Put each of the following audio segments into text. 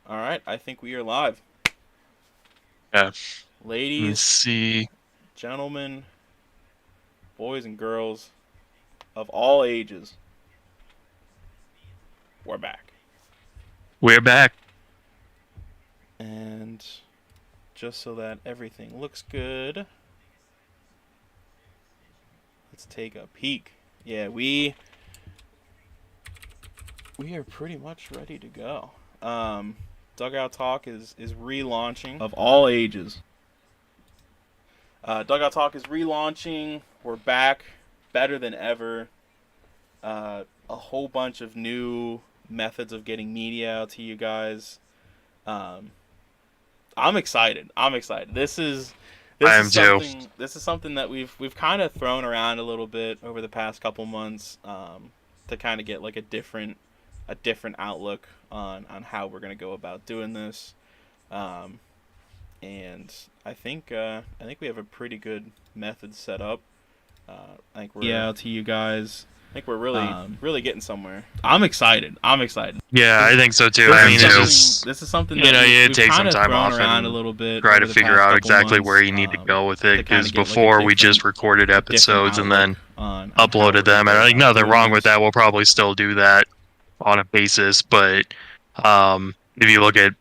All right, I think we are live. Yeah. Let's Ladies, see. gentlemen, boys, and girls of all ages, we're back. We're back. And just so that everything looks good, let's take a peek. Yeah, we are pretty much ready to go. Dugout Talk is relaunching of all ages. Dugout Talk is relaunching. We're back, better than ever. A whole bunch of new methods of getting media out to you guys. Um, I'm excited. I'm excited. I This is am too. something that we've kind of thrown around a little bit over the past couple months to kind of get like a different outlook on how we're gonna go about doing this. Um, and I think we have a pretty good method set up. I think we're yeah to you guys. I think we're really getting somewhere. I'm excited. I'm excited. Yeah, I think so too. This I is mean, something. it's This is something you that know, you we've take kind some of time thrown off around a and little bit try over to the figure past out couple exactly where months you need to go with it. to kind Because of get like before we just recorded a different episodes and outlook then on how we're uploaded gonna them, and go I think about nothing doing wrong with this. that. We'll probably still do that on a basis. But if you look at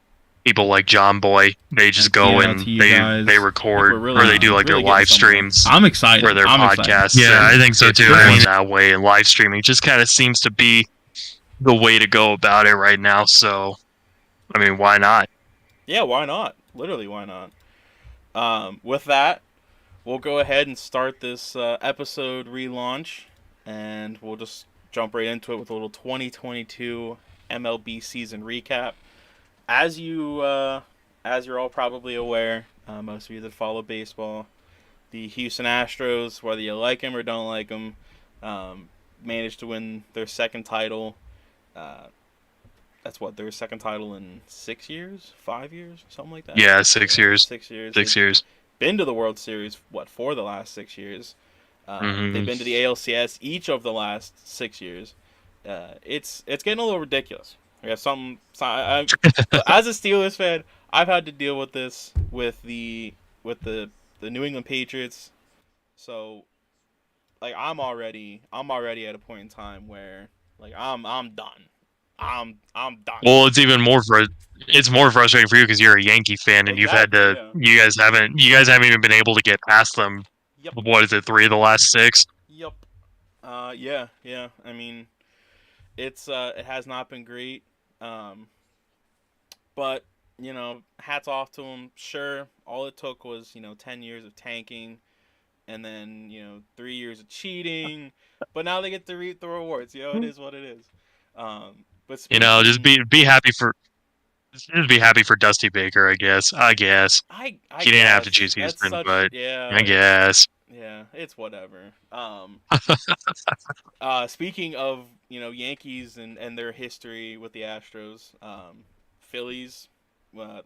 people like John Boy, they just Like go yeah, to and you they guys. I think we're record or they do like their really getting live somewhere. streams I'm for excited. their I'm excited. podcasts, Yeah, I and think so it's too. I going mean, that way. And live streaming just kind of seems to be the way to go about it right now. So, I mean, why not? yeah, why not? Literally, why not? With that, we'll go ahead and start this episode relaunch, and we'll just jump right into it with a little 2022 MLB season recap. As you as you're all probably aware, most of you that follow baseball, the Houston Astros, whether you like them or don't like them, managed to win their second title. Uh, that's what their second title in 6 years, 5 years, something like that. Yeah, 6 years. 6 years. They've 6 years. been to the World Series what for the last 6 years. They've Hmm. been to the ALCS each of the last 6 years. It's getting a little ridiculous. I got some. As a Steelers fan, I've had to deal with this with the New England Patriots. So like I'm already at a point in time where like I'm done. I'm done. Well, it's more frustrating for you because you're a Yankee fan and you've had Exactly. to. Yeah. You guys haven't even been able to get past them. Yep. What is it? 3 of the last 6. Yep. Yeah. Yeah. I mean, it has not been great. Um, but hats off to them. Sure, all it took was 10 years of tanking, and then 3 years of cheating. But now they get to reap the rewards. It is what it is. But Just speaking, be happy for Dusty Baker. I guess I he didn't have to guess choose that's Houston, such but yeah. I guess. It's whatever. Speaking of Yankees and their history with the Astros, Phillies,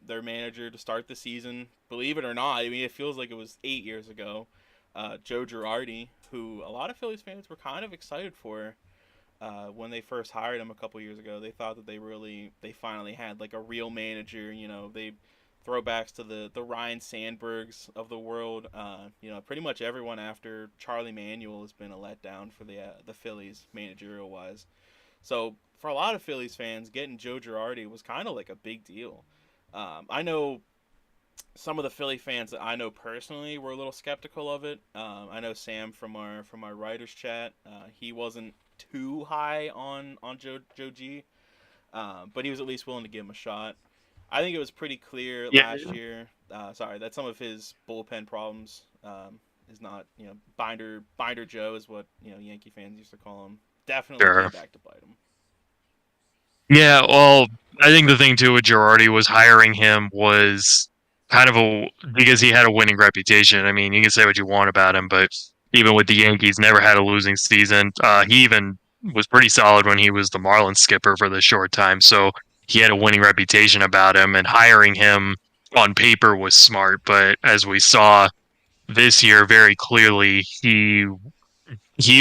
their manager to start the season. Believe it or not, I mean it feels like it was 8 years ago. Joe Girardi, who a lot of Phillies fans were kind of excited for when they first hired him a couple years ago. They thought that they finally had like a real manager. They throwbacks to the Ryan Sandbergs of the world. Pretty much everyone after Charlie Manuel has been a letdown for the Phillies managerial wise. So for a lot of Phillies fans, getting Joe Girardi was kind of like a big deal. I know some of the Philly fans that I know personally were a little skeptical of it. I know Sam from our writers chat. He wasn't too high on Joe G, but he was at least willing to give him a shot. I think it was pretty clear Yeah, last year. That some of his bullpen problems is not Binder Joe is what Yankee fans used to call him. Definitely came sure. back to bite him. Yeah, well, I think the thing too with Girardi was hiring him was kind of because he had a winning reputation. I mean, you can say what you want about him, but even with the Yankees, never had a losing season. He even was pretty solid when he was the Marlins skipper for the short time. So he had a winning reputation about him, and hiring him on paper was smart. But as we saw this year, very clearly, he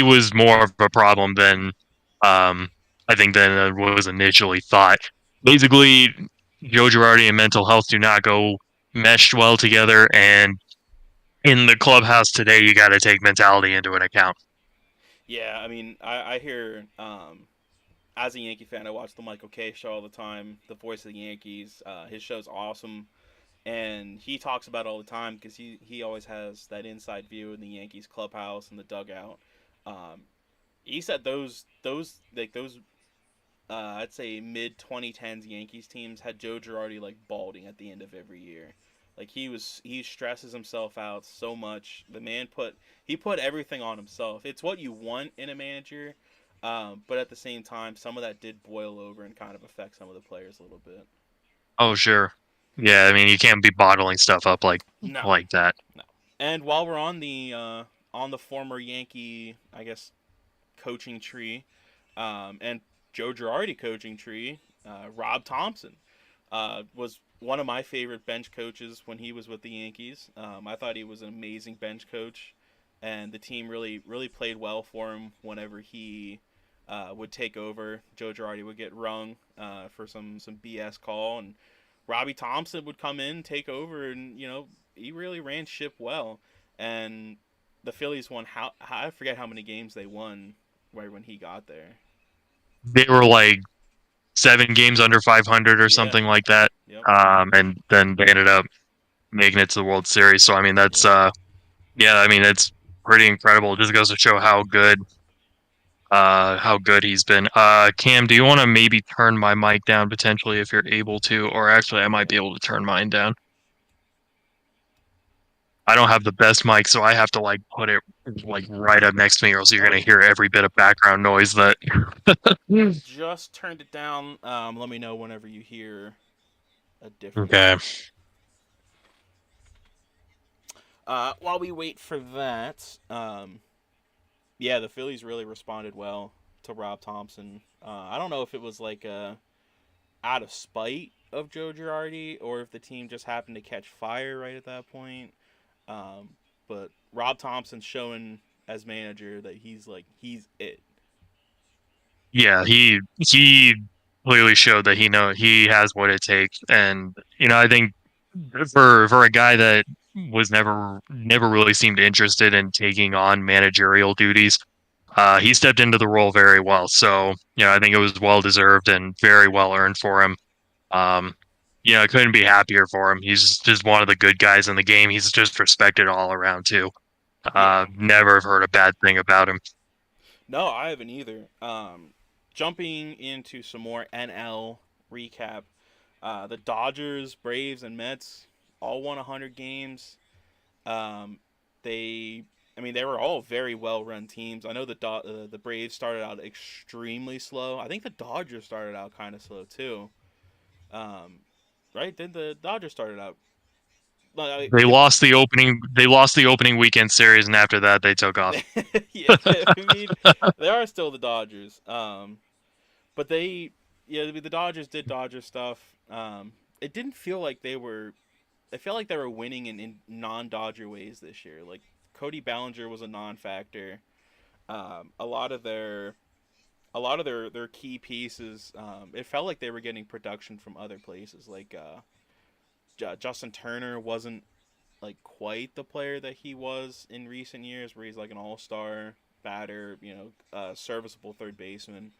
was more of a problem than um, I think than was initially thought. Basically, Joe Girardi and mental health do not go meshed well together. And in the clubhouse today, you got to take mentality into an account. Yeah, I mean, I hear as a Yankee fan, I watch the Michael Kay show all the time, the voice of the Yankees. His show's awesome, and he talks about it all the time because he always has that inside view in the Yankees clubhouse and the dugout. Um, he said those I'd say mid 2010s Yankees teams had Joe Girardi like balding at the end of every year. Like he stresses himself out so much. The man he put everything on himself. It's what you want in a manager, but at the same time, some of that did boil over and kind of affect some of the players a little bit. Oh, sure. Yeah, I mean, you can't be bottling stuff up No, like that. no. And while we're on the former Yankee, I guess coaching tree, and Joe Girardi coaching tree, Rob Thompson was one of my favorite bench coaches when he was with the Yankees. I thought he was an amazing bench coach, and the team really played well for him whenever he would take over. Joe Girardi would get rung for some BS call, and Robbie Thompson would come in, take over, and he really ran ship well. And the Phillies won I forget how many games they won right when he got there. They were like 7 games under 500 or Yeah. something like that. Yep. And then they ended up making it to the World Series. So I mean, that's Yep. yeah, I mean, it's pretty incredible. It just goes to show how good he's been. Cam, do you want to maybe turn my mic down potentially if you're able to, or actually, I might be able to turn mine down. I don't have the best mic, so I have to like put it like right up next to me, or else you're Oh gonna yeah. hear every bit of background noise that. Just turned it down. Let me know whenever you hear a difference. Okay. While we wait for that, yeah, the Phillies really responded well to Rob Thompson. I don't know if it was like out of spite of Joe Girardi or if the team just happened to catch fire right at that point. Um, but Rob Thompson's showing as manager that he's it. Yeah, he clearly showed that he has what it takes, and I think for a guy that was never really seemed interested in taking on managerial duties, he stepped into the role very well. So I think it was well deserved and very well earned for him. Um, I couldn't be happier for him. He's just one of the good guys in the game. He's just respected all around too. Yeah. Never have heard a bad thing about him. No, I haven't either. Jumping into some more NL recap, the Dodgers, Braves, and Mets all won 100 games. Um, they, I mean, they were all very well run teams. I know the Braves started out extremely slow. I think the Dodgers started out kind of slow too. Um, right? Then the Dodgers started out. Like, They lost the opening. They lost the opening weekend series, and after that, they took off. yeah, I mean, they are still the Dodgers. But yeah, the Dodgers did Dodger stuff. It didn't feel like they were. I felt like they were winning in non-Dodger ways this year. Like Cody Bellinger was a non-factor. A lot of their key pieces. It felt like they were getting production from other places. Like Justin Turner wasn't like quite the player that he was in recent years, where he's like an all-star batter, serviceable third baseman.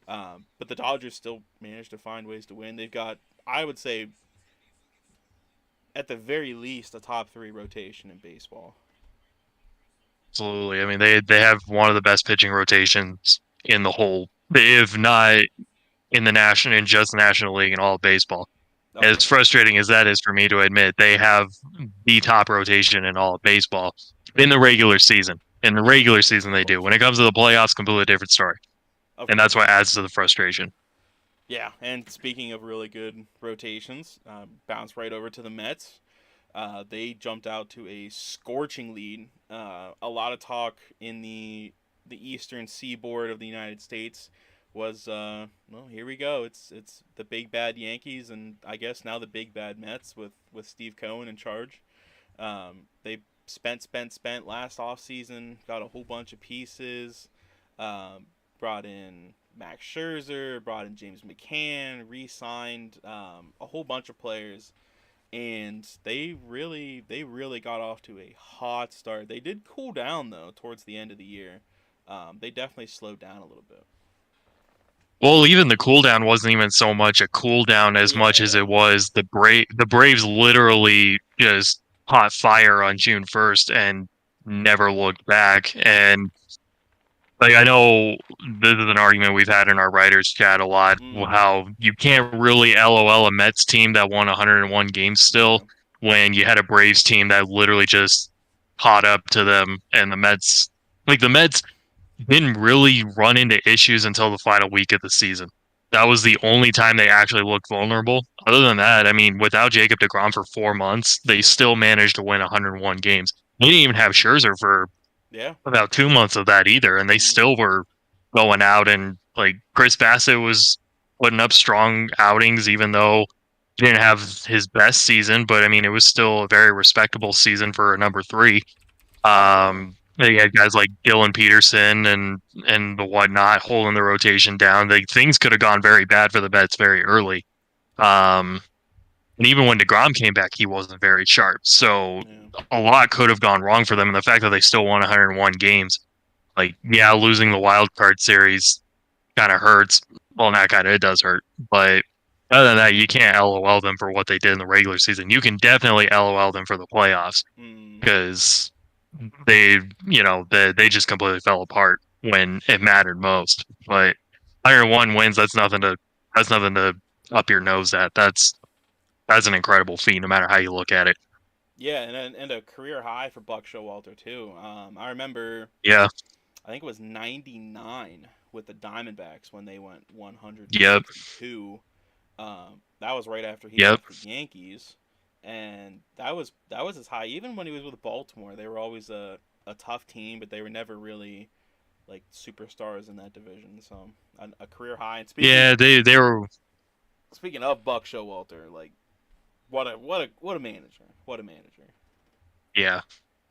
But the Dodgers still managed to find ways to win. They've got, I would say, at the very least, a top three rotation in baseball. Absolutely. I mean, they have one of the best pitching rotations in the whole, if not in just the National League and all of baseball. Oh As yeah, frustrating as that is for me to admit, they have the top rotation in all of baseball in the regular season. In the regular season, of they do. course, When it comes to the playoffs, completely different story, of and that's course. what adds to the frustration. Yeah, and speaking of really good rotations, bounce right over to the Mets. They jumped out to a scorching lead. A lot of talk in the eastern seaboard of the United States was well, here we go. It's the big bad Yankees and I guess now the big bad Mets with Steve Cohen in charge. They spent last offseason, got a whole bunch of pieces. Um, Brought in Max Scherzer, brought in James McCann, re-signed a whole bunch of players, and they really got off to a hot start. They did cool down though towards the end of the year. They definitely slowed down a little bit. Well, even the cooldown wasn't even so much a cooldown as much as Yeah. it was the Braves literally just caught fire on June 1st and never looked back. And like I know this is an argument we've had in our writers chat a lot, Mm-hmm. how you can't really LOL a Mets team that won 101 games still Yeah. when you had a Braves team that literally just caught up to them, and the Mets didn't really run into issues until the final week of the season. That was the only time they actually looked vulnerable. Other than that, I mean, without Jacob DeGrom for 4 months, they still managed to win 101 games. They didn't even have Scherzer for Yeah. about 2 months of that either, and they Mm-hmm. still were going out, and like Chris Bassett was putting up strong outings, even though he didn't have his best season. But I mean, it was still a very respectable season for a number three. Oh yeah. They had guys like Dylan Peterson and the whatnot holding the rotation down. Things could have gone very bad for the Mets very early. Um, and even when DeGrom came back, he wasn't very sharp. So Yeah. a lot could have gone wrong for them. And the fact that they still won 101 games, like, yeah, losing the wild card series kind of hurts. Well, not kind of, it does hurt. But other than that, you can't LOL them for what they did in the regular season. You can definitely LOL them for the playoffs Mm. because they just completely fell apart when it mattered most. But 101 wins, that's nothing to up your nose at. That's an incredible feat, no matter how you look at it. Yeah, and a career high for Buck Showalter too. I remember Yeah. I think it was 99 with the Diamondbacks when they went Yep. 162. That was right after he Yep. left the Yankees, and that was his high. Even when he was with Baltimore, they were always a tough team, but they were never really like superstars in that division. So a career high. And Yeah. They were. speaking of Buck Showalter, like what a manager, what a manager. Yeah.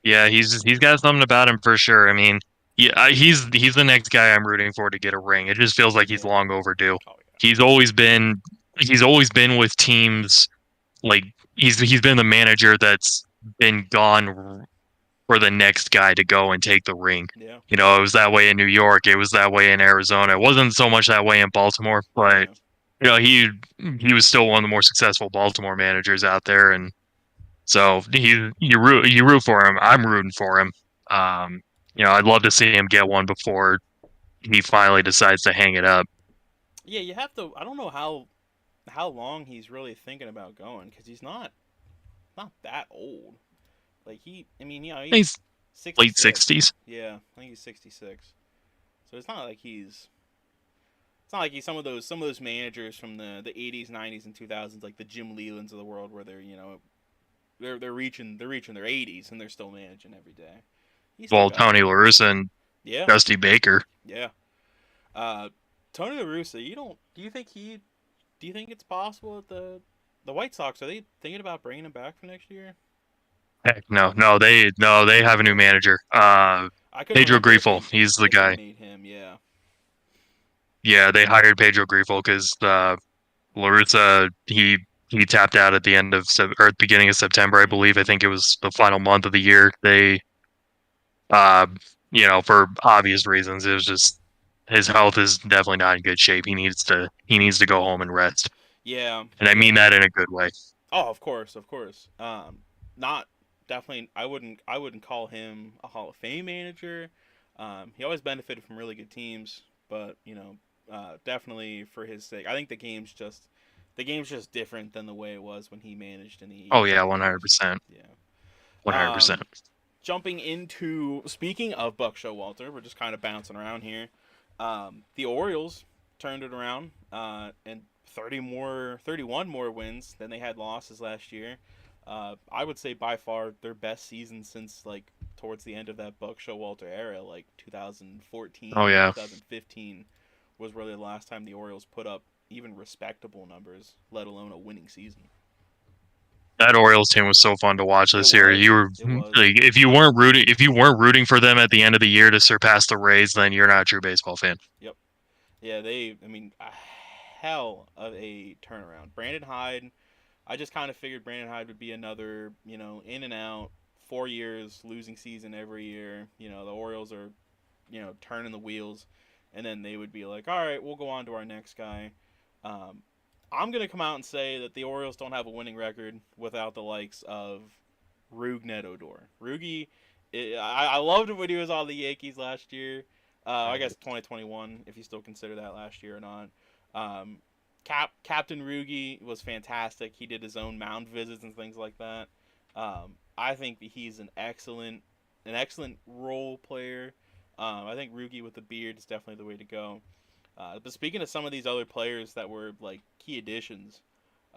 Yeah. He's got something about him for sure. I mean, yeah, he's the next guy I'm rooting for to get a ring. It just feels like he's Yeah. long overdue. Oh He's always been he's always been with teams like he's been the manager that's been gone for the next guy to go and take the ring. yeah. Yeah. It was that way in New York. It was that way in Arizona. It wasn't so much that way in Baltimore, but Yeah. he was still one of the more successful Baltimore managers out there, and so you root for him. I'm rooting for him. Um, I'd love to see him get one before he finally decides to hang it up. Yeah, you have to. I don't know how long he's really thinking about going because he's not that old. Like I mean, he's He's late 66. 60s. Yeah, I think he's 66. So it's not like he's some of those managers from the 80s, 90s, and 2000s, like the Jim Lelands of the world, where they're reaching their 80s and they're still managing every day. He's still Well, got Tony it. La Russa and Yeah, Dusty Baker. yeah. Uh, Tony La Russa, do you think it's possible that the White Sox, are they thinking about bringing him back for next year? Heck, no, they have a new Okay. manager. I couldn't Pedro remember Grifol, he's the if they guy. made him. Yeah. Yeah, they hired Pedro Grifol because Larusa he tapped out at the end of or at the beginning of September, I believe. I Mm-hmm. think it was the final month of the year. They, uh, for obvious reasons, it was just his health is definitely not in good shape. He needs to go home and rest, Yeah. and I mean Yeah. that in a good way. Oh, of course, of course. Not definitely. I wouldn't call him a Hall of Fame manager. He always benefited from really good teams, but definitely for his sake, I think the game's just different than the way it was when he managed in the Oh 80s yeah, and one hundred 90s. percent, Yeah. 100%. Jumping into speaking of Buck Showalter, we're just kind of bouncing around here. The Orioles turned it around and 31 more wins than they had losses last year. I would say by far their best season since like towards the end of that Buck Showalter era, like Oh 2014, yeah, 2015 was really the last time the Orioles put up even respectable numbers, let alone a winning season. that Orioles team was so fun to watch It this year. You was. were It was. like, if you weren't rooting for them at the end of the year to surpass the Rays, then you're not a true baseball fan. Yep. Yeah, I mean, a hell of a turnaround. Brandon Hyde, I just kind of figured Brandon Hyde would be another, in and out, 4 years, losing season every year. The Orioles are, turning the wheels, and then they would be like, all right, we'll go on to our next guy. Um, I'm going to come out and say that the Orioles don't have a winning record without the likes of Rougned Odor. Rugi, I loved him when he was on the Yankees last year. I guess 2021, if you still consider that last year or not. Um, Captain Rugi was fantastic. He did his own mound visits and things like that. I think that he's an excellent role player. I think Rugi with the beard is definitely the way to go. But speaking of some of these other players that were like key additions,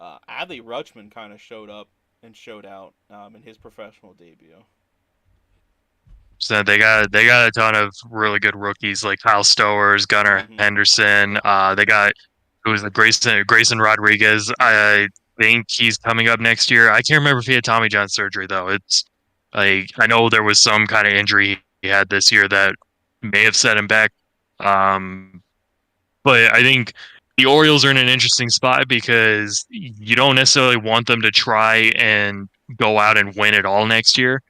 Adley Rutschman kind of showed up and showed out in his professional debut. So they got a ton of really good rookies like Kyle Stowers, Gunnar Mm-hmm. Henderson. They got who's the Grayson Rodriguez. I think he's coming up next year. I can't remember if he had Tommy John surgery though. It's like I know there was some kind of injury he had this year that may have set him back. Um, but I think the Orioles are in an interesting spot because you don't necessarily want them to try and go out and win it all next year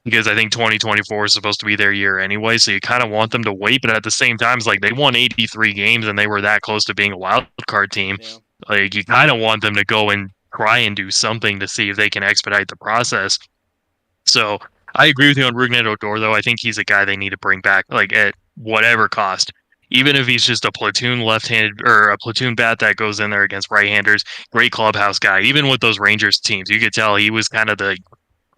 because I think 2024 is supposed to be their year anyway. So you kind of want them to wait, but at the same time, it's like they won 83 games and they were that close to being a wild card team. Yeah. Like you kind of want them to go and try and do something to see if they can expedite the process. So I agree with you on Rougned Odor, though. I think he's a guy they need to bring back, like at whatever cost. Even if he's just a platoon left-handed or a platoon bat that goes in there against right-handers, great clubhouse guy. Even with those Rangers teams, you could tell he was kind of the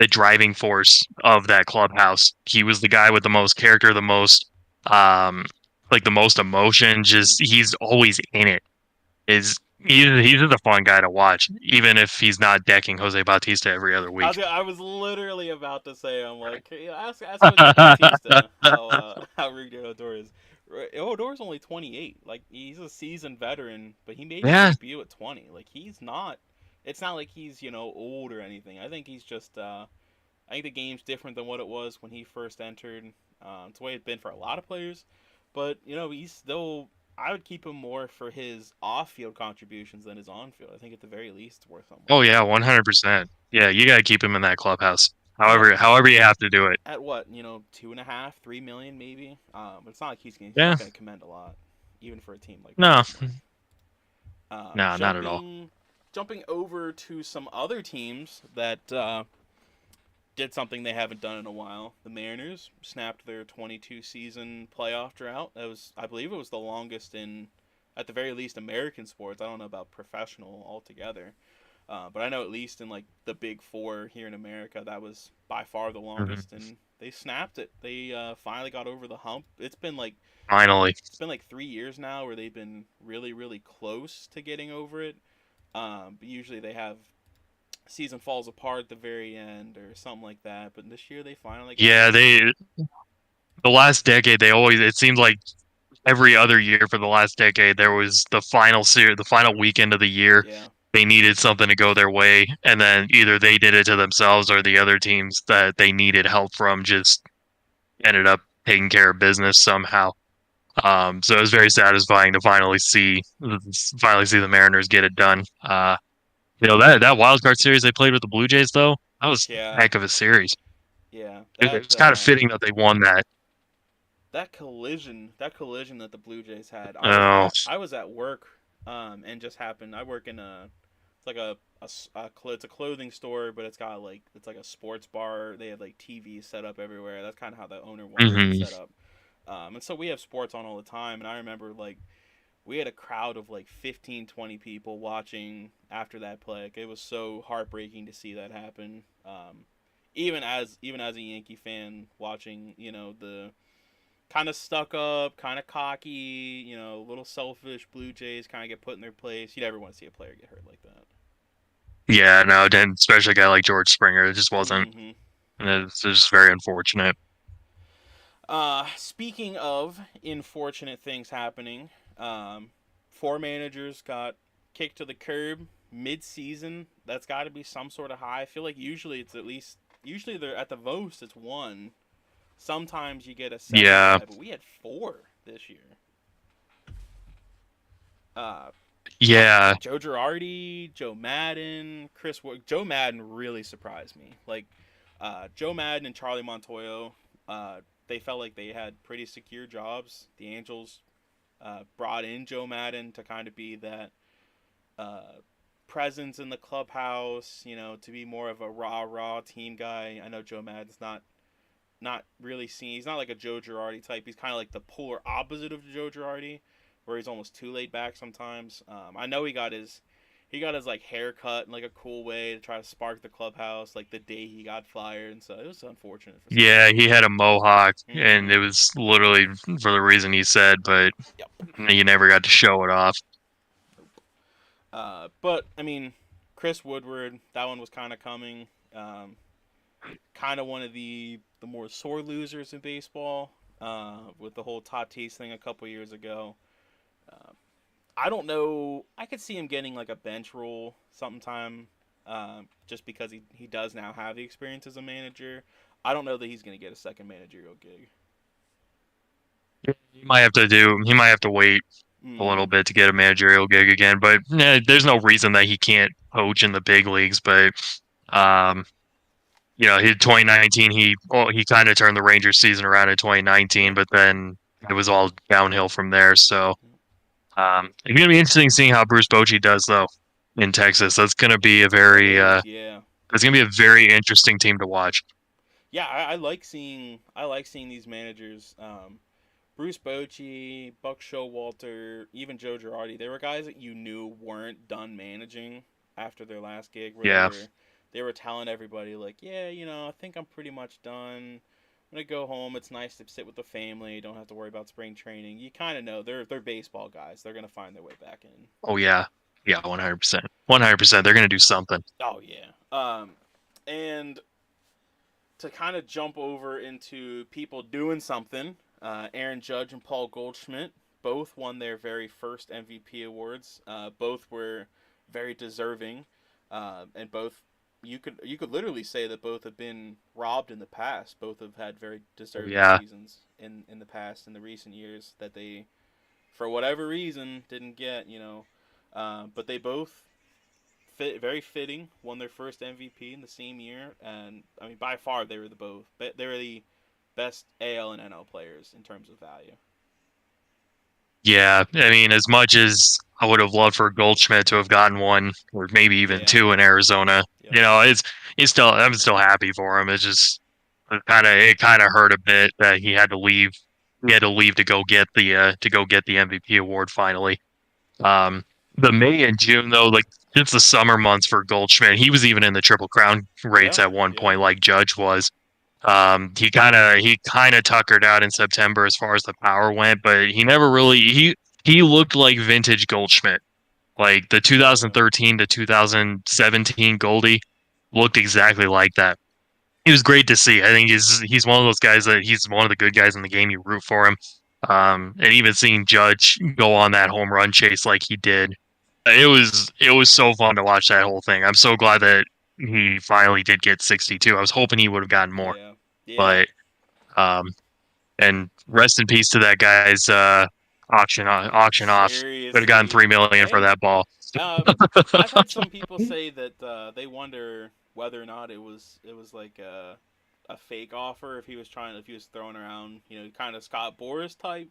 driving force of that clubhouse. He was the guy with the most character, the most um like the most emotion. Just Mm-hmm. he's always in it. Is he's just a fun guy to watch, even if he's not decking Jose Bautista every other week. I was literally about to say, I'm like, hey, ask Jose Bautista how Rougned Odor is. Odor's only 28. Like he's a seasoned veteran, but he made his Yeah, debut at 20. Like he's not. It's not like he's old or anything. I think he's just. I think the game's different than what it was when he first entered. It's the way it's been for a lot of players, but he's still. I would keep him more for his off-field contributions than his on-field. I think at the very least, it's worth something. oh yeah, 100%. Yeah, you gotta keep him in that clubhouse. And However you have to do it. at what 2.5, 3 million maybe. But it's not like he's Yeah, not going to command a lot, even for a team like no, Baltimore. no, not at all. Jumping over to some other teams that did something they haven't done in a while. The Mariners snapped their 22 season playoff drought. That was, I believe, it was the longest in, at the very least, American sports. I don't know about professional altogether. But I know at least in like the big four here in America, that was by far the Mhm. longest, and they snapped it. They finally got over the hump. Finally, It's been like 3 years now where they've been really really close to getting over it. But usually they have season falls apart at the very end or something like that. But this year they finally got yeah, over it. the last decade they always it seemed like every other year for the last decade there was the final weekend of the year Yeah. they needed something to go their way and then either they did it to themselves or the other teams that they needed help from just ended up taking care of business somehow. So it was very satisfying to finally see the Mariners get it done. That wild card series they played with the Blue Jays though, that was a Yeah. heck of a series. Yeah. It was kind of fitting that they won that. That collision that the Blue Jays had. Oh, I was at work, and just happened. I work in it's like it's a clothing store, but it's like a sports bar. They have like TVs set up everywhere. That's kind of how the owner wanted it hmm set up. And so we have sports on all the time, and I remember like we had a crowd of like 15, 20 people watching after that play. Like, it was so heartbreaking to see that happen. Even as a Yankee fan watching, the kind of stuck up, kind of cocky, a little selfish Blue Jays kind of get put in their place. You never want to see a player get hurt like that. yeah, no, then especially a guy like George Springer, it just wasn't. Mm-hmm. And it's just very unfortunate. Speaking of unfortunate things happening, four managers got kicked to the curb mid-season. That's got to be some sort of high. I feel like usually they're at the most it's one. Sometimes you get a second Yeah, guy, but we had four this year. Uh, Yeah, Joe Girardi, Joe Madden, Joe Madden really surprised me. Like Joe Madden and Charlie Montoyo, they felt like they had pretty secure jobs. The Angels brought in Joe Madden to kind of be that uh, presence in the clubhouse, to be more of a rah team guy. I know Joe Madden's not really seen. He's not like a Joe Girardi type. He's kind of like the polar opposite of Joe Girardi, where he's almost too laid back sometimes. I know he got his like haircut in like a cool way to try to spark the clubhouse, like the day he got fired, and so it was unfortunate for some yeah, he people. had a mohawk, and Mm-hmm. it was literally for the reason he said, but Yep. you never got to show it off. But I mean, Chris Woodward, that one was kind of coming. Um, Kind of one of the more sore losers in baseball with the whole Tatis thing a couple years ago. Uh, I don't know. I could see him getting like a bench role sometime, just because he does now have the experience as a manager. I don't know that he's going to get a second managerial gig. He might have to wait a little Mm-hmm. bit to get a managerial gig again, but there's no reason that he can't coach in the big leagues. But um, he 2019 he kind of turned the Rangers season around in 2019, Yeah, but then it was all downhill from there. So it's gonna be interesting seeing how Bruce Bochy does though in Texas. that is. Yeah, That's gonna be a very interesting team to watch. yeah. I like seeing these managers. Bruce Bochy, Buck Showalter, even Joe Girardi, they were guys that you knew weren't done managing after their last gig, where they Yeah. were they were telling everybody like, yeah, I think I'm pretty much done. I'm gonna go home. It's nice to sit with the family. Don't have to worry about spring training. You kind of know they're baseball guys. They're gonna find their way back in. Oh yeah. Yeah. 100%. 100%. They're gonna do something. Oh yeah. And to kind of jump over into people doing something, Aaron Judge and Paul Goldschmidt both won their very first MVP awards. Both were very deserving, and both you could literally say that both have been robbed in the past. Both have had very Oh deserving yeah. seasons in the past, in the recent years, that they, for whatever reason, didn't get. But they both very fitting. Won their first MVP in the same year, and I mean by far they were the best AL and NL players in terms of value. Yeah, I mean, as much as I would have loved for Goldschmidt to have gotten one, or maybe even Yeah. two in Arizona, Yep. it's still I'm still happy for him. It's just it kind of hurt a bit that he had to leave. He had to leave to go get the MVP award finally. Um, the May and June though, like it's the summer months for Goldschmidt. He was even in the Triple Crown rates Yeah. at one Yeah. point, like Judge was. He kind of tuckered out in September as far as the power went, but he never really he looked like vintage Goldschmidt. Like the Oh yeah. 2013 to 2017 Goldie looked exactly like that. He was great to see. I think he's one of those guys that he's one of the good guys in the game. You root for him. And even seeing Judge go on that home run chase like he did, it was so fun to watch that whole thing. I'm so glad that he finally did get 62. I was hoping he would have gotten more, Yeah. Yeah. but um, and rest in peace to that guy's auction off. Could have gotten Seriously. 3 million for Hey. that ball. I've had some people say that they wonder whether or not it was like a fake offer, if he was throwing around, kind of Scott Boras type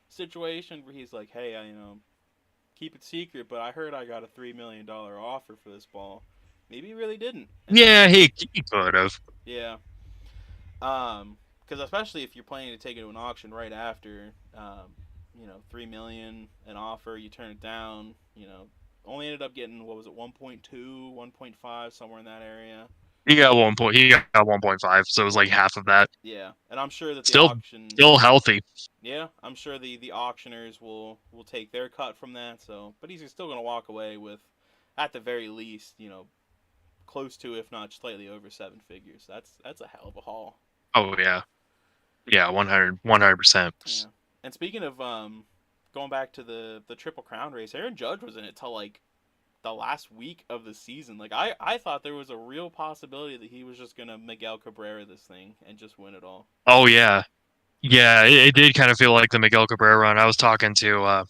situation where he's like, hey, keep it secret, but I heard I got a $3 million offer for this ball. Maybe he really didn't, Yeah, and he could have. yeah, because especially if you're planning to take it to an auction right after, 3 million an offer, you turn it down, only ended up getting, what was it, 1.2, 1.5, somewhere in that area. He got 1 point. He got 1.5, so it was like half of that. Yeah, and I'm sure that the Still, auction, still healthy. yeah, I'm sure the auctioners will take their cut from that. So, but he's still gonna walk away with, at the very least, close to, if not slightly over, seven figures. That's a hell of a haul. Oh yeah, yeah, 100%. Yeah. And speaking of going back to the Triple Crown race, Aaron Judge was in it till like the last week of the season. Like I thought there was a real possibility that he was just gonna Miguel Cabrera this thing and just win it all. Oh yeah, yeah. It did kind of feel like the Miguel Cabrera run. I was talking to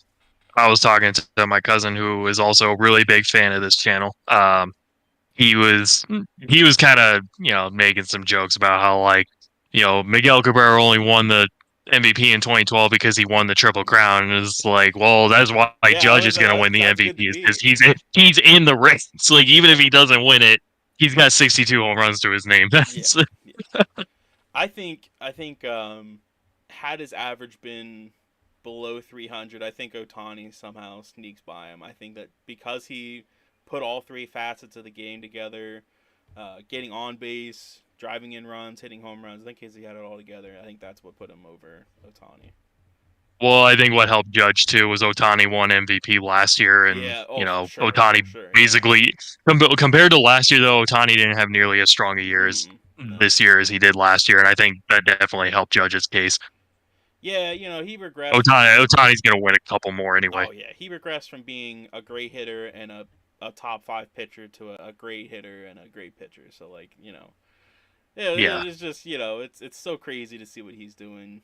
I was talking to my cousin who is also a really big fan of this channel. He was he was kind of making some jokes about how like Miguel Cabrera only won the MVP in 2012 because he won the Triple Crown, and it's like, well, that's why Yeah, Judge is going to win the that's good to MVP is because be. he's in the race. Like even if Yeah, he doesn't win it, he's got 62 home runs to his name. yeah, That's yeah. I think had his average been below 300, I think Otani somehow sneaks by him. I think that because he put all three facets of the game together, getting on base, driving in runs, hitting home runs. I think he had it all together. I think that's what put him over Otani. well, I think what helped Judge too was Otani won MVP last year, and Yeah. Oh, for sure. Otani For sure. Yeah. basically compared to last year though, Otani didn't have nearly as strong a year as Mm. No. this year as he did last year, and I think that definitely helped Judge's case. Yeah. He regressed from. Otani's gonna win a couple more anyway. Oh yeah, he regressed from being a great hitter and a top five pitcher to a great hitter and a great pitcher. So like yeah, Yeah. it's just it's so crazy to see what he's doing.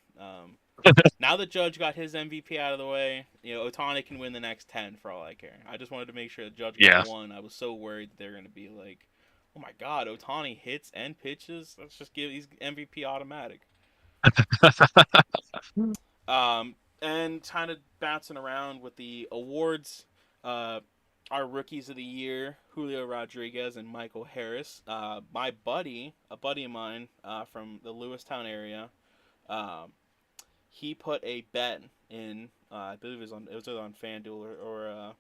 Now that Judge got his MVP out of the way, Otani can win the next 10 for all I care. I just wanted to make sure that Judge got Yeah. one. I was so worried that they're going to be like, oh my God, Otani hits and pitches. Let's just give these MVP automatic. And kind of bouncing around with the awards, uh, our rookies of the year, Julio Rodriguez and Michael Harris. My buddy, a buddy of mine from the Lewistown area, um, he put a bet in. I believe it was either on FanDuel or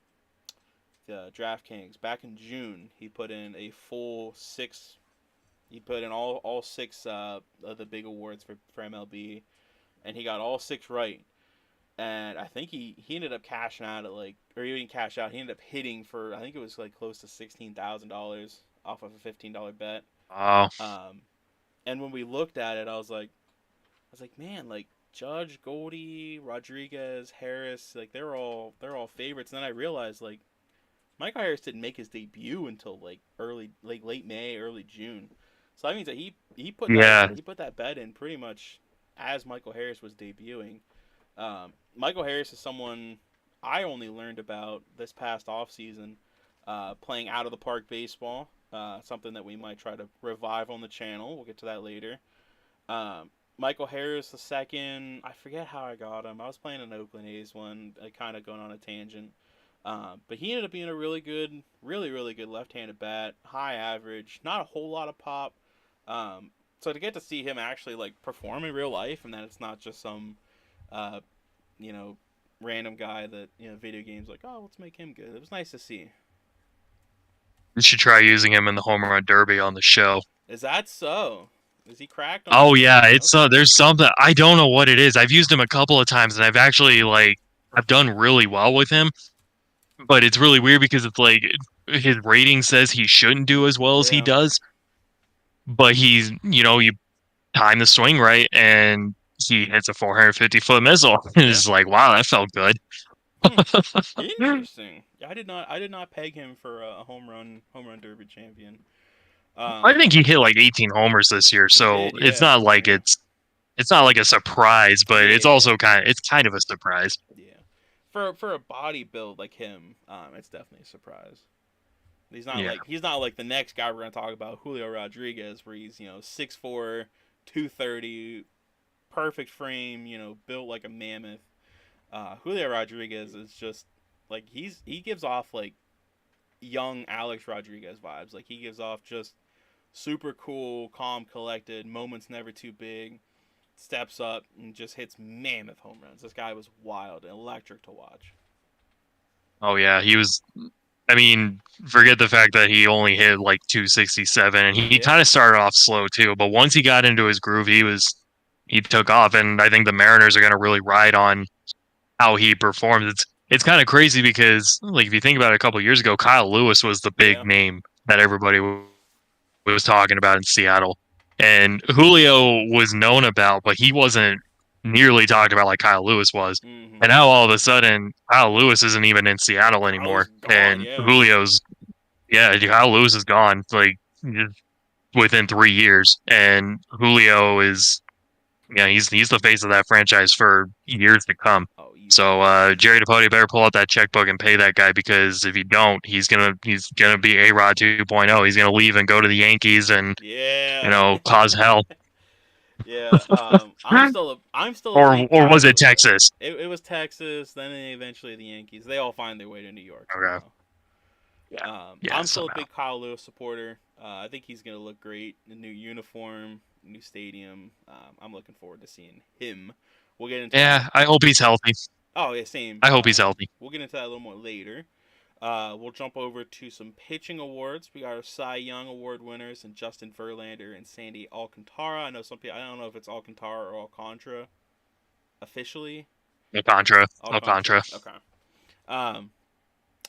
DraftKings back in June. He put in a full six. He put in all six of the big awards for MLB, and he got all six right. And I think he ended up cashing out at like, or he didn't cash out. He ended up hitting for, I think it was like close to $16,000 off of a $15 bet. Oh, Um, and when we looked at it, I was like, man, like Judge, Goldie, Rodriguez, Harris, like they're all favorites. And then I realized like Michael Harris didn't make his debut until like late May, early June. So that means that he put that yeah. he put that bet in pretty much as Michael Harris was debuting. Michael Harris is someone I only learned about this past offseason, playing out of the park baseball. Something that we might try to revive on the channel. We'll get to that later. Michael Harris the second. I forget how I got him. I was playing an Oakland A's one, kind of going on a tangent. But he ended up being a really good, really really good left-handed bat, high average, not a whole lot of pop. So to get to see him actually like perform in real life, and that it's not just some, uh, you know, random guy that video games like, oh, let's make him good. It was nice to see. You should try using him in the home run derby on the show. Is that so? Is he cracked on Oh hitting? yeah, it's Okay. there's something I don't know what it is. I've used him a couple of times and I've actually I've done really well with him, but it's really weird because it's like his rating says he shouldn't do as well as he Yeah. does, but he's you time the swing right and he hits a 450-foot missile. And Yeah. it's like, wow, that felt good. Hmm. Interesting. Yeah, I did not peg him for a home run derby champion. I Um, think he hit like 18 homers this year, he so did. Yeah. Yeah. it's not like a surprise, but it's Yeah. also it's kind of a surprise. Yeah. For a body build like him, it's definitely a surprise. Yeah. He's not like the next guy we're gonna talk about, Julio Rodriguez, where he's 6'4", 230, perfect frame, built like a mammoth. Julio Rodriguez is just like he gives off like young Alex Rodriguez vibes. Like he gives off just super cool, calm, collected, moments never too big, steps up and just hits mammoth home runs. This guy was wild and electric to watch. Oh yeah, he was. I mean, forget the fact that he only hit like 267, and he Yeah. kind of started off slow too. But once he got into his groove, he took off, and I think the Mariners are going to really ride on how he performs. It's kind of crazy because like if you think about it, a couple of years ago, Kyle Lewis was the big Yeah. name that everybody was talking about in Seattle, and Julio was known about, but he wasn't nearly talked about like Kyle Lewis was. Mm-hmm. And now all of a sudden, Kyle Lewis isn't even in Seattle Kyle's anymore, gone. and Yeah. Julio's yeah, Kyle Lewis is gone like within 3 years, and Julio is he's the face of that franchise for years to come. Oh So easily. Jerry DePody better pull out that checkbook and pay that guy because if you don't, he's gonna be A-Rod 2.0. He's gonna leave and go to the Yankees and Yeah. cause hell. Yeah. I'm still a big Or was it Kyle. Yeah. Texas? It was Texas, then eventually the Yankees. They all find their way to New York Okay. somehow. Yeah. Yeah. I'm still a Somehow. big Kyle Lewis supporter. I think he's gonna look great. A new uniform, new stadium. I'm looking forward to seeing him. We'll get into that. Yeah. I hope he's healthy. Oh yeah, same. I hope he's healthy. We'll get into that a little more later. We'll jump over to some pitching awards. We got our Cy Young Award winners and Justin Verlander and Sandy Alcantara. I know some people. I don't know if it's Alcantara or Alcantara officially. Alcantara. Alcantara. Alcantara. Okay. Um,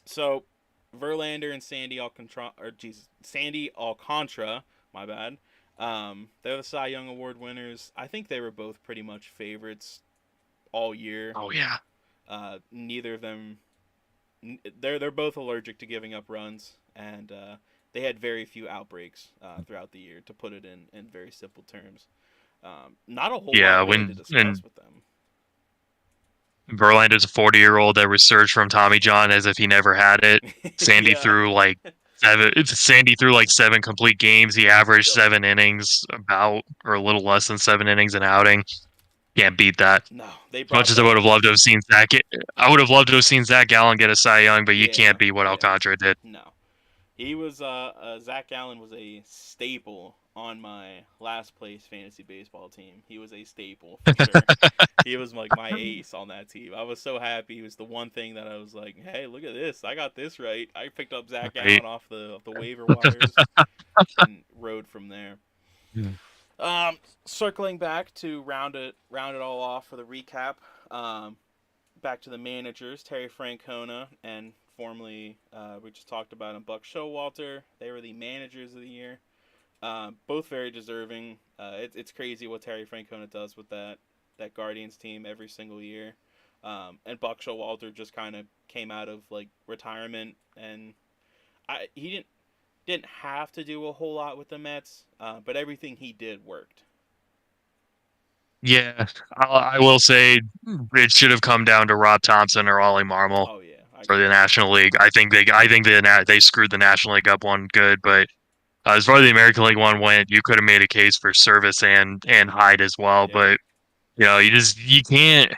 so Verlander and Sandy Alcantara. My bad. They're the Cy Young Award winners. I think they were both pretty much favorites all year. Oh yeah. Neither of them. They're both allergic to giving up runs, and they had very few outbreaks throughout the year. To put it in very simple terms, not a whole Yeah. lot really to When discuss with them. Verlander's a 40-year-old that resurged from Tommy John as if he never had it. Sandy Yeah. threw like seven. Sandy threw like 7 complete games. He averaged Yep. 7 innings, about or a little less than 7 innings an outing. Can't beat that. No, they As much brought as I would that. have loved to have seen Zach, I would have loved to have seen Zach Gallen get a Cy Young, but you Yeah. can't beat what Yeah. Alcantara did. No. He was Zach Allen was a staple on my last place fantasy baseball team. He was a staple for sure. He was like my ace on that team. I was so happy. He was the one thing that I was like, "Hey, look at this! I got this right. I picked up Zach Right? Allen off the waiver wires and rode from there." Circling back to round it all off for the recap. Um, Back to the managers, Terry Francona and formerly we just talked about him, Buck Showalter. They were the managers of the year. Both very deserving. It's crazy what Terry Francona does with that Guardians team every single year. And Buck Showalter just kind of came out of like retirement, and he didn't have to do a whole lot with the Mets, but everything he did worked. Yeah, I will say it should have come down to Rob Thompson or Ollie Marmol Oh yeah, I for the agree. National League. I think they screwed the National League up one good, but as far as the American League one went, you could have made a case for Service and Hyde as well. Yeah, But you can't.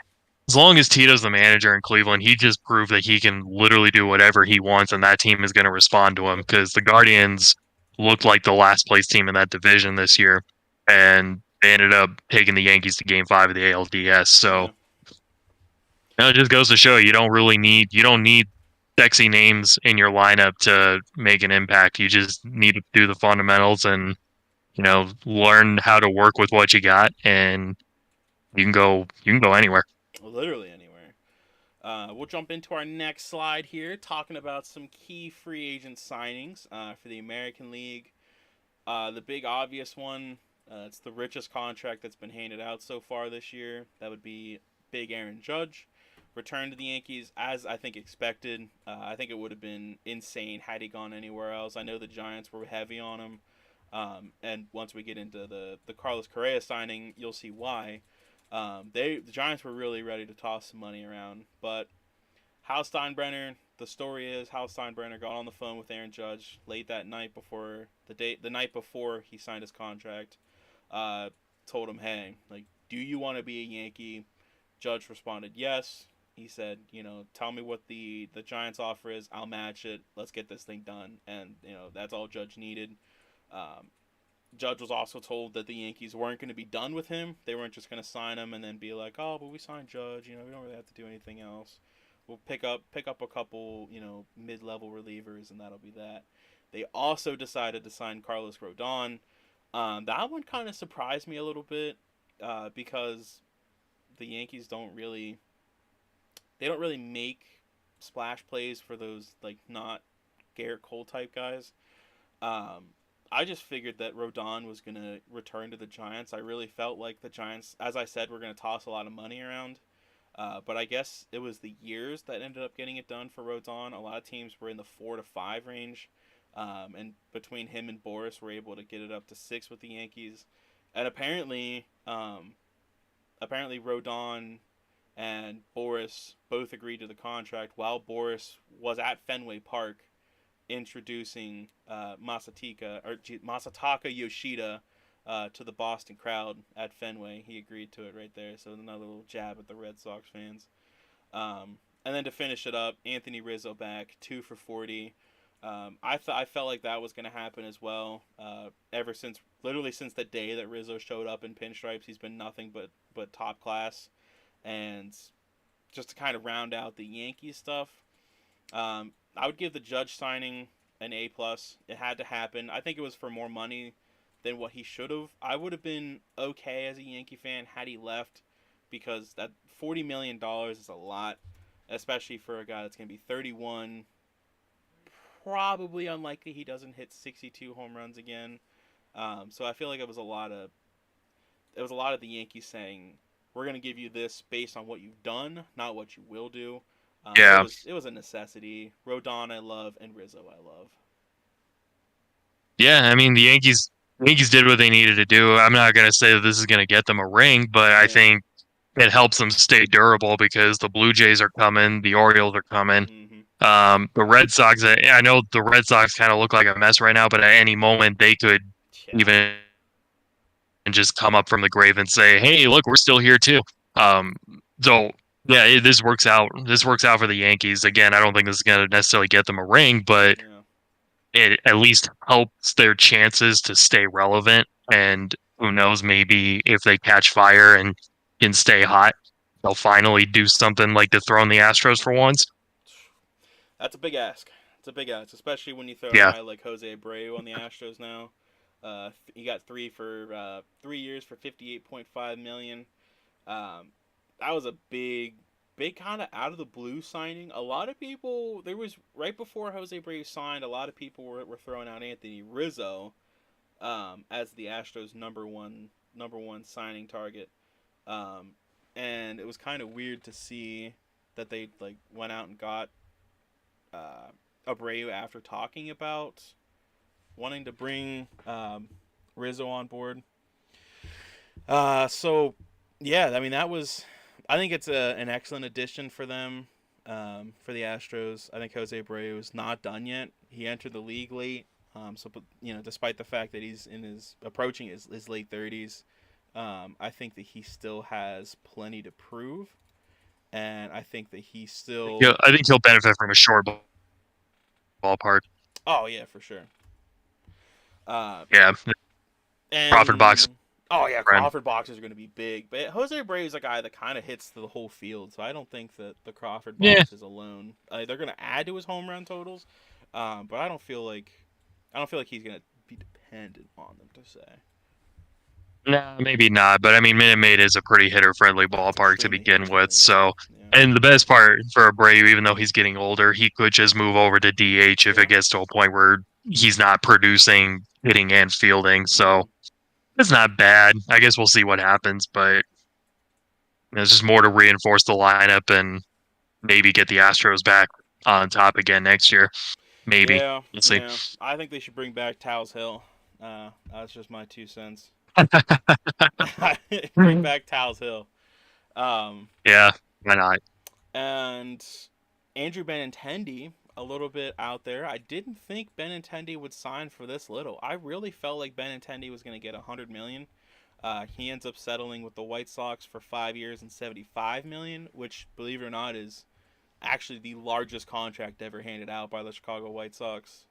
As long as Tito's the manager in Cleveland, he just proved that he can literally do whatever he wants, and that team is going to respond to him yep, because the Guardians looked like the last place team in that division this year, and they ended up taking the Yankees to Game 5 of the ALDS. So yeah. it just goes to show you don't need sexy names in your lineup to make an impact. You just need to do the fundamentals and learn how to work with what you got, and you can go anywhere. Literally anywhere. We'll jump into our next slide here, talking about some key free agent signings for the American League. The big obvious one, it's the richest contract that's been handed out so far this year. That would be Big Aaron Judge. Returned to the Yankees as I think expected. I think it would have been insane had he gone anywhere else. I know the Giants were heavy on him. And once we get into the Carlos Correa signing, you'll see why. The Giants were really ready to toss some money around, but Hal Steinbrenner. The story is Hal Steinbrenner got on the phone with Aaron Judge late that night before the night before he signed his contract. Uh, Told him, "Hey, like, do you want to be a Yankee?" Judge responded, "Yes." He said, "Tell me what the Giants offer is. I'll match it. Let's get this thing done." And that's all Judge needed. Um, Judge was also told that the Yankees weren't going to be done with him. They weren't just going to sign him and then be like, "Oh, but we signed Judge. We don't really have to do anything else. We'll pick up a couple, mid-level relievers, and that'll be that." They also decided to sign Carlos Rodon. That one kind of surprised me a little bit because the Yankees don't really make splash plays for those like not Garrett Cole type guys. Um, I just figured that Rodon was going to return to the Giants. I really felt like the Giants, as I said, were going to toss a lot of money around. But I guess it was the years that ended up getting it done for Rodon. A lot of teams were in the 4 to 5 range. And between him and Boris, were able to get it up to 6 with the Yankees. And apparently Rodon and Boris both agreed to the contract while Boris was at Fenway Park introducing Masataka Yoshida to the Boston crowd at Fenway. He agreed to it right there. So another little jab at the Red Sox fans. And then to finish it up, Anthony Rizzo back 2 for 40. I felt like that was going to happen as well. Ever since literally since the day that Rizzo showed up in pinstripes, he's been nothing but top class. And just to kind of round out the Yankees stuff, I would give the Judge signing an A+. It had to happen. I think it was for more money than what he should have. I would have been okay as a Yankee fan had he left, because that $40 million is a lot, especially for a guy that's going to be 31. Probably unlikely he doesn't hit 62 home runs again. So I feel like it was a lot of the Yankees saying, we're going to give you this based on what you've done, not what you will do. Yeah. It was a necessity. Rodon I love, and Rizzo I love. Yeah, I mean the Yankees did what they needed to do. I'm not gonna say that this is gonna get them a ring, but I Yeah. think it helps them stay durable because the Blue Jays are coming, the Orioles are coming. Mm-hmm. The Red Sox, I know the Red Sox kind of look like a mess right now, but at any moment they could Yeah. even just come up from the grave and say, "Hey, look, we're still here too." Um, so yeah, this works out. This works out for the Yankees. Again, I don't think this is going to necessarily get them a ring, but Yeah. it at least helps their chances to stay relevant. And who knows, maybe if they catch fire and can stay hot, they'll finally do something like to throw in the Astros for once. That's a big ask. It's a big ask, especially when you throw a Yeah. guy like Jose Abreu on the Astros now. He got 3 years for 58.5 million. That was a big kind of out of the blue signing. A lot of people, there was right before Jose Abreu signed, a lot of people were throwing out Anthony Rizzo as the Astros number one signing target. Um, and it was kind of weird to see that they like went out and got uh, Abreu after talking about wanting to bring Rizzo on board. So yeah, I mean that was. I think it's an excellent addition for them, for the Astros. I think Jose Abreu is not done yet. He entered the league late, so despite the fact that he's approaching his late 30s, I think that he still has plenty to prove, and I think that he still. I think he'll benefit from a short ballpark. Oh yeah, for sure. Uh, Yeah, profit box And oh yeah, friend. Crawford boxes are going to be big, but Jose Abreu is a guy that kind of hits the whole field, so I don't think that the Crawford Yeah, boxes alone they're going to add to his home run totals, but I don't feel like he's going to be dependent on them to say. nah, maybe not. But I mean, Minute Maid is a pretty hitter-friendly It's ballpark to extremely hitter begin with. friendly, yeah, So, yeah, and the best part for Abreu, even though he's getting older, he could just move over to DH if it yeah. gets to a point where he's not producing hitting and fielding. So Mm-hmm. it's not bad. I guess we'll see what happens, but it's just more to reinforce the lineup and maybe get the Astros back on top again next year. Maybe. Yeah, We'll see. yeah. I think they should bring back Towles Hill. That's just my 2 cents. Bring back Towles Hill. Um, Yeah, why not? And Andrew Benintendi, a little bit out there. I didn't think Benintendi would sign for this little. I really felt like Benintendi was going to get 100 million. He ends up settling with the White Sox for 5 years and 75 million, which, believe it or not, is actually the largest contract ever handed out by the Chicago White Sox.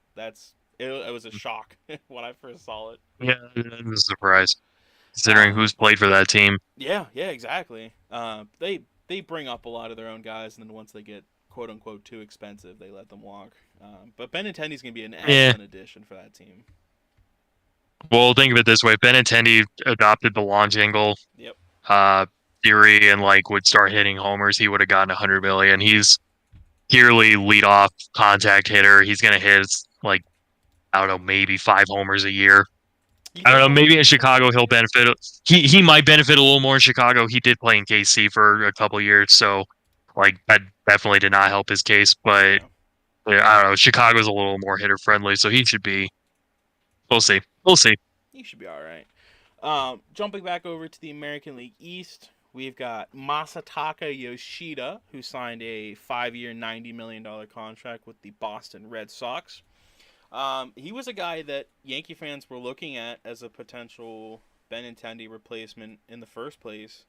It was a shock when I first saw it. Yeah, it was a surprise considering Um, who's played for that team. yeah, yeah, exactly. They bring up a lot of their own guys, and then once they get quote unquote too expensive, they let them walk. But Benintendi's gonna be an Yeah. excellent addition for that team. Well, think of it this way: Benintendi adopted the launch angle Yep. uh, theory and like would start hitting homers. He would have gotten 100 million. He's purely leadoff contact hitter. He's gonna hit like I don't know, maybe 5 homers a year. You I don't think know. he'll hit Maybe in more than Chicago that? he'll benefit. He might benefit a little more in Chicago. He did play in KC for a couple years, so like that definitely did not help his case. But Yeah, yeah, I don't know. Chicago's a little more hitter friendly, so he should be. We'll see. We'll see. he should be all right. Jumping back over to the American League East, We've got Masataka Yoshida, who signed a 5-year, $90 million contract with the Boston Red Sox. He was a guy that Yankee fans were looking at as a potential Benintendi replacement in the first place.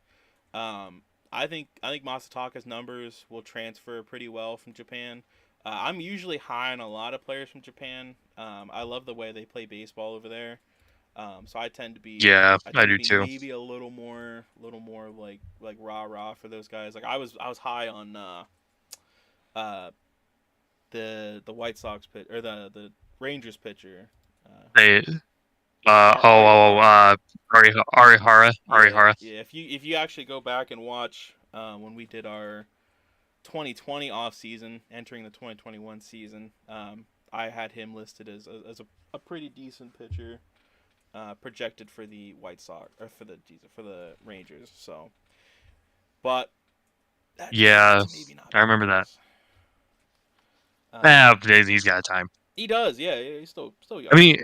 Um, I think Masataka's numbers will transfer pretty well from Japan. I'm usually high on a lot of players from Japan. I love the way they play baseball over there. So Yeah, I I tend to do be too. maybe a little more like rah rah for those guys. Like I was high on uh the White Sox pit or the Rangers pitcher. Uh, They Arihara. Yeah, Arihara. yeah. If you actually go back and watch when we did our 2020 off season, entering the 2021 season, I had him listed as a pretty decent pitcher, projected for the White Sox or for the Rangers. So, but that turned out Yeah, to maybe not I be the remember that. case. Um, He's got time. he does, yeah. He's still I young. mean,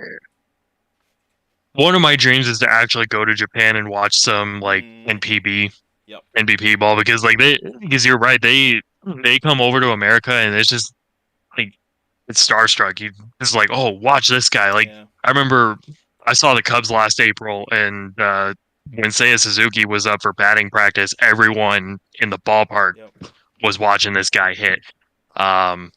one of my dreams is to actually go to Japan and watch some like Mm, NPB yep, NBP ball because because you're right, they come over to America and it's just like it's starstruck. You it's like, oh, watch this guy. Like yeah, I remember I saw the Cubs last April, and when Seiya Suzuki was up for batting practice, everyone in the ballpark yep, was watching this guy hit. Um,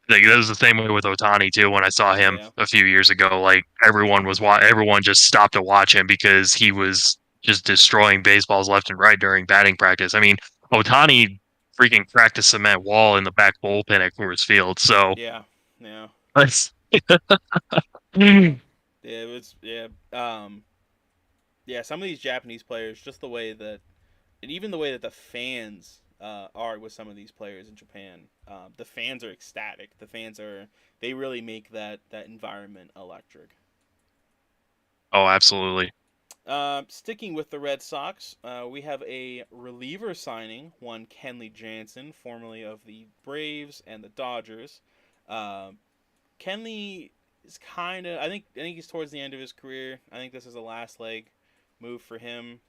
like that was the same way with Otani too. When I saw him yeah, a few years ago, like everyone just stopped to watch him because he was just destroying baseballs left and right during batting practice. I mean, Otani freaking cracked a cement wall in the back bullpen at Coors Field. So yeah, yeah, that's yeah. It was yeah. Yeah, some of these Japanese players, just the way that, and even the way that the fans are with some of these players in Japan, the fans are ecstatic. They really make that environment electric. Oh, absolutely. Sticking with the Red Sox, we have a reliever signing, one Kenley Jansen, formerly of the Braves and the Dodgers. Uh, Kenley is kind of, I think he's towards the end of his career. I think this is a last leg move for him.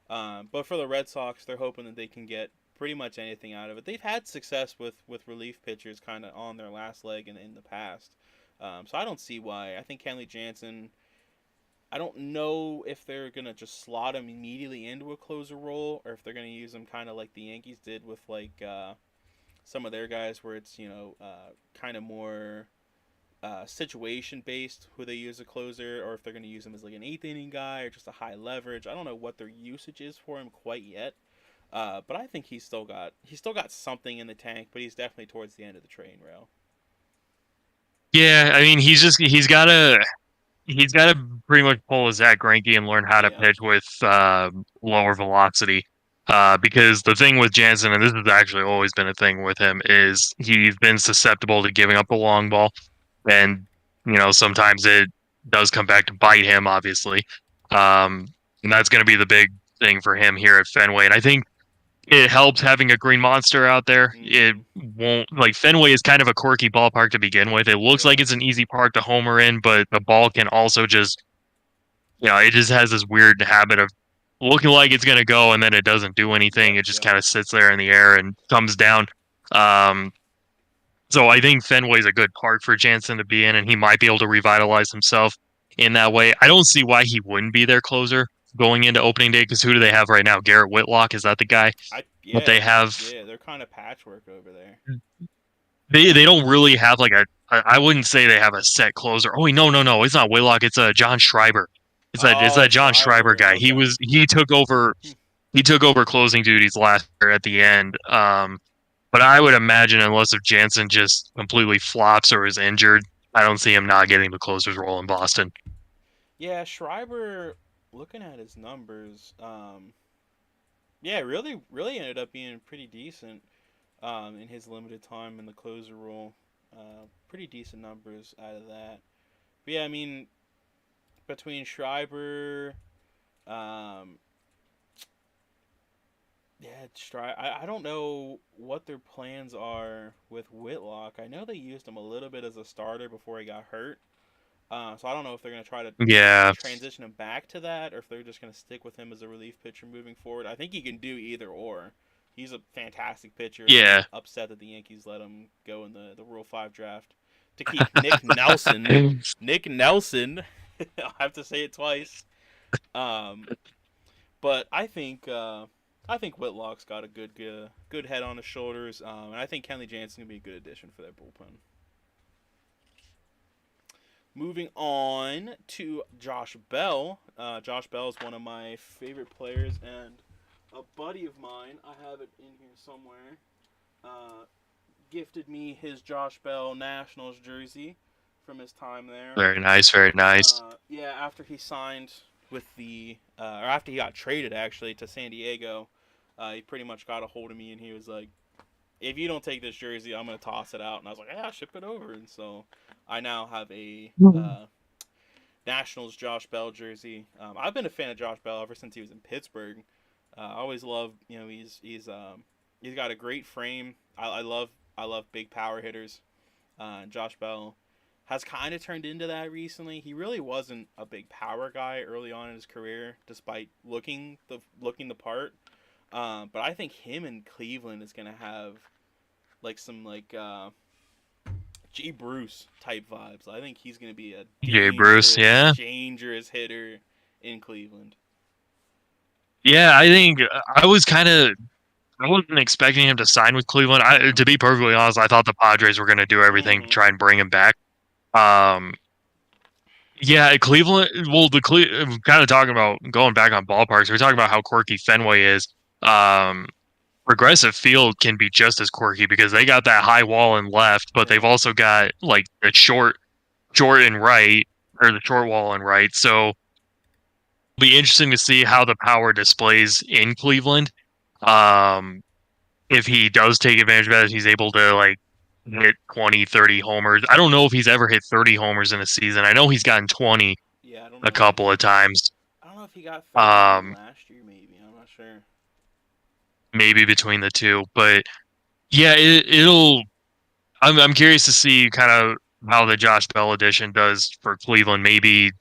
But for the Red Sox, they're hoping that they can get pretty much anything out of it. They've had success with relief pitchers kind of on their last leg in the past. So I don't see why. I think Kenley Jansen. I don't know if they're gonna just slot him immediately into a closer role, or if they're gonna use him kind of like the Yankees did with like some of their guys, where it's kind of more situation based who they use a closer, or if they're going to use him as like an eighth inning guy or just a high leverage. I don't know what their usage is for him quite yet, but I think he's still got something in the tank, but he's definitely towards the end of the train rail. Yeah, I mean, he's got to pretty much pull a Zach Greinke and learn how to Yeah. pitch with lower velocity. Because the thing with Jansen, and this has actually always been a thing with him, is he's been susceptible to giving up the long ball, and sometimes it does come back to bite him, obviously. Um, and that's going to be the big thing for him here at Fenway. And I think it helps having a green monster out there. It Mm-hmm. won't like Fenway is kind of a quirky ballpark to begin with. It looks like Yeah. it's an easy park to homer in, but the ball can also just it just has this weird habit of looking like it's gonna go and then it doesn't do anything. Yep. It just Yep. kind of sits there in the air and comes down. Um, so I think Fenway's a good park for Jansen to be in, and he might be able to revitalize himself in that way. I don't see why he wouldn't be their closer going into opening day because who do they have right now? Garrett Whitlock, is that the guy I that they yeah have? yeah they're kind of patchwork over there. They don't really have like a. I wouldn't say they have a set closer. Oh wait, no, it's not Whitlock. It's John Schreiber. It's Oh, that John Schreiber Schreiber. guy. Okay. Hmm. He took over closing duties last year at the end. But I would imagine unless if Jansen just completely flops or is injured, I don't see him not getting the closer's role in Boston. Yeah, Schreiber. Looking at his numbers, yeah, really, really ended up being pretty decent in his limited time in the closer role. Pretty decent numbers out of that. But yeah, I mean, between Schreiber, um, yeah, I don't know what their plans are with Whitlock. I know they used him a little bit as a starter before he got hurt. So I don't know if they're going to try to Yeah, transition him back to that, or if they're just going to stick with him as a relief pitcher moving forward. I think he can do either or. He's a fantastic pitcher, and I'm yeah. upset that the Yankees let him go in the Rule 5 draft to keep Nick Nelson. Nick Nelson. I'll have to say it twice. Um, but I think Whitlock's got a good head on his shoulders, and I think Kenley Jansen can be a good addition for that bullpen. Moving on to Josh Bell. Josh Bell is one of my favorite players, and a buddy of mine, I have it in here somewhere, uh, gifted me his Josh Bell Nationals jersey from his time there. Very nice, very nice. Yeah, after he signed with or after he got traded actually to San Diego, he pretty much got a hold of me and he was like, "If you don't take this jersey, I'm gonna toss it out." And I was like, "Yeah, ship it over." And so I now have a Nationals Josh Bell jersey. I've been a fan of Josh Bell ever since he was in Pittsburgh. I always loved, he's got a great frame. I love big power hitters. Josh Bell has kind of turned into that recently. He really wasn't a big power guy early on in his career, despite looking the part. But I think him in Cleveland is gonna have like some G. Bruce type vibes. I think he's gonna be a Jay Bruce, yeah. dangerous hitter in Cleveland. Yeah, I think I wasn't expecting him to sign with Cleveland. To be perfectly honest, I thought the Padres were going to do everything to Mm-hmm. try and bring him back. Um, yeah, Cleveland. Well, kind of talking about going back on ballparks. We're talking about how quirky Fenway is. Um, Progressive Field can be just as quirky because they got that high wall in left, but Yeah. they've also got like the short and right, or the short wall and right. So it'll be interesting to see how the power displays in Cleveland. Um, if he does take advantage of that, if he's able to like hit 20, 30 homers. I don't know if he's ever hit 30 homers in a season. I know he's gotten 20 Yeah, I don't a know. couple of times. I don't know if he got 30 Um, last year. Maybe I'm not sure. Maybe between the two, but yeah, it'll. I'm curious to see kind of how the Josh Bell edition does for Cleveland. Maybe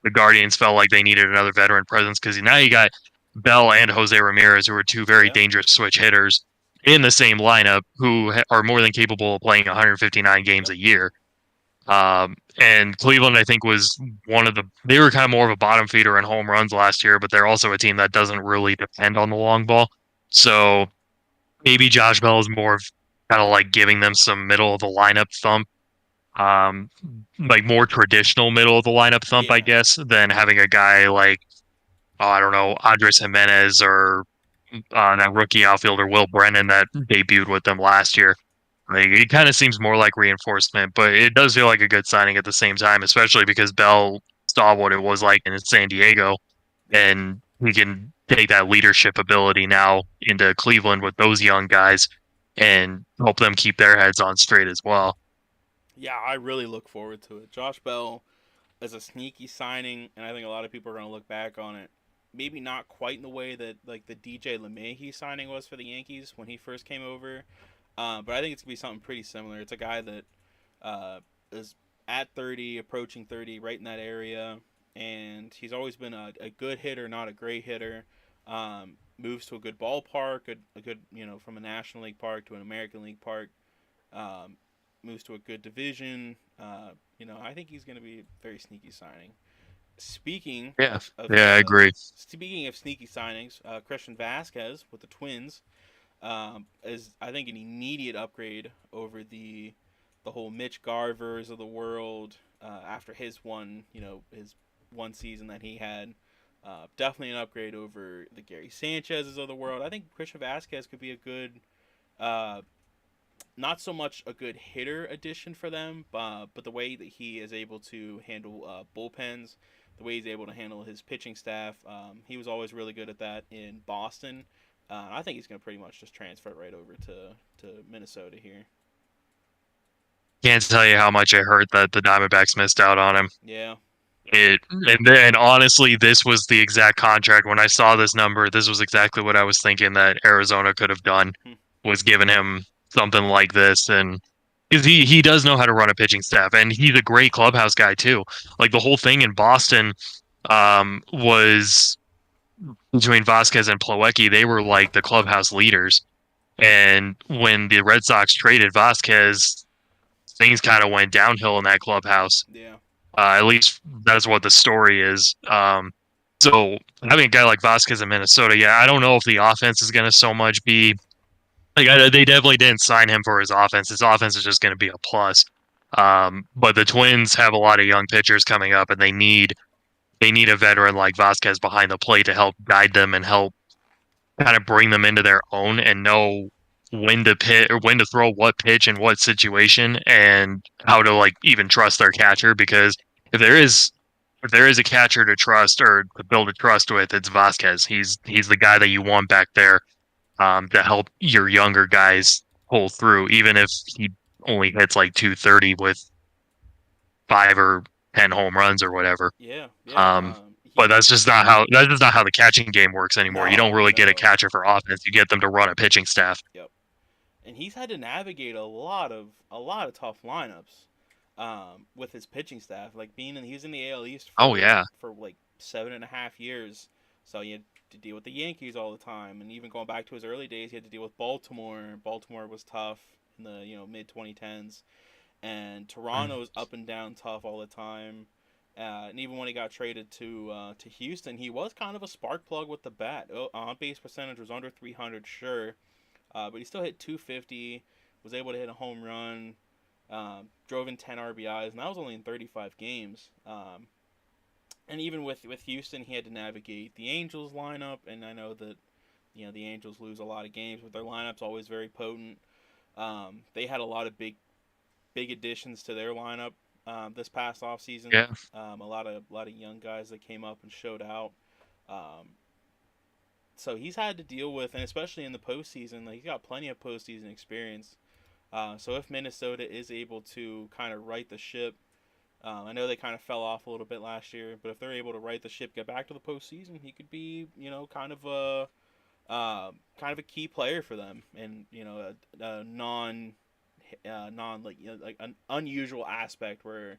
the Guardians felt like they needed another veteran presence because now you got Bell and Jose Ramirez, who are two very Yeah. dangerous switch hitters in the same lineup, who are more than capable of playing 159 games Yep. a year. And Cleveland, I think, was they were kind of more of a bottom feeder in home runs last year, but they're also a team that doesn't really depend on the long ball. So maybe Josh Bell is more of kind of like giving them some middle of the lineup thump, um, like more traditional middle of the lineup thump, I Yeah. guess, than having a guy like, oh, I don't know, Andres Jimenez or that rookie outfielder Will Brennan that debuted with them last year. Like, it kind of seems more like reinforcement, but it does feel like a good signing at the same time, especially because Bell saw what it was like in San Diego, Yep. and he can take that leadership ability now into Cleveland with those young guys and help them keep their heads on straight as well. Yeah, I really look forward to it. Josh Bell is a sneaky signing, and I think a lot of people are going to look back on it. Maybe not quite in the way that like the DJ LeMahieu signing was for the Yankees when he first came over, but I think it's gonna be something pretty similar. It's a guy that is at 30, approaching 30, right in that area, and he's always been a good hitter, not a great hitter. Moves to a good ballpark, a good from a National League park to an American League park. Um, Moves to a good division. I think he's going to be a very sneaky signing. Speaking Yeah, of yeah, I agree. speaking of sneaky signings, Christian Vasquez with the Twins is I think an immediate upgrade over the whole Mitch Garvers of the world after his one season that he had. Definitely an upgrade over the Gary Sanchez's of the world. I think Christian Vasquez could be a good uh, not so much a good hitter addition for them, but the way that he is able to handle bullpens, the way he's able to handle his pitching staff, he was always really good at that in Boston. I think he's going to pretty much just transfer right over to Minnesota here. Can't tell you how much I hurt that the Diamondbacks missed out on him. Yeah. And honestly, this was the exact contract. When I saw this number, this was exactly what I was thinking that Arizona could have done, Hmm. was giving him something like this. And because he does know how to run a pitching staff, and he's a great clubhouse guy too. Like the whole thing in Boston was between Vasquez and Plawecki, they were like the clubhouse leaders. And when the Red Sox traded Vasquez, things kind of went downhill in that clubhouse. Yeah. At least that's what the story is. So having a guy like Vasquez in Minnesota, yeah, I don't know if the offense is going to so much be like they definitely didn't sign him for his offense. His offense is just going to be a plus. But the Twins have a lot of young pitchers coming up, and they need a veteran like Vasquez behind the plate to help guide them and help kind of bring them into their own and know when to pit or when to throw what pitch in what situation and how to like even trust their catcher because if there is if there is a catcher to trust or to build a trust with, it's Vasquez. He's the guy that you want back there to help your younger guys pull through, even if he only hits like 230 with 5 or 10 home runs or whatever. Yeah. Yeah. Um, but that's just not how the catching game works anymore. You don't No, really get a no. catcher for offense. You get them to run a pitching staff. Yep. And he's had to navigate a lot of tough lineups with his pitching staff. Like he was in the AL East Oh for yeah, like 7.5 years, so he had to deal with the Yankees all the time. And even going back to his early days, he had to deal with Baltimore. Baltimore was tough in the mid 2010s, and Toronto was up and down tough all the time. And even when he got traded to Houston, he was kind of a spark plug with the bat. On base percentage was under 300, sure, but he still hit 250, was able to hit a home run, drove in 10 RBIs, and that was only in 35 games. And even with Houston, he had to navigate the Angels lineup, and I know that the Angels lose a lot of games, but their lineup's always very potent. They had a lot of big additions to their lineup this past offseason. yeah, A lot of young guys that came up and showed out. Um, so he's had to deal with, and especially in the postseason, like he's got plenty of postseason experience. So if Minnesota is able to kind of right the ship, I know they kind of fell off a little bit last year, but if they're able to right the ship, get back to the postseason, he could be, kind of a key player for them, and a non like like an unusual aspect where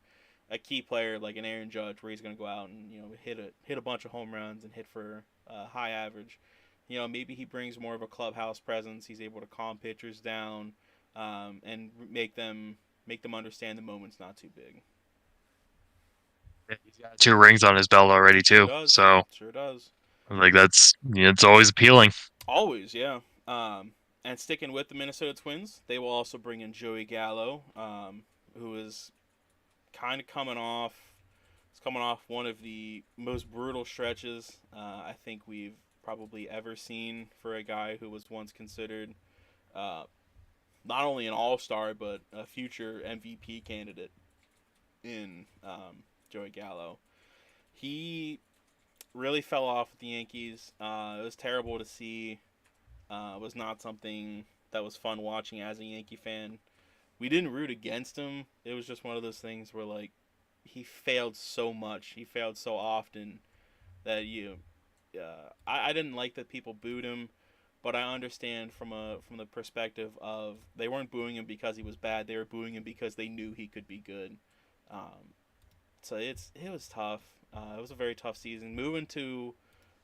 a key player like an Aaron Judge, where he's going to go out and hit a bunch of home runs and hit for high average. Maybe he brings more of a clubhouse presence. He's able to calm pitchers down, and make them understand the moment's not too big. he's got 2 rings on his belt already Sure too. does. So Sure does. like it's always appealing. Always, yeah. And sticking with the Minnesota Twins, they will also bring in Joey Gallo, who is kind of coming off one of the most brutal stretches I think we've probably ever seen for a guy who was once considered uh, not only an All Star but a future MVP candidate in Joey Gallo. He really fell off with the Yankees. It was terrible to see. It was not something that was fun watching as a Yankee fan. We didn't root against him. It was just one of those things where like he failed so much. He failed so often that I didn't like that people booed him, but I understand from the perspective of they weren't booing him because he was bad. They were booing him because they knew he could be good. Um, so it was tough. It was a very tough season. Moving to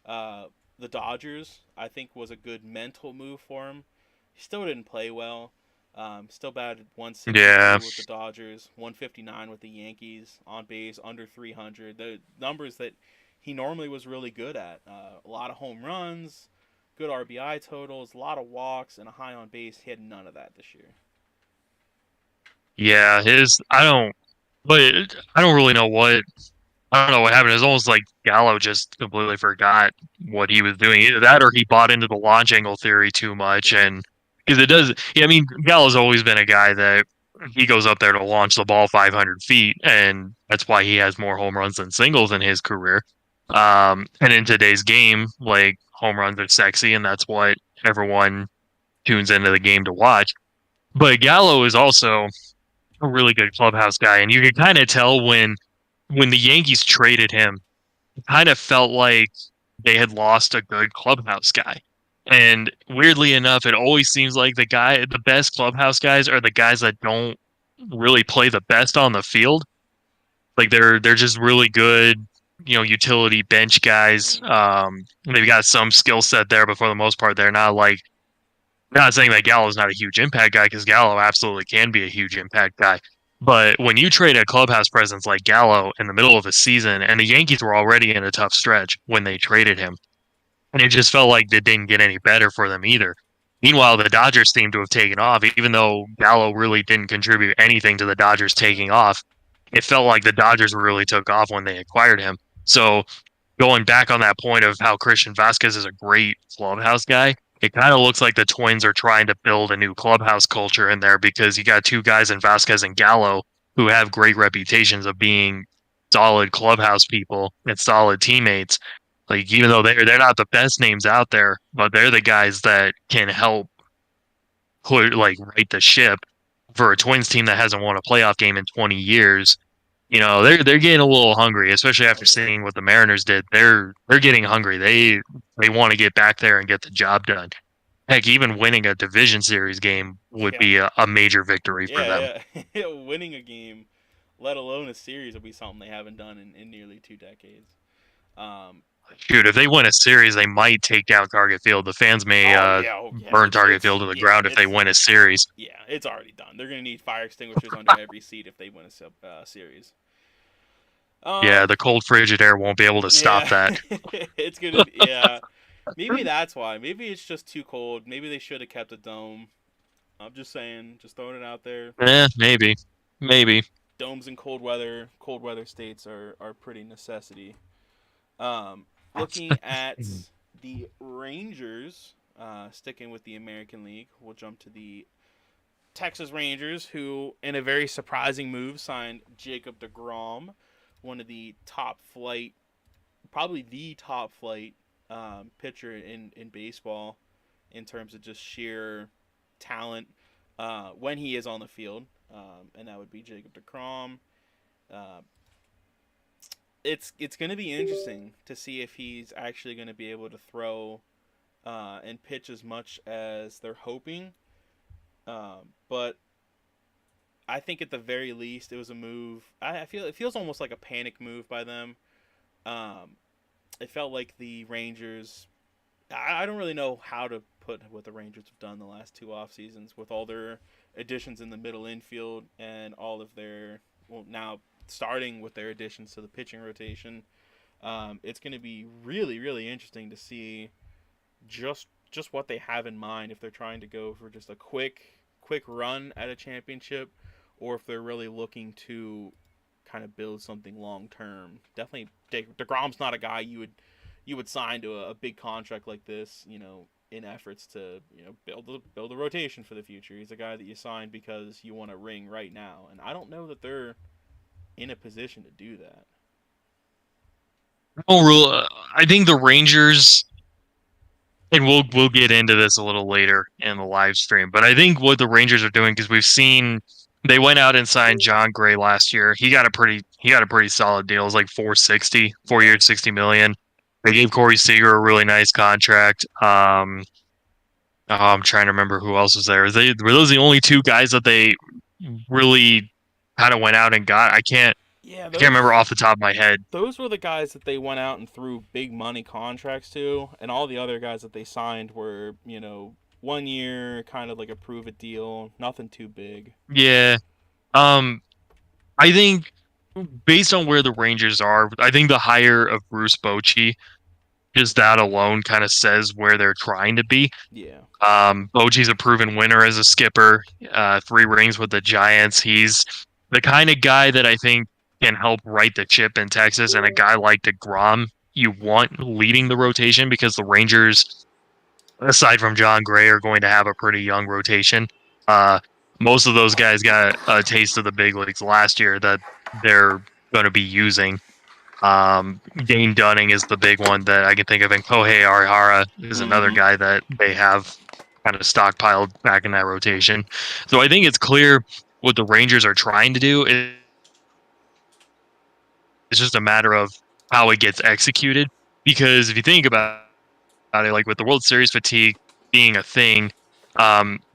uh, the Dodgers, I think, was a good mental move for him. He still didn't play well. Still batted Yeah, 162 with the Dodgers, 159 with the Yankees, on base under 300. The numbers that he normally was really good at. A lot of home runs, good RBI totals, a lot of walks, and a high on base. He had none of that this year. yeah. His but I don't really know what I don't know what happened. It's almost like Gallo just completely forgot what he was doing. Either that or he bought into the launch angle theory too much. Yep. And because it does, yeah, I mean, Gallo's always been a guy that he goes up there to launch the ball 500 feet, and that's why he has more home runs than singles in his career. And in today's game, like home runs are sexy, and that's what everyone tunes into the game to watch. But Gallo is also a really good clubhouse guy, and you can kind of tell when the Yankees traded him, it kind of felt like they had lost a good clubhouse guy. And weirdly enough, it always seems like the best clubhouse guys are the guys that don't. really play the best on the field. Like they're just really good, utility bench guys. Mm-hmm. They've got some skill set there, but for the most part, they're not like. Not saying that Gallo's not a huge impact guy because Gallo absolutely can be a huge impact guy. But when you trade a clubhouse presence like Gallo in the middle of a season, and the Yankees were already in a tough stretch when they traded him, and it just felt like it didn't get any better for them either. Meanwhile, the Dodgers seemed to have taken off, even though Gallo really didn't contribute anything to the Dodgers taking off. It felt like the Dodgers really took off when they acquired him. So going back on that point of how Christian Vasquez is a great clubhouse guy, it kind of looks like the Twins are trying to build a new clubhouse culture in there because you got two guys in Vasquez and Gallo who have great reputations of being solid clubhouse people and solid teammates. Like even though they're not the best names out there, but they're the guys that can help put like right the ship for a Twins team that hasn't won a playoff game in 20 years. They're getting a little hungry, especially Oh after yeah. seeing what the Mariners did. They're getting hungry. They want to get back there and get the job done. Heck, even winning a division series game would Yeah. be a major victory for them. Yeah, yeah. Winning a game, let alone a series, will be something they haven't done in nearly 2 decades. Um, Shoot, if they win a series, they might take down Target Field. The fans may oh yeah. burn Target Field to the ground if they win a series. Yeah, it's already done. They're gonna need fire extinguishers under every seat if they win a series. Yeah, Um, the cold frigid air won't be able to stop yeah, that. it's gonna. Yeah, maybe that's why. Maybe it's just too cold. Maybe they should have kept a dome. I'm just saying, just throwing it out there. Maybe, maybe. Domes in cold weather states are pretty necessity. Um, Looking at the Rangers, sticking with the American League, we'll jump to the Texas Rangers, who, in a very surprising move, signed Jacob DeGrom, one of the top flight, probably the top flight pitcher in baseball in terms of just sheer talent when he is on the field, and that would be Jacob DeGrom. Uh, it's going to be interesting to see if he's actually going to be able to throw and pitch as much as they're hoping. But I think at the very least it was a move. I feel it feels almost like a panic move by them. Um, it felt like the Rangers. I don't really know how to put what the Rangers have done the last two off seasons with all their additions in the middle infield and all of their now starting with their additions to the pitching rotation. It's going to be really really interesting to see just what they have in mind if they're trying to go for just a quick run at a championship or if they're really looking to kind of build something long term. Definitely, Degrom's not a guy you would sign to a big contract like this. In efforts to build a rotation for the future. He's a guy that you sign because you want a ring right now, and I don't know that they're in a position to do that. I think the Rangers, and we'll get into this a little later in the live stream, but I think what the Rangers are doing because we've seen they went out and signed John Gray last year. He got a pretty solid deal. It was like 460, four Yeah. years, 60 million. They gave Corey Seager a really nice contract. I'm trying to remember who else was there. Were those the only two guys that they really kind of went out and got? Yeah, I can't remember those off the top of my head. those were the guys that they went out and threw big money contracts to, and all the other guys that they signed were 1 year, kind of like a prove it deal, nothing too big. Yeah. Um, I think based on where the Rangers are, I think the hire of Bruce Bochy, just that alone kind of says where they're trying to be. Yeah. Bochy's a proven winner as a skipper, 3 rings with the Giants. He's the kind of guy that I think can help right the ship in Texas, and a guy like DeGrom you want leading the rotation because the Rangers, aside from John Gray, are going to have a pretty young rotation. Uh, Most of those guys got a taste of the big leagues last year that they're going to be using. Dane Dunning is the big one that I can think of, and Kohei Arihara is another Mm-hmm. guy that they have kind of stockpiled back in that rotation. So I think it's clear what the Rangers are trying to do. It's just a matter of how it gets executed. Because if you think about it, like with the World Series fatigue being a thing,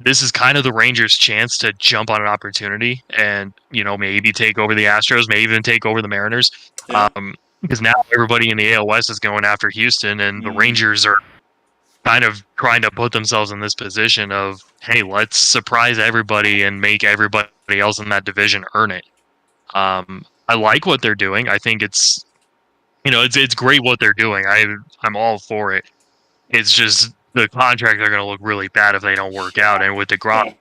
This is kind of the Rangers' chance to jump on an opportunity and, maybe take over the Astros, maybe even take over the Mariners. Yeah. Because now everybody in the AL West is going after Houston, and the Mm. Rangers are kind of trying to put themselves in this position of, hey, let's surprise everybody and make everybody else in that division earn it. I like what they're doing. I think it's great what they're doing. I'm all for it. It's just the contracts are going to look really bad if they don't work out. Yeah. And with DeGrom,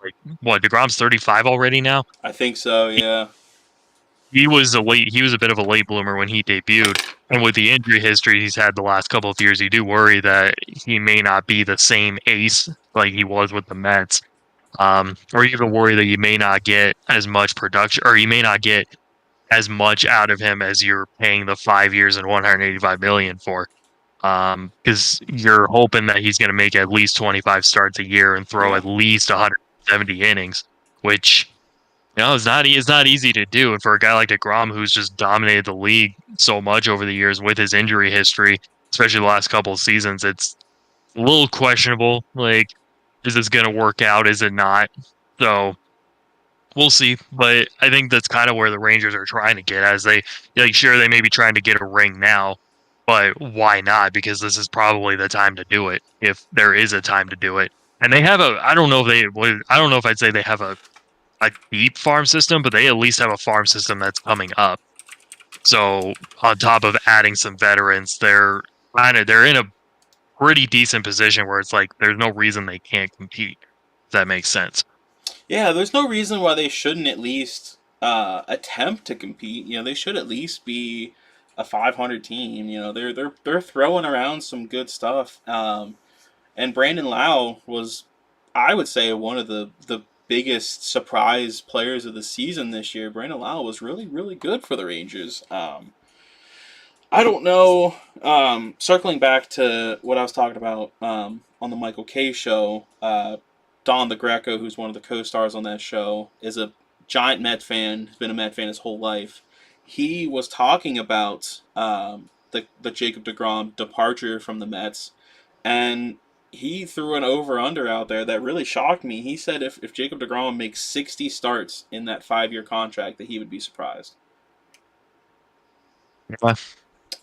like what DeGrom's 35 already now. I think so. He, Yeah. he was a bit of a late bloomer when he debuted. And with the injury history he's had the last couple of years, you do worry that he may not be the same ace like he was with the Mets. Or even worry that you may not get as much production, or you may not get as much out of him as you're paying the 5 years and 185 million for. Because you're hoping that he's going to make at least 25 starts a year and throw Yeah. at least 170 innings, which it's not easy to do. And for a guy like DeGrom, who's just dominated the league so much over the years with his injury history, especially the last couple of seasons, it's a little questionable. Like, is this going to work out? Is it not? So we'll see. But I think that's kind of where the Rangers are trying to get, as sure, they may be trying to get a ring now, but why not? Because this is probably the time to do it, if there is a time to do it. And they have I don't know if I don't know if I'd say they have a deep farm system, but they at least have a farm system that's coming up. So on top of adding some veterans, they're in a pretty decent position where it's like there's no reason they can't compete. If that makes sense. Yeah. There's no reason why they shouldn't at least attempt to compete. They should at least be a 500 team. They're throwing around some good stuff. And Brandon Lau was, I would say, one of the biggest surprise players of the season this year. Brandon Lau was really really good for the Rangers. I don't know. Circling back to what I was talking about on the Michael K show, Don the Greco, who's one of the co-stars on that show, is a giant Met fan. Has been a Met fan his whole life. He was talking about the Jacob Degrom departure from the Mets, and he threw an over/under out there that really shocked me. He said if Jacob Degrom makes 60 starts in that 5-year contract, that he would be surprised. Yeah. I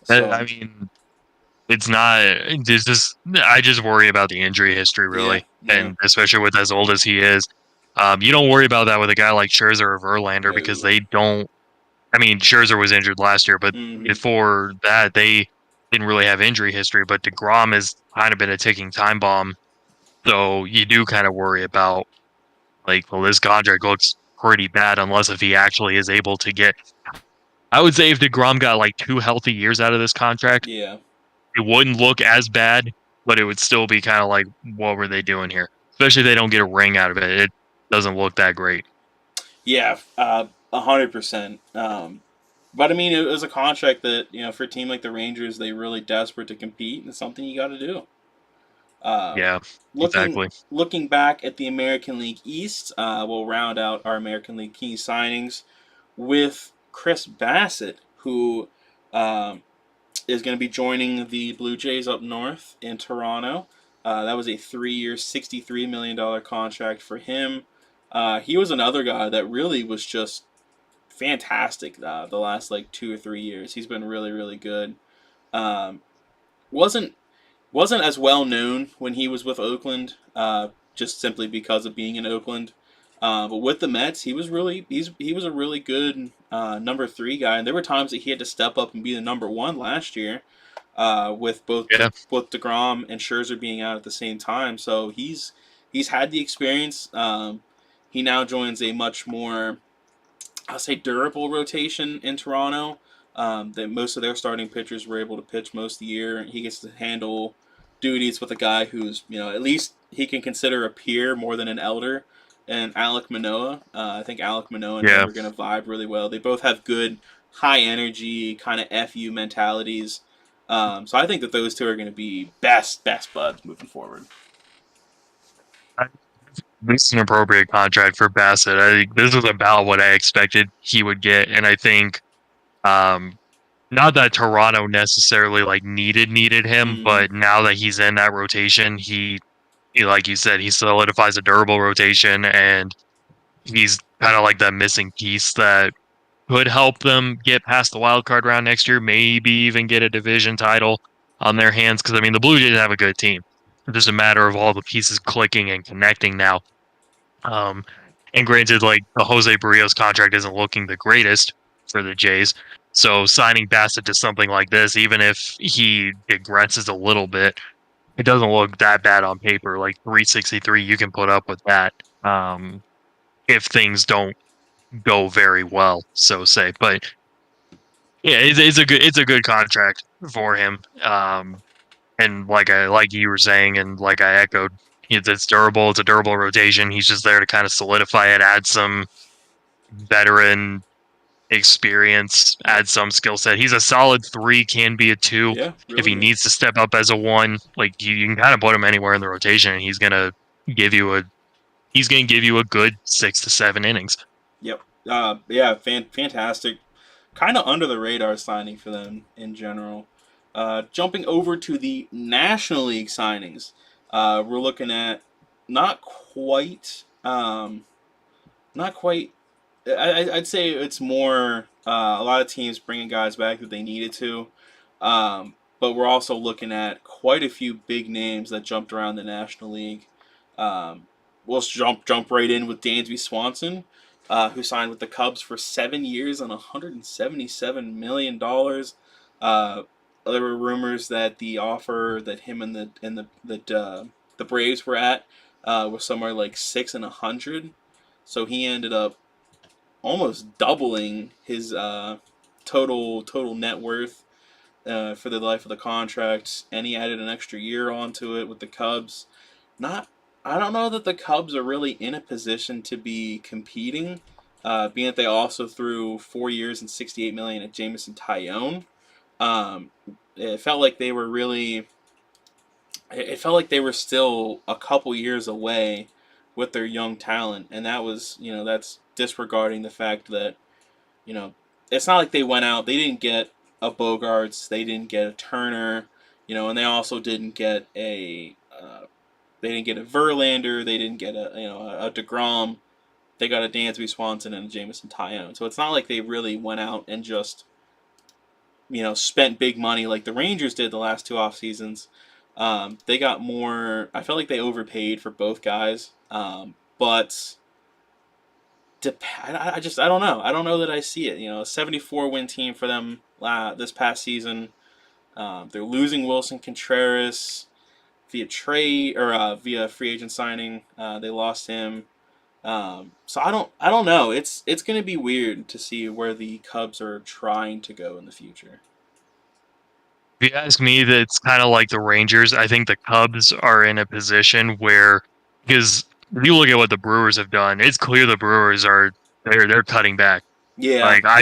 So mean, it's not. It's just I just worry about the injury history, yeah, really, yeah, and especially with as old as he is. You don't worry about that with a guy like Scherzer or Verlander because no. they don't. I mean, Scherzer was injured last year, but Mm-hmm. before that, they didn't really have injury history. But DeGrom has kind of been a ticking time bomb, so you do kind of worry about like, well, this contract looks pretty bad unless if he actually is able to get. I would say if DeGrom got like 2 healthy years out of this contract, Yeah, it wouldn't look as bad, but it would still be kind of like, what were they doing here? Especially if they don't get a ring out of it. It doesn't look that great. yeah, 100%. But I mean, it was a contract that for a team like the Rangers, they really desperate to compete, and it's something you got to do. Uh, Yeah, looking exactly. looking back at the American League East, we'll round out our American League key signings with Chris Bassett, who um, is going to be joining the Blue Jays up north in Toronto. That was a 3-year, $63 million contract for him. He was another guy that really was just fantastic the last like 2 or 3 years. He's been really, really good. Um, wasn't wasn't as well known when he was with Oakland, just simply because of being in Oakland. But with the Mets, he was a really good number 3 guy, and there were times that he had to step up and be the number 1 last year, with Yeah. both Degrom and Scherzer being out at the same time. So he's had the experience. He now joins a much more, I'll say, durable rotation in Toronto. That most of their starting pitchers were able to pitch most of the year. He gets to handle duties with a guy who's at least he can consider a peer more than an elder. And Alek Manoah, I think Alek Manoah and him Yeah. are going to vibe really well. They both have good, high energy kind of fu mentalities. So I think that those two are going to be best buds moving forward. This is an appropriate contract for Bassett. I think this is about what I expected he would get. And I think, um, not that Toronto necessarily like needed him, Mm-hmm. but now that he's in that rotation, he like you said, he solidifies a durable rotation, and he's kind of like that missing piece that could help them get past the wild card round next year, maybe even get a division title on their hands. Because I mean, the Blue Jays have a good team. It's just a matter of all the pieces clicking and connecting now. Um, and granted, like the Jose Barrios contract isn't looking the greatest for the Jays. So signing Bassett to something like this, even if he digresses a little bit, it doesn't look that bad on paper. Like 363, you can put up with that if things don't go very well, so say. But yeah, it's a good contract for him. And like you were saying, and like I echoed, it's durable. It's a durable rotation. He's just there to kind of solidify it, add some veteran experience, Yep. add some skill set. He's a solid 3, can be a 2 Yeah, if really he good. needs to step up as a 1. Like you can kind of put him anywhere in the rotation, and give you a he's gonna give you a good 6 to 7 innings. Yep. Yeah, fantastic. Kind of under the radar signing for them in general. Jumping over to the National League signings, we're looking at not quite, not quite. I'd say it's more a lot of teams bringing guys back that they needed to, but we're also looking at quite a few big names that jumped around the National League. Um, we'll jump right in with Dansby Swanson, who signed with the Cubs for 7 years and $177 million. There were rumors that the offer that him and the Braves were at was somewhere like 6 and 100. So he ended up almost doubling his total net worth for the life of the contract, and he added an extra year onto it with the Cubs. Not, I don't know that the Cubs are really in a position to be competing, being that they also threw 4 years and 68 million at Jamison Tyone. Um, it felt like they were really, it felt like they were still a couple years away with their young talent, and that was, that's disregarding the fact that you know, it's not like they went out. They didn't get a Bogarts. They didn't get a Turner. And they also didn't get a. They didn't get a Verlander. They didn't get a Degrom. They got a Dansby Swanson and a Jamison Tyone. So it's not like they really went out and just spent big money like the Rangers did the last two off seasons. They got more. I felt like they overpaid for both guys. But I don't know. I don't know that I see it. A 74-win team for them this past season. They're losing Wilson Contreras via trade or via free agent signing. They lost him. So I don't know. It's going to be weird to see where the Cubs are trying to go in the future. If you ask me, that's kind of like the Rangers. I think the Cubs are in a position where, because if you look at what the Brewers have done, it's clear the Brewers are they're cutting back. Yeah, Like yeah,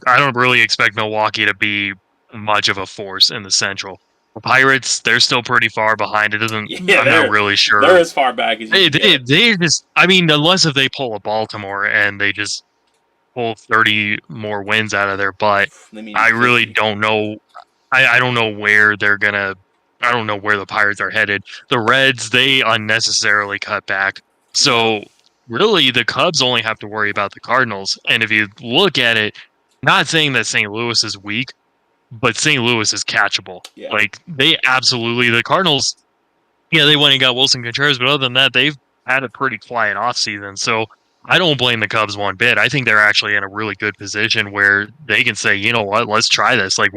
I don't really expect Milwaukee to be much of a force in the Central. The Pirates, they're still pretty far behind. It doesn't. yeah. I'm not They're really they're sure. as far back as you can get. They just. I mean, unless if they pull a Baltimore and they just pull 30 more wins out of their butt, They may I need really 50. don't know. I don't know where they're gonna. I don't know where the Pirates are headed. The Reds, they unnecessarily cut back. Yeah, So really, the Cubs only have to worry about the Cardinals. And if you look at it, not saying that St. Louis is weak, but St. Louis is catchable. yeah. Like they absolutely the Cardinals. Yeah, they went and got Wilson Contreras, but other than that, they've had a pretty quiet offseason. So I don't blame the Cubs one bit. I think they're actually in a really good position where they can say, you know what, let's try this. Like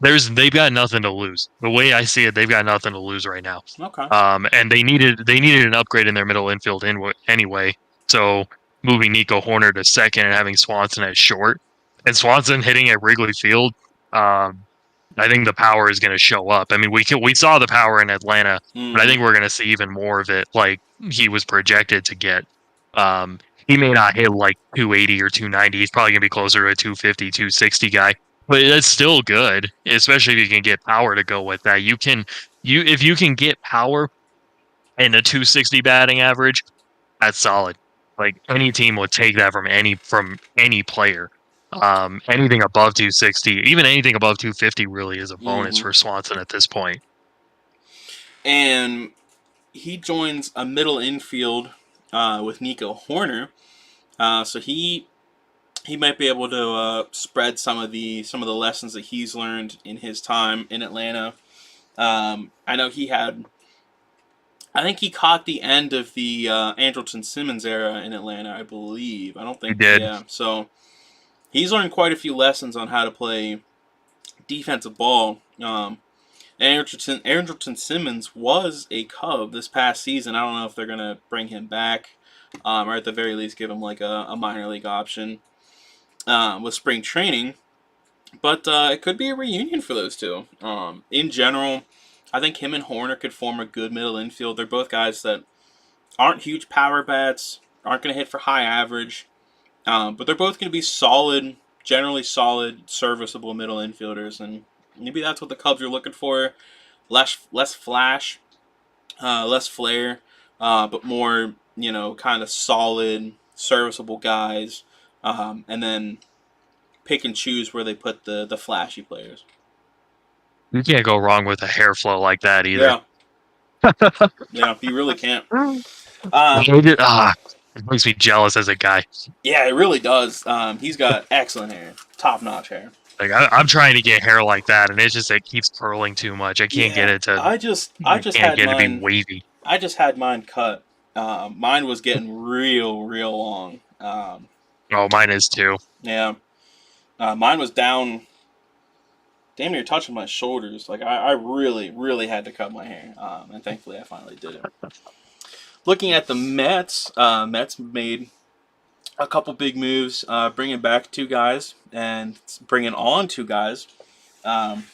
they've got nothing to lose. The way I see it, they've got nothing to lose right now. Okay. And they needed an upgrade in their middle infield anyway. So moving Nico Horner to second and having Swanson at short, and Swanson hitting at Wrigley Field, um, I think the power is going to show up. I mean, we saw the power in Atlanta, but I Mm-hmm. think we're going to see even more of it, like he was projected to get. Um, he may not hit like 280 or 290. He's probably going to be closer to a 250, 260 guy, but that's still good, especially if you can get power to go with that. You if you can get power and a 260 batting average, that's solid. Like any team would take that from any player. Anything above 260, even anything above 250, really is a bonus Mm-hmm. for Swanson at this point. And he joins a middle infield with Nico Horner. So he might be able to spread some of the lessons that he's learned in his time in Atlanta. I know he had. I think he caught the end of the Andrelton Simmons era in Atlanta. I believe. I don't He think. did. Yeah. So he's learned quite a few lessons on how to play defensive ball. Andrelton Simmons was a Cub this past season. I don't know if they're gonna bring him back, or at the very least give him like a minor league option with spring training. But it could be a reunion for those two. In general, I think him and Horner could form a good middle infield. They're both guys that aren't huge power bats, aren't going to hit for high average, but they're both going to be solid, generally solid, serviceable middle infielders. And maybe that's what the Cubs are looking for. Less flash, less flair, but more, kind of solid, serviceable guys. And then pick and choose where they put the flashy players. You can't go wrong with a hair flow like that either. Yeah, yeah, you really can't. It, Um, it makes me jealous as a guy. yeah, it really does. He's got excellent hair, top notch hair. Like I'm trying to get hair like that, and it keeps curling too much. I can't get Yeah, it to. I I just can't had get it to be mine. wavy. I just had mine cut. Mine was getting real long. Oh, mine is too. Yeah, mine was down, damn near touching my shoulders. Like I really had to cut my hair, and thankfully I finally did it. Looking at the Mets, Mets made a couple big moves, bringing back two guys and bringing on two guys. Um,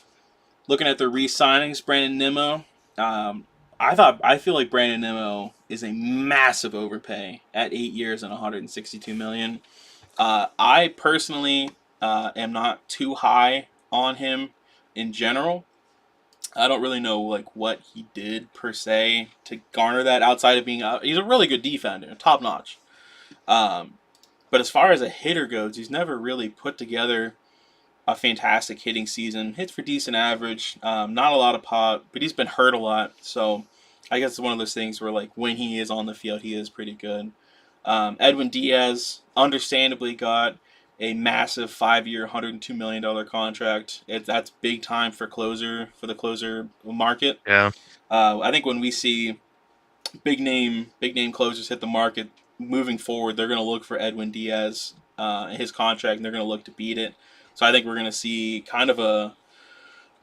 Looking at the re-signings, Brandon Nimmo. I feel like Brandon Nimmo is a massive overpay at 8 years and 162 million. I personally am not too high on him in general. I don't really know like what he did per se to garner that outside of being he's a really good defender, top notch. Um, but as far as a hitter goes, he's never really put together a fantastic hitting season. Hits for decent average, not a lot of pop, but he's been hurt a lot. So I guess it's one of those things where like when he is on the field, he is pretty good. Edwin Diaz, understandably, got a massive 5-year, $102 million contract. That's big time for the closer market. Yeah. I think when we see big name closers hit the market moving forward, they're going to look for Edwin Diaz his contract, and they're going to look to beat it. So I think we're going to see kind of a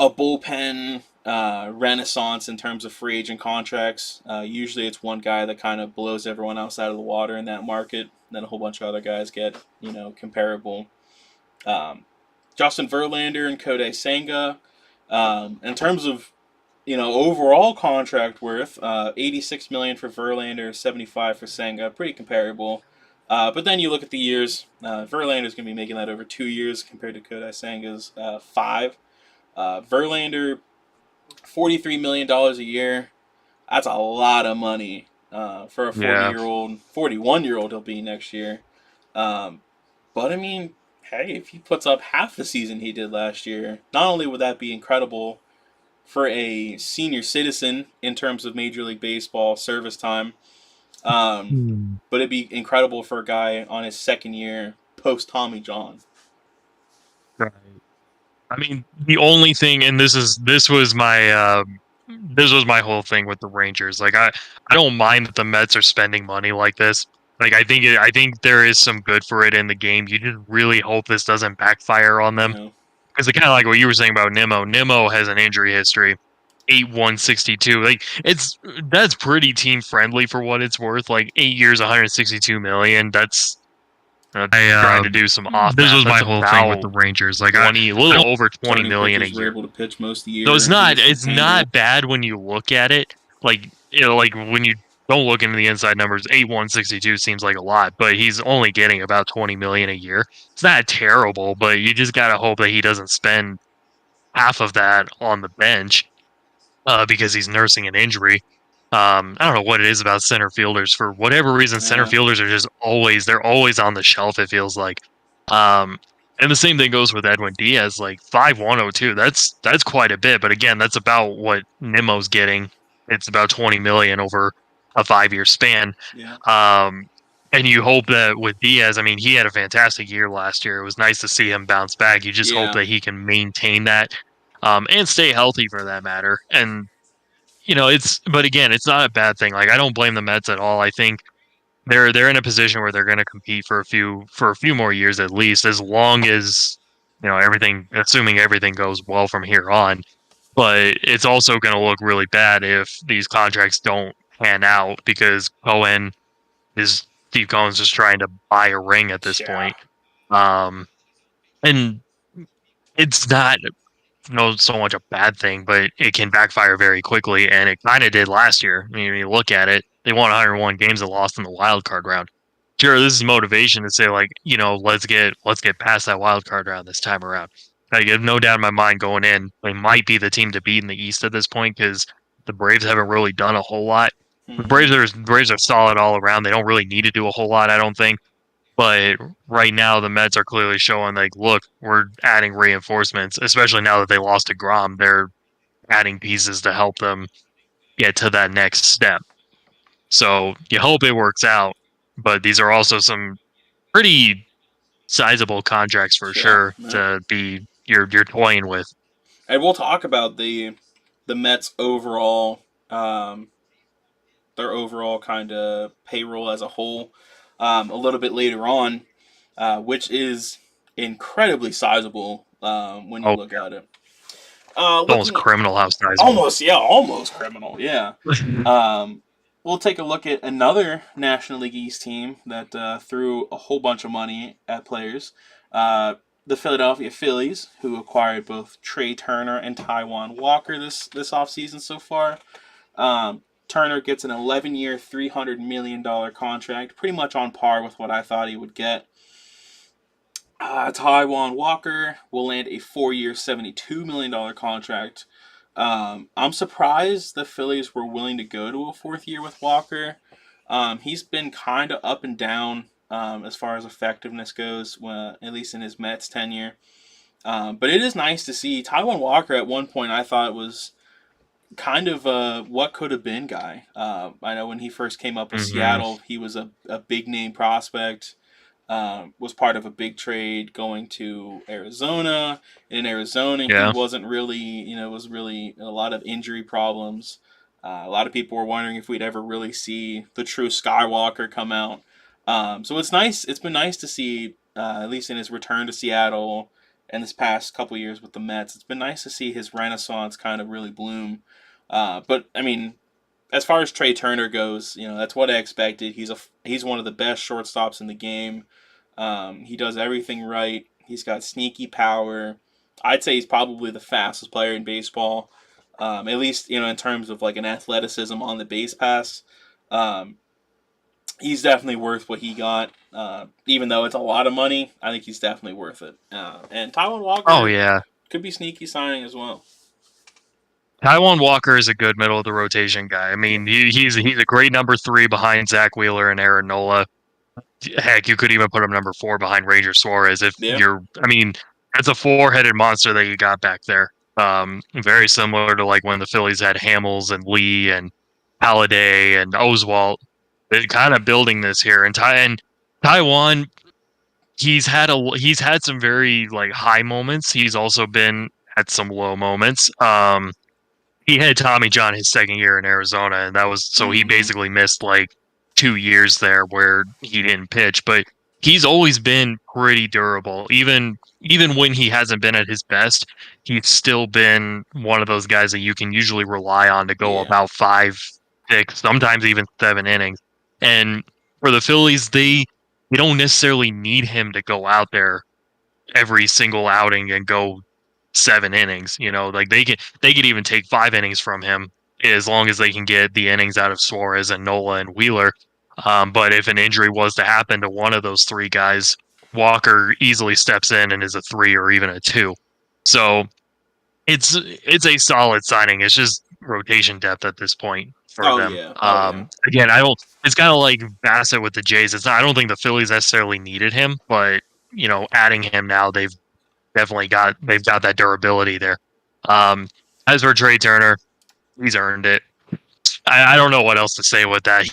bullpen renaissance in terms of free agent contracts. Usually it's one guy that kind of blows everyone else out of the water in that market. And then a whole bunch of other guys get, comparable. Justin Verlander and Kodai Senga. In terms of, overall contract worth, $86 million for Verlander, $75 for Senga. Pretty comparable. But then you look at the years. Verlander's going to be making that over 2 years compared to Kodai Senga's 5. Verlander, $43 million a year. That's a lot of money for a 40-year-old, 41-year-old he'll be next year. But I mean, hey, if he puts up half the season he did last year, not only would that be incredible for a senior citizen in terms of Major League Baseball service time, but it'd be incredible for a guy on his second year post Tommy John. Right. I mean, the only thing, and this was my whole thing with the Rangers. Like, I don't mind that the Mets are spending money like this. Like, I think there is some good for it in the game. You just really hope this doesn't backfire on them. Because kind of like what you were saying about Nimmo. Nimmo has an injury history. 8-1-62. Like that's pretty team friendly for what it's worth. Like 8 years, 162 million. That's trying to do some off. This was my That's whole thing with the Rangers. Like 20, a little over 20 million a pitchers were year. able to pitch most of the year. So it's not bad when you look at it. Like like when you don't look into the inside numbers, 8-1-62 seems like a lot, but he's only getting about 20 million a year. It's not terrible, but you just gotta hope that he doesn't spend half of that on the bench because he's nursing an injury. I don't know what it is about center fielders. For whatever reason, center fielders are just they're always on the shelf, it feels like. And the same thing goes with Edwin Diaz, like 5-1-02. That's quite a bit, but again, that's about what Nimmo's getting. it's about 20 million over a 5-year span. Yeah. Um, and you hope that with Diaz, I mean, he had a fantastic year last year. It was nice to see him bounce back. You just hope Yeah. that he can maintain that, and stay healthy for that matter. And but again, it's not a bad thing. Like I don't blame the Mets at all. I think they're in a position where they're going to compete for a few more years at least, as long as everything, assuming everything goes well from here on. But it's also going to look really bad if these contracts don't pan out because Steve Cohen's just trying to buy a ring at this Yeah. point. Um, and it's not so much a bad thing, but it can backfire very quickly, and it kind of did last year. I mean, when you look at it, they won 101 games and lost in the wild card round. Sure, this is motivation to say like, let's get past that wild card round this time around. I have no doubt in my mind going in, they might be the team to beat in the East at this point because the Braves haven't really done a whole lot. The Hmm. Braves are solid all around. They don't really need to do a whole lot, I don't think. But right now, the Mets are clearly showing like, look, we're adding reinforcements, especially now that they lost to Grom. They're adding pieces to help them get to that next step. So you hope it works out. But these are also some pretty sizable contracts for Yeah. sure Yeah. to be you're toying with. And we'll talk about the Mets overall, um, their overall kind of payroll as a whole, a little bit later on, which is incredibly sizable when you Oh, look at it. it's almost Looking at criminal how sizable. almost, yeah, almost criminal, yeah. Um, we'll take a look at another National League East team that threw a whole bunch of money at players. Uh, the Philadelphia Phillies, who acquired both Trey Turner and Taiwan Walker this offseason so far. Turner gets an 11-year, $300 million contract, pretty much on par with what I thought he would get. Taiwan Walker will land a 4-year, $72 million contract. I'm surprised the Phillies were willing to go to a fourth year with Walker. He's been kind of up and down as far as effectiveness goes, at least in his Mets tenure. But it is nice to see Taiwan Walker at one point. I thought was kind of a what could have been guy. I know when he first came up with Hmm. Seattle, he was a big name prospect. Was part of a big trade going to Arizona. In Arizona, he Yeah. wasn't really, was really a lot of injury problems. A lot of people were wondering if we'd ever really see the true Skywalker come out. So it's nice. It's been nice to see, at least in his return to Seattle and this past couple years with the Mets. It's been nice to see his renaissance kind of really bloom. But I mean, as far as Trey Turner goes, that's what I expected. He's one of the best shortstops in the game. He does everything right. He's got sneaky power. I'd say he's probably the fastest player in baseball. At least in terms of like an athleticism on the base pass. Um, he's definitely worth what he got. Even though it's a lot of money, I think he's definitely worth it. And Taiwan Oh Walker yeah. could be sneaky signing as well. Taiwan Walker is a good middle of the rotation guy. I Yeah. mean, he's a great number 3 behind Zach Wheeler and Aaron Nola. Heck, you could even put him number 4 behind Ranger Suarez. Yeah. I mean, that's a 4-headed monster that you got back there. Very similar to like when the Phillies had Hamels and Lee and Halladay and Oswalt. They're kind of building this here, and Taiwan. He's had some very like high moments. He's also been at some low moments. He had Tommy John his second year in Arizona, and that was so he Mm-hmm. basically missed like 2 years there where he didn't pitch. But he's always been pretty durable, even when he hasn't been at his best. He's still been one of those guys that you can usually rely on to go Yeah. about 5, 6, sometimes even 7 innings. And for the Phillies, they don't necessarily need him to go out there every single outing and go 7 innings. Like they could even take 5 innings from him as long as they can get the innings out of Suarez and Nola and Wheeler. But if an injury was to happen to one of those 3 guys, Walker easily steps in and is a 3 or even a 2. So it's a solid signing. It's just rotation depth at this point for Oh them. yeah. Oh yeah. Again, I don't. It's kind of like Bassett with the Jays. It's not. I don't think the Phillies necessarily needed him, but adding him now, they've got that durability there. Um, as for Trey Turner, he's earned it. I don't know what else to say with that.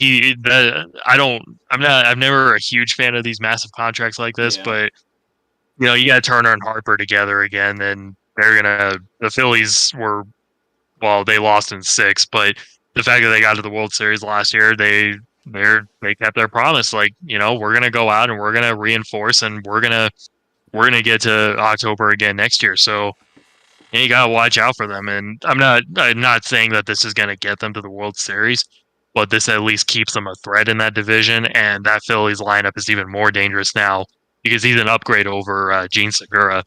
I don't. I'm not. I'm never a huge fan of these massive contracts like this, Yeah. but you got Turner and Harper together again, and they're gonna. The Phillies were well, they lost in six, but the fact that they got to the World Series last year, they kept their promise. Like we're gonna go out and we're gonna reinforce, and we're gonna get to October again next year. So you gotta watch out for them. And I'm not saying that this is gonna get them to the World Series, but this at least keeps them a threat in that division. And that Phillies lineup is even more dangerous now because he's an upgrade over Gene Segura.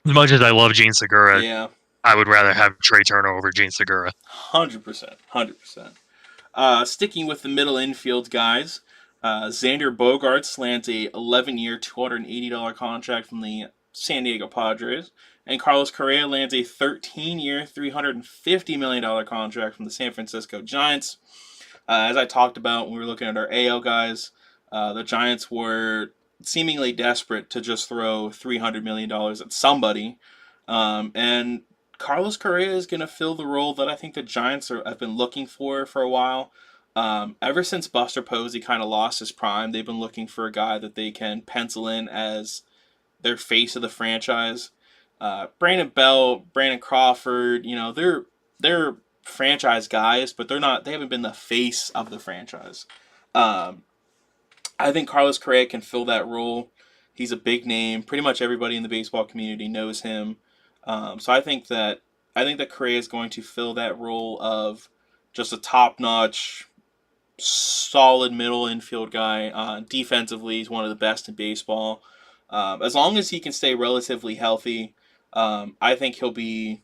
As much as I love Gene Segura, Yeah. I would rather have Trey Turner over Gene Segura. 100%. 100%. Sticking with the middle infield guys, Xander Bogaerts lands a 11-year, $280 contract from the San Diego Padres, and Carlos Correa lands a 13-year, $350 million contract from the San Francisco Giants. As I talked about when we were looking at our AL guys, the Giants were seemingly desperate to just throw $300 million at somebody, and Carlos Correa is going to fill the role that I think the Giants have been looking for a while. Ever since Buster Posey kind of lost his prime, they've been looking for a guy that they can pencil in as their face of the franchise. Brandon Bell, Brandon Crawford, they're franchise guys, but they're not. They haven't been the face of the franchise. Um, I think Carlos Correa can fill that role. He's a big name. Pretty much everybody in the baseball community knows him. So I think that Correa is going to fill that role of just a top-notch, solid middle infield guy. Defensively, he's one of the best in baseball. As long as he can stay relatively healthy, I think he'll be.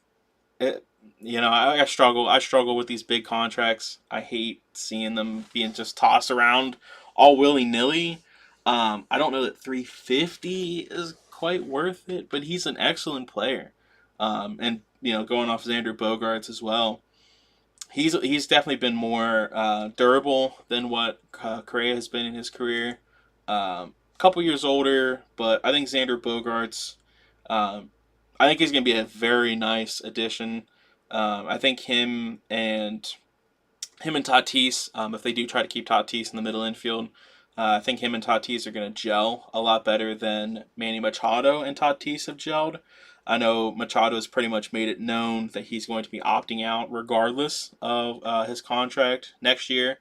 It, I struggle. I struggle with these big contracts. I hate seeing them being just tossed around all willy nilly. I don't know that 350 is quite worth it, but he's an excellent player. And going off Xander Bogaerts as well, he's definitely been more durable than what Correa has been in his career. A couple years older, but I think Xander Bogaerts. Um, I think he's going to be a very nice addition. I think him and Tatis, if they do try to keep Tatis in the middle infield, I think him and Tatis are going to gel a lot better than Manny Machado and Tatis have gelled. I know Machado has pretty much made it known that he's going to be opting out regardless of his contract next year.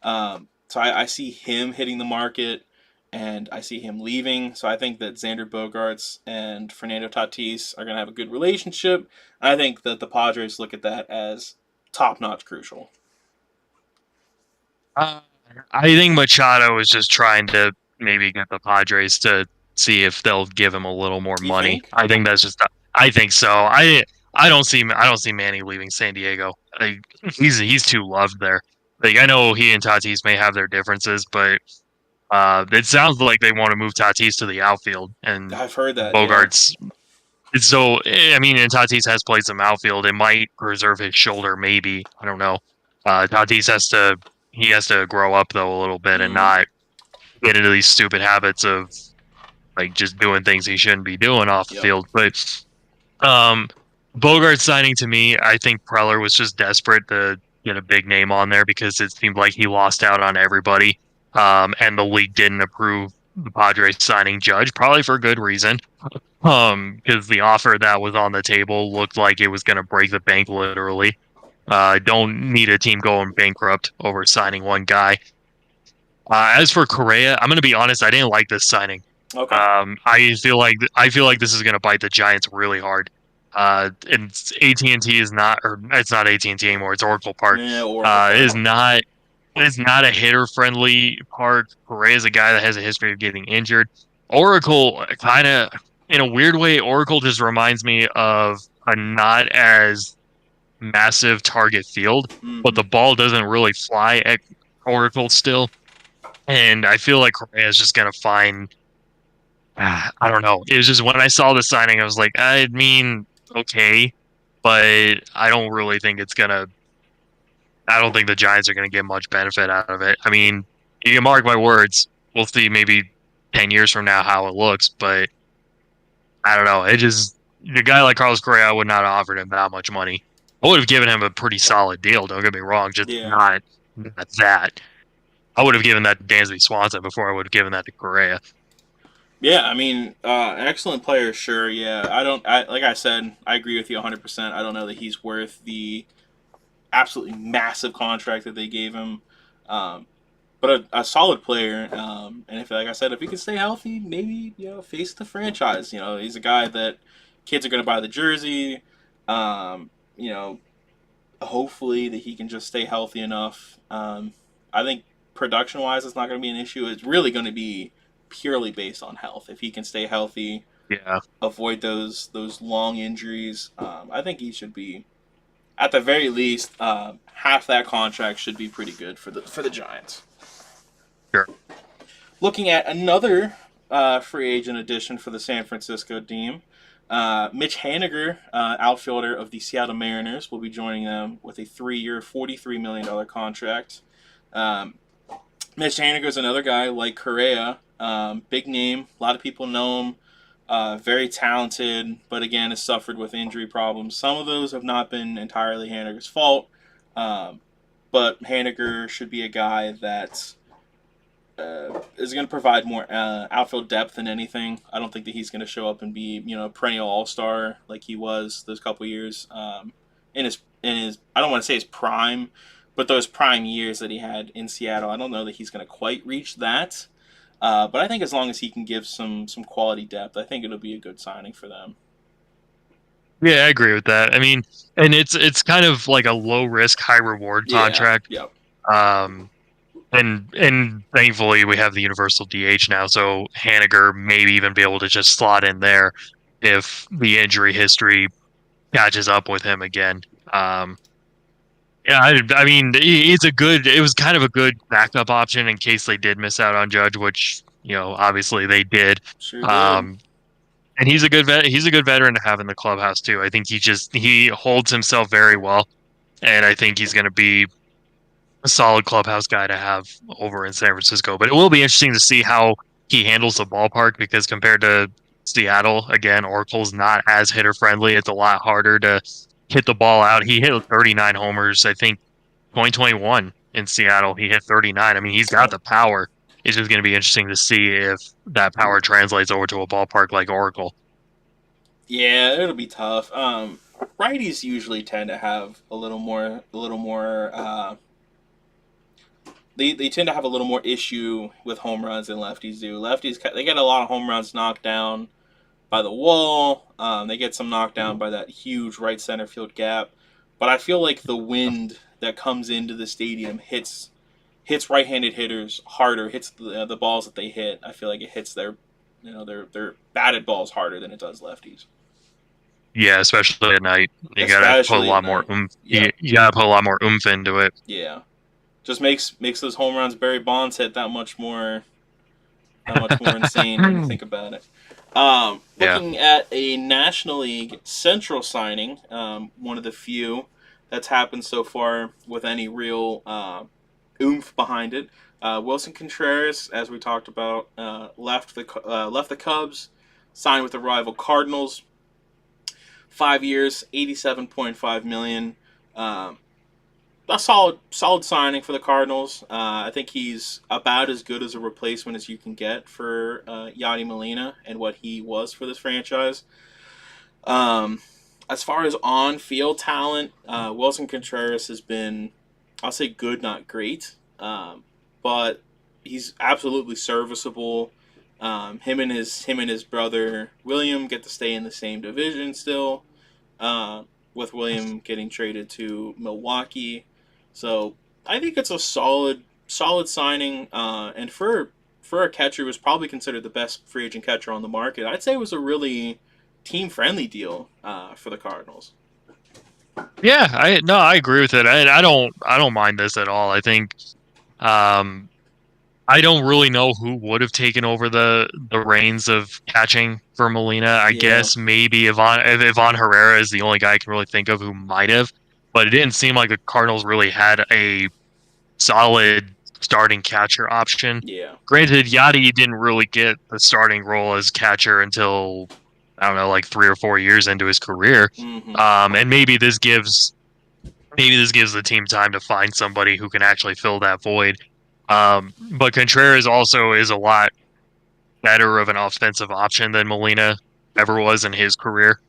So I see him hitting the market and I see him leaving. So I think that Xander Bogaerts and Fernando Tatis are going to have a good relationship. I think that the Padres look at that as top notch crucial. Uh, I think Machado is just trying to maybe get the Padres to see if they'll give him a little more You money. think? I think that's just. I think so. I don't see Manny leaving San Diego. Like, he's too loved there. Like I know he and Tatis may have their differences, but it sounds like they want to move Tatis to the outfield and I've heard that, yeah. Bogarts. So I mean, and Tatis has played some outfield. It might preserve his shoulder, maybe. I don't know. Tatis has to grow up though a little bit and Mm-hmm. not get into these stupid habits of like just doing things he shouldn't be doing off the Yep. field. But um, Bogart signing to me, I think Preller was just desperate to get a big name on there because it seemed like he lost out on everybody. And the league didn't approve the Padres signing Judge, probably for good reason. Because the offer that was on the table looked like it was going to break the bank literally. Don't need a team going bankrupt over signing one guy. As for Correa, I'm going to be honest. I didn't like this signing. Okay. I feel like this is going to bite the Giants really hard. And AT&T is not, or it's not AT&T anymore. It's Oracle Park. Yeah, Oracle It Park. is not. It's not a hitter friendly park. Correa is a guy that has a history of getting injured. Oracle kind of, in a weird way, Oracle just reminds me of a not as massive target field, but Mm-hmm. the ball doesn't really fly at Oracle still. And I feel like Correa is just going to find. I don't know. It was just when I saw the signing, I was like, I mean, okay, but I don't really think it's gonna. I don't think the Giants are gonna get much benefit out of it. I mean, you can mark my words. We'll see maybe 10 years from now how it looks, but I don't know. It just a guy like Carlos Correa would not have offered him that much money. I would have given him a pretty solid deal. Don't get me wrong, just Yeah. not that. I would have given that to Dansby Swanson before I would have given that to Correa. Yeah, I mean, excellent player, sure. Yeah, like I said, I agree with you 100%. I don't know that he's worth the absolutely massive contract that they gave him. Um, but a solid player. And if, like I said, if he can stay healthy, maybe face the franchise. He's a guy that kids are going to buy the jersey. Um, you know, hopefully that he can just stay healthy enough. I think production wise, it's not going to be an issue. It's really going to be purely based on health. If he can stay healthy, Yeah, avoid those long injuries, I think he should be at the very least half that contract should be pretty good for the Giants. sure. Looking at another free agent addition for the San Francisco team, Mitch Haniger, outfielder of the Seattle Mariners, will be joining them with a 3-year, $43 million contract. Um, Mitch Haniger is another guy like Correa, big name. A lot of people know him. Very talented, but again has suffered with injury problems. Some of those have not been entirely Haniger's fault, um, but Haniger should be a guy that is going to provide more outfield depth than anything. I don't think that he's going to show up and be a perennial All Star like he was those couple years in his I don't want to say his prime, but those prime years that he had in Seattle. I don't know that he's going to quite reach that. But I think as long as he can give some quality depth, I think it'll be a good signing for them. Yeah, I agree with that. I mean, and it's kind of like a low risk, high reward Yeah. contract. Yep. Um, and thankfully we have the universal DH now, so Haniger maybe even be able to just slot in there if the injury history catches up with him again. Yeah, I mean, it was kind of a good backup option in case they did miss out on Judge, which obviously they did. Sure did. Um, and he's a good veteran to have in the clubhouse too. I think he holds himself very well, and I think he's going to be a solid clubhouse guy to have over in San Francisco. But it will be interesting to see how he handles the ballpark because compared to Seattle, again, Oracle's not as hitter friendly. It's a lot harder to hit the ball out. He hit 39 homers, I think, 2021 in Seattle. He hit 39. I mean, he's got the power. It's just going to be interesting to see if that power translates over to a ballpark like Oracle. Yeah, it'll be tough. Righties usually tend to have a little more. They tend to have a little more issue with home runs than lefties do. Lefties they get a lot of home runs knocked down by the wall. They get some knocked down by that huge right center field gap. But I feel like the wind that comes into the stadium hits right-handed hitters harder. Hits the balls that they hit. I feel like it hits their batted balls harder than it does lefties. Yeah, especially at night. You got to put a Especially at lot more night. Yep. you got to put a lot more oomph into it. Yeah. Just makes those home runs Barry Bonds hit that much more insane when you think about it. Yeah. Looking at a National League Central signing, one of the few that's happened so far with any real oomph behind it. Wilson Contreras, as we talked about, left the Cubs, signed with the rival Cardinals. 5 years, $87.5 million. A solid signing for the Cardinals. I think he's about as good as a replacement as you can get for Yadi Molina and what he was for this franchise. Um, as far as on-field talent, Wilson Contreras has been, I'll say, good, not great, but he's absolutely serviceable. Him and his brother William get to stay in the same division still. With William getting traded to Milwaukee. So I think it's a solid signing, and for a catcher who was probably considered the best free agent catcher on the market, I'd say it was a really team friendly deal for the Cardinals. Yeah, I agree with it. I don't mind this at all. I think um I don't really know who would have taken over the reins of catching for Molina. I Yeah, guess maybe Ivan Herrera is the only guy I can really think of who might have, but it didn't seem like the Cardinals really had a solid starting catcher option. yeah, Granted, Yadi didn't really get the starting role as catcher until I don't know, like 3 or 4 years into his career. mm-hmm. And maybe this gives maybe this gives the team time to find somebody who can actually fill that void. But Contreras also is a lot better of an offensive option than Molina ever was in his career.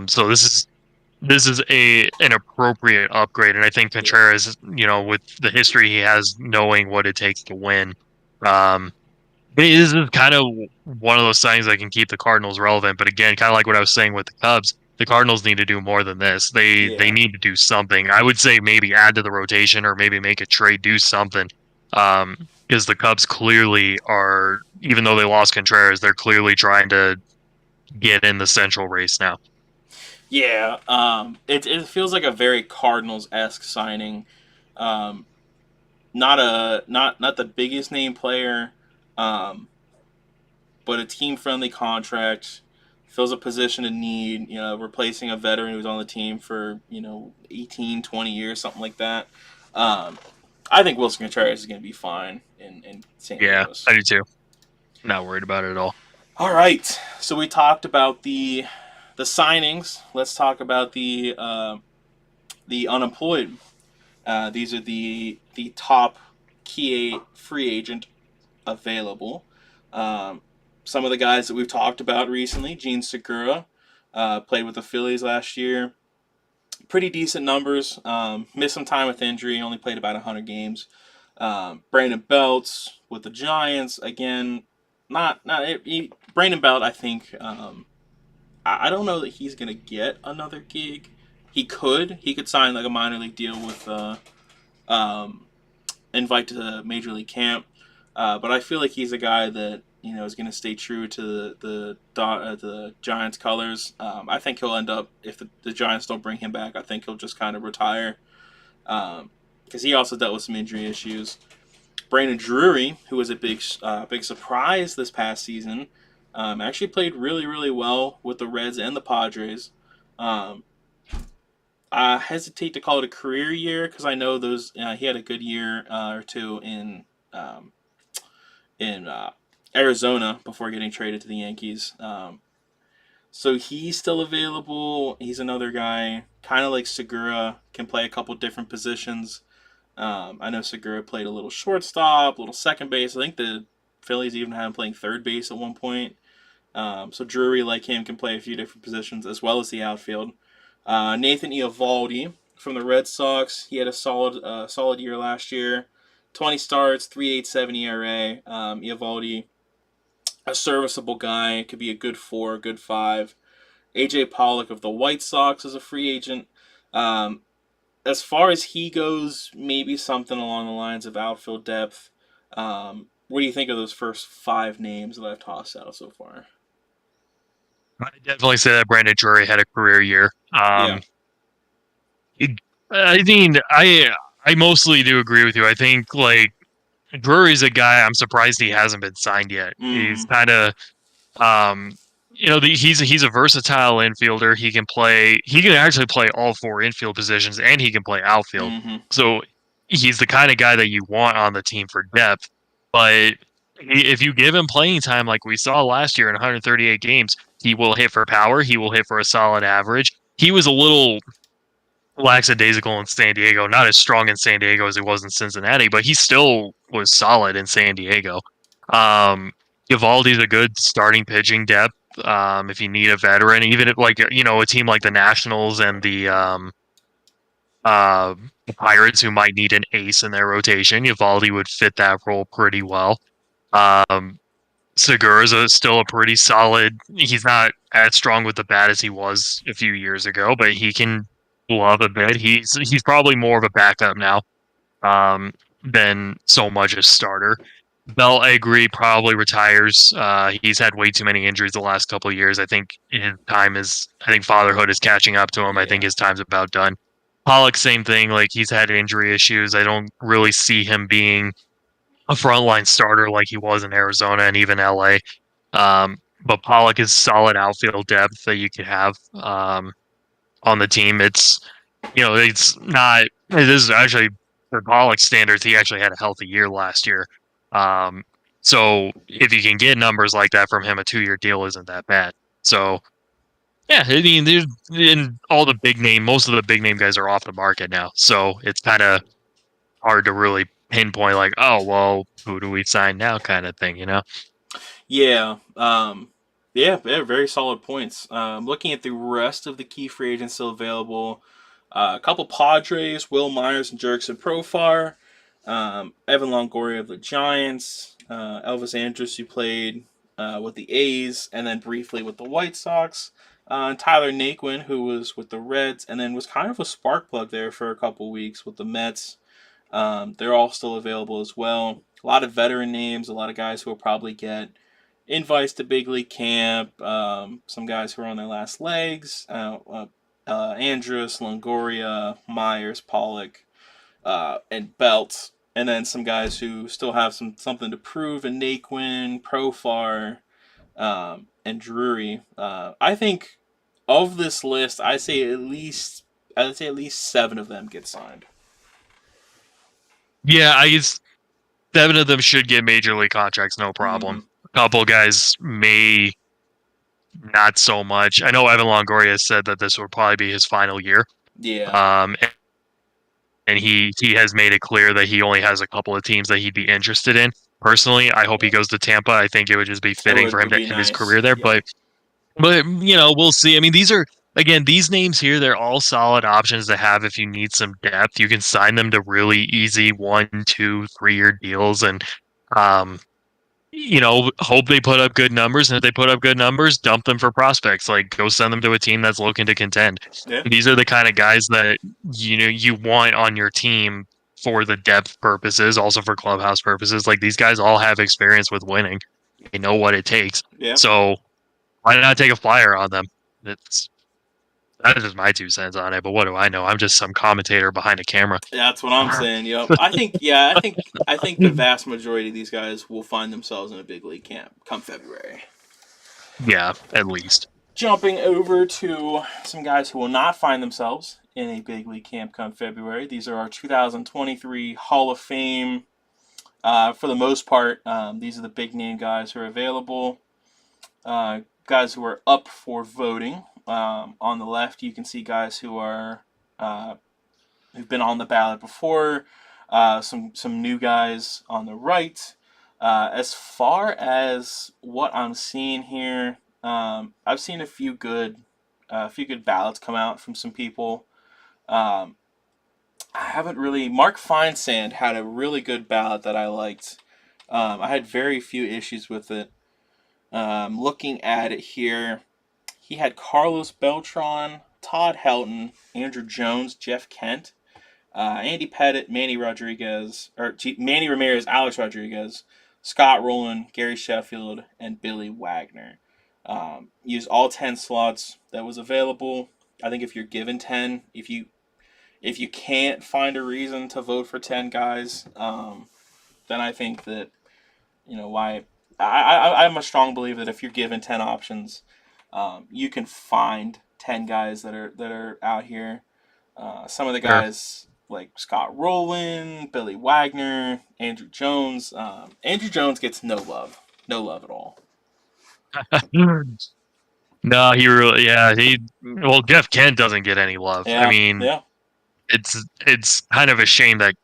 So this is a an appropriate upgrade, and I think Yeah. Contreras, with the history he has, knowing what it takes to win, um, this is kind of one of those things that can keep the Cardinals relevant. But again, kind of like what I was saying with the Cubs, the Cardinals need to do more than this. They Yeah. need to do something. I would say maybe add to the rotation or maybe make a trade, do something. Um, because the Cubs clearly are, even though they lost Contreras, they're clearly trying to get in the Central race now. Yeah. It feels like a very Cardinals esque signing. Um, not the biggest name player, um, but a team friendly contract. Fills a position of need, replacing a veteran who was on the team for, 18, 20 years, something like that. Um, I think Wilson Contreras is going to be fine in St. Yeah, Louis. I do too. Not worried about it at all. All right, so we talked about the signings. Let's talk about the unemployed. These are the top key free agent available. Um, some of the guys that we've talked about recently, Gene Segura, played with the Phillies last year. Pretty decent numbers. Missed some time with injury, only played about 100 games. Brandon Belts with the Giants again. Brandon Belt. I think I don't know that he's gonna get another gig. He could sign like a minor league deal with um, invite to the major league camp. But I feel like he's a guy that is going to stay true to the Giants' colors. I think he'll end up if the Giants don't bring him back. I think he'll just kind of retire because he also dealt with some injury issues. Brandon Drury, who was a big surprise this past season, actually played really really well with the Reds and the Padres. Um, I hesitate to call it a career year because I know those he had a good year or two um, in Arizona before getting traded to the Yankees. So he's still available. He's another guy, kind of like Segura, can play a couple different positions. I know Segura played a little shortstop, a little second base. I think the Phillies even had him playing third base at one point. So Drury, like him, can play a few different positions as well as the outfield. Nathan Eovaldi from the Red Sox, he had a solid year last year. 20 starts, 3.87 ERA. Eovaldi, a serviceable guy, could be a good 4, a good 5. AJ Pollock of the White Sox is a free agent. Um, as far as he goes, maybe something along the lines of outfield depth. What do you think of those first 5 names that I've tossed out so far? I definitely say that Brandon Drury had a career year. Yeah. It- I mean, I mostly do agree with you. I think like Drury's a guy. I'm surprised he hasn't been signed yet. He's Mm-hmm. kind of Um, he's a versatile infielder. He can play. He can actually play all four infield positions, and he can play outfield. Mm-hmm. So he's the kind of guy that you want on the team for depth. But if you give him playing time, like we saw last year in 138 games, he will hit for power. He will hit for a solid average. He was a little lackadaisical in San Diego, not as strong in San Diego as he was in Cincinnati, but he still was solid in San Diego. Um, Givaldi's a good starting pitching depth. If you need a veteran, even if like a team like the Nationals and the Pirates who might need an ace in their rotation, Givaldi would fit that role pretty well. Um, Segura's still a pretty solid. He's not as strong with the bat as he was a few years ago, but he can glove a bit. He's probably more of a backup now than so much a starter. Bell, I agree, probably retires. He's had way too many injuries the last couple of years. I think his time is. I think fatherhood is catching up to him. I think Yeah. his time's about done. Pollock, same thing. Like he's had injury issues. I don't really see him being a frontline starter like he was in Arizona and even LA. But Pollock is solid outfield depth that you could have on the team. It's not. It is actually for Pollock's standards. He actually had a healthy year last year. Um, so if you can get numbers like that from him, a 2-year deal isn't that bad. So Yeah, I mean, in all the big name, most of the big name guys are off the market now, so it's kind of hard to really pinpoint like, oh, well, who do we sign now, kind of thing, you know? Yeah. Yeah, very solid points. Looking at the rest of the key free agents still available, a couple Padres, Will Myers and Jerickson Profar, Evan Longoria of the Giants, Elvis Andrus, who played with the A's and then briefly with the White Sox, and Tyler Naquin, who was with the Reds and then was kind of a spark plug there for a couple weeks with the Mets. They're all still available as well. A lot of veteran names, a lot of guys who will probably get invites to big league camp. Some guys who are on their last legs. Andrus, Longoria, Myers, Pollock, and Belt. And then some guys who still have something to prove in Naquin, Profar, and Drury. I think of this list, I'd say at least 7 of them get signed. Yeah, I guess 7 of them should get major league contracts, no Mm-hmm. problem. A couple guys may not so much. I know Evan Longoria said that this would probably be his final year. Yeah. Um, and he has made it clear that he only has a couple of teams that he'd be interested in. Personally, I hope he Yep. goes to Tampa. I think it would just be It fitting for him would to be end his nice. career there. Yep. But you know, we'll see. I mean, these are again these names here. They're all solid options to have if you need some depth. You can sign them to really easy 1, 2, 3 year deals, and um, you know, hope they put up good numbers. And if they put up good numbers, dump them for prospects. Like go send them to a team that's looking to contend. Yeah. These are the kind of guys that you know you want on your team for the depth purposes, also for clubhouse purposes. Like these guys all have experience with winning. They know what it takes. Yeah. So why not take a flyer on them? It's that is just my 2 cents on it. But what do I know? I'm just some commentator behind a camera. That's what I'm saying. Yep. I think the vast majority of these guys will find themselves in a big league camp come February. Yeah, at least. Jumping over to some guys who will not find themselves in a big league camp come February. These are our 2023 Hall of Fame. For the most part, these are the big name guys who are available. Guys who are up for voting. On the left, you can see guys who are who've been on the ballot before. Some new guys on the right. As far as what I'm seeing here, I've seen a few good ballots come out from some people. Um, I haven't really. Mark Feinsand had a really good ballot that I liked. I had very few issues with it. Looking at it here, he had Carlos Beltran, Todd Helton, Andrew Jones, Jeff Kent, Andy Pettit, Manny Ramirez, Alex Rodriguez, Scott Rowland, Gary Sheffield, and Billy Wagner. Use all 10 slots that was available. I think if you're given 10, if you can't find a reason to vote for 10 guys, then I think that why I'm a strong believer that if you're given 10 options, you can find 10 guys that are out here. Some of the Sure. guys like Scott Rowland, Billy Wagner, Andrew Jones. Andrew Jones gets no love at all. No, he really, yeah, well, Jeff Kent doesn't get any love. I Yeah, mean, yeah, it's kind of a shame that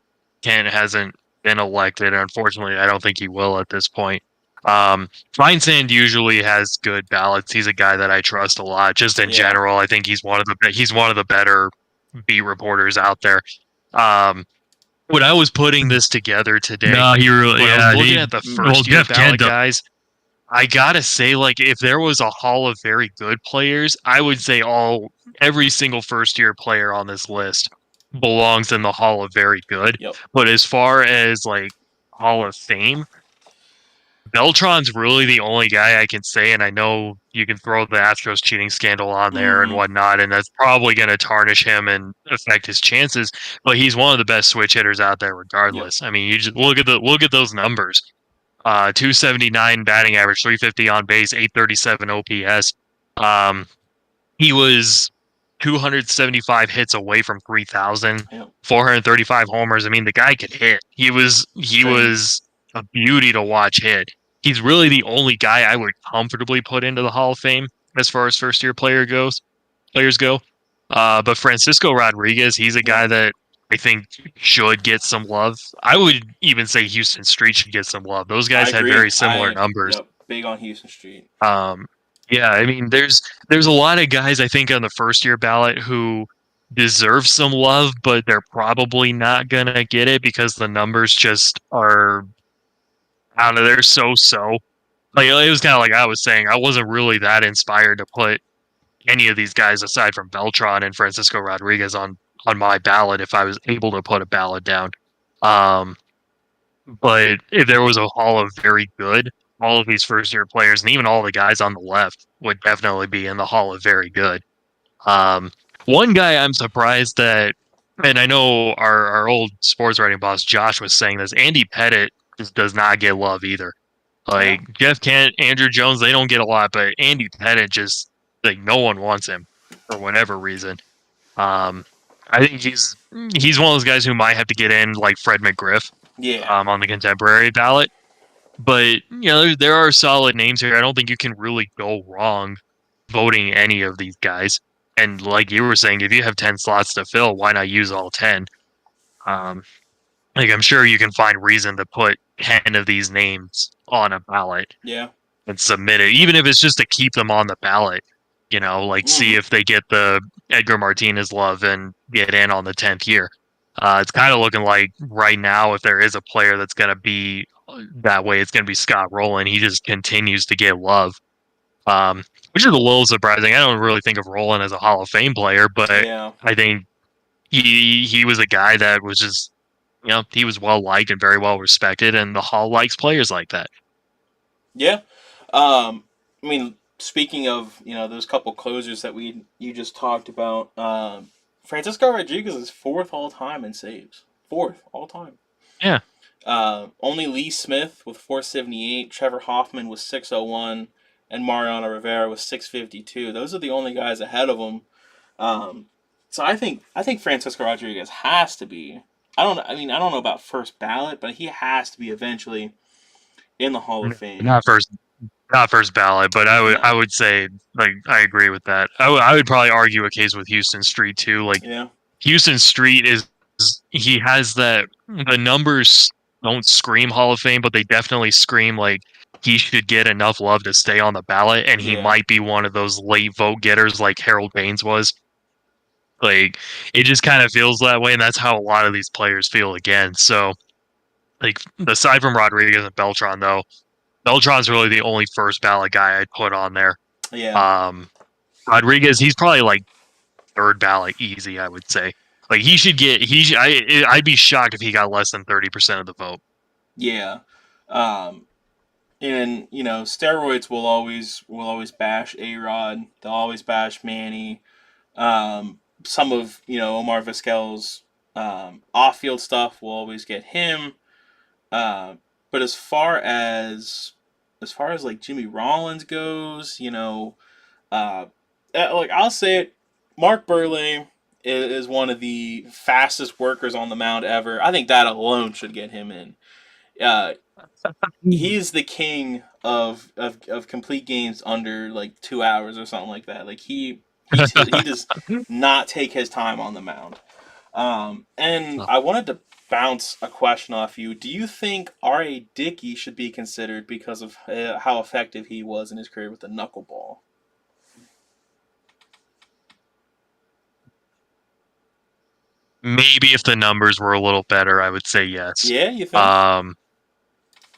Kent hasn't been elected. Unfortunately, I don't think he will at this point. Feinsand usually has good ballots. He's a guy that I trust a lot. Just in yeah. general, I think he's one of the better beat reporters out there. Um, when I was putting this together today, No, he really, when I was yeah. looking at the Well, first year Jeff ballot Kent. guys, I gotta say, like, if there was a hall of very good players, I would say every single first year player on this list belongs in the hall of very good. Yep. But as far as like Hall of Fame, Beltron's really the only guy I can say, and I know you can throw the Astros cheating scandal on there and Mm-hmm. whatnot, and that's probably going to tarnish him and affect his chances. But he's one of the best switch hitters out there, Yep. regardless. I mean, you just look at those numbers. 279 batting average, 350 on base, 837 OPS. Um, he was 275 hits away from 3,000, Yep. 435 homers. I mean, the guy could hit. He Same. was a beauty to watch hit. He's really the only guy I would comfortably put into the Hall of Fame. as far as first year players go. But Francisco Rodriguez, he's a Yeah, guy that I think should get some love. I would even say Houston Street should get some love. Those I guys had agree. very similar numbers. Yep, big on Houston Street. Um, yeah, I mean, there's a lot of guys I think on the first year ballot who deserve some love, but they're probably not gonna get it because the numbers just are I don't know, they're so. Like it was kind of like I was saying, I wasn't really that inspired to put any of these guys aside from Beltran and Francisco Rodriguez on my ballot if I was able to put a ballot down. Um, but if there was a hall of very good, all of these first year players and even all the guys on the left would definitely be in the hall of very good. Um, one guy I'm surprised that, and I know our old sports writing boss Josh was saying this, Andy Pettit just does not get love either. Yeah, Like Jeff Kent, Andrew Jones, they don't get a lot, but Andy Pettit just like no one wants him for whatever reason. Um, I think he's one of those guys who might have to get in like Fred McGriff yeah, on the contemporary ballot. But you know, there are solid names here. I don't think you can really go wrong voting any of these guys. And like you were saying, if you have 10 slots to fill, why not use all 10? Um, like I'm sure you can find reason to put 10 of these names on a ballot yeah. and submit it, even if it's just to keep them on the ballot. You know, like see Hmm. if they get the Edgar Martinez love and get in on the 10th year. It's kind of looking like right now, if there is a player that's going to be that way, it's going to be Scott Rowland. He just continues to get love, which is a little surprising. I don't really think of Rowland as a Hall of Fame player, but Yeah, I think he was a guy that was just, you know, he was well liked and very well respected, and the Hall likes players like that. yeah. I mean, speaking of those couple closers that we you just talked about, Francisco Rodriguez is fourth all time in saves. Fourth all time. Yeah. Only Lee Smith with 478, Trevor Hoffman with 601, and Mariano Rivera with 652. Those are the only guys ahead of him. Um, so I think Francisco Rodriguez has to be. I don't know about first ballot, but he has to be eventually in the Hall of Fame. Not first Not first ballot, but I No. would say like I agree with that. I would probably argue a case with Houston Street too. Like Yeah. Houston Street is he has that the numbers don't scream Hall of Fame, but they definitely scream like he should get enough love to stay on the ballot, and he Yeah. might be one of those late vote getters like Harold Baines was. Like it just kind of feels that way, and that's how a lot of these players feel again. So like aside from Rodriguez and Beltran though, Beltran's really the only first ballot guy I'd put on there. Yeah. Um, Rodriguez, he's probably like third ballot easy, I would say. Like he should get I'd be shocked if he got less than 30% of the vote. Yeah. Um, and steroids will always bash A Rod. They'll always bash Manny. Some of Omar Vizquel's off-field stuff will always get him. Uh, but as far as like Jimmy Rollins goes, like I'll say it, Mark Burley is one of the fastest workers on the mound ever. I think that alone should get him in. Uh, he's the king of complete games under like 2 hours or something like that. Like he does not take his time on the mound. And I wanted to bounce a question off you. Do you think R.A. Dickey should be considered because of how effective he was in his career with the knuckleball? Maybe if the numbers were a little better, I would say yes. Yeah, you think? Um,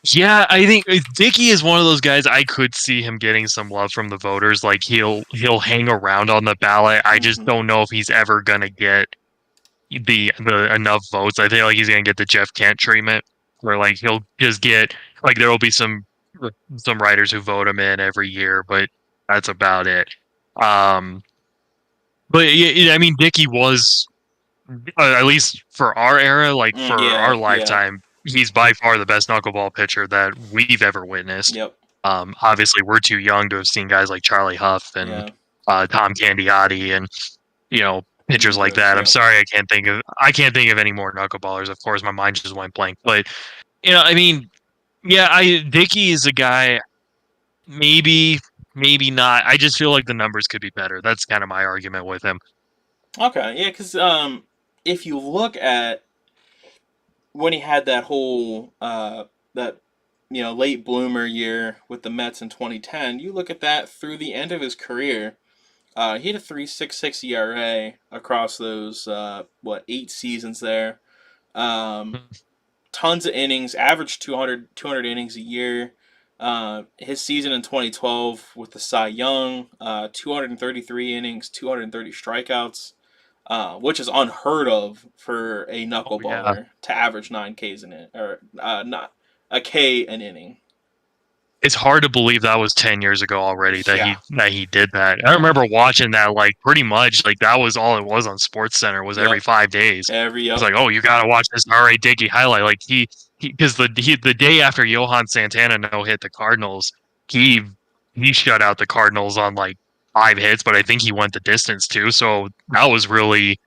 yeah, I think Dickey is one of those guys I could see him getting some love from the voters. Like he'll hang around on the ballot. I just Mm-hmm. don't know if he's ever gonna get the enough votes. I think like he's gonna get the Jeff Kent treatment, where like he'll just get like there will be some writers who vote him in every year, but that's about it. Um, but yeah, I mean Dickey was at least for our era, like for our Yeah, yeah, lifetime, he's by far the best knuckleball pitcher that we've ever witnessed. yep, Obviously, we're too young to have seen guys like Charlie Huff and yeah. Tom Candiotti and pitchers like Munoz, that. I'm yep. sorry, I can't think of any more knuckleballers. Of course, my mind just went blank. But I mean, yeah, Dickey is a guy. Maybe maybe not. I just feel like the numbers could be better. That's kind of my argument with him. Okay, yeah, because if you look at when he had that whole that late bloomer year with the Mets in 2010, you look at that through the end of his career. He had a 3.66 ERA across those 8 seasons there. Um, Tons of innings, averaged 200 innings a year. His season in 2012 with the Cy Young, 233 innings, 230 strikeouts, which is unheard of for a Oh yeah. knuckleballer to average 9 Ks in it, or not a K an inning. It's hard to believe that was 10 years ago already Yeah, that he did that. I yeah, remember watching that like pretty much like that was all it was on Sports Center was every yep, 5 days. It's yep, like, oh, you got to watch this R.A. Dickey highlight. Like he because the day after Johan Santana no hit the Cardinals, he he shut out the Cardinals on like 5 hits, but I think he went the distance too. So that was really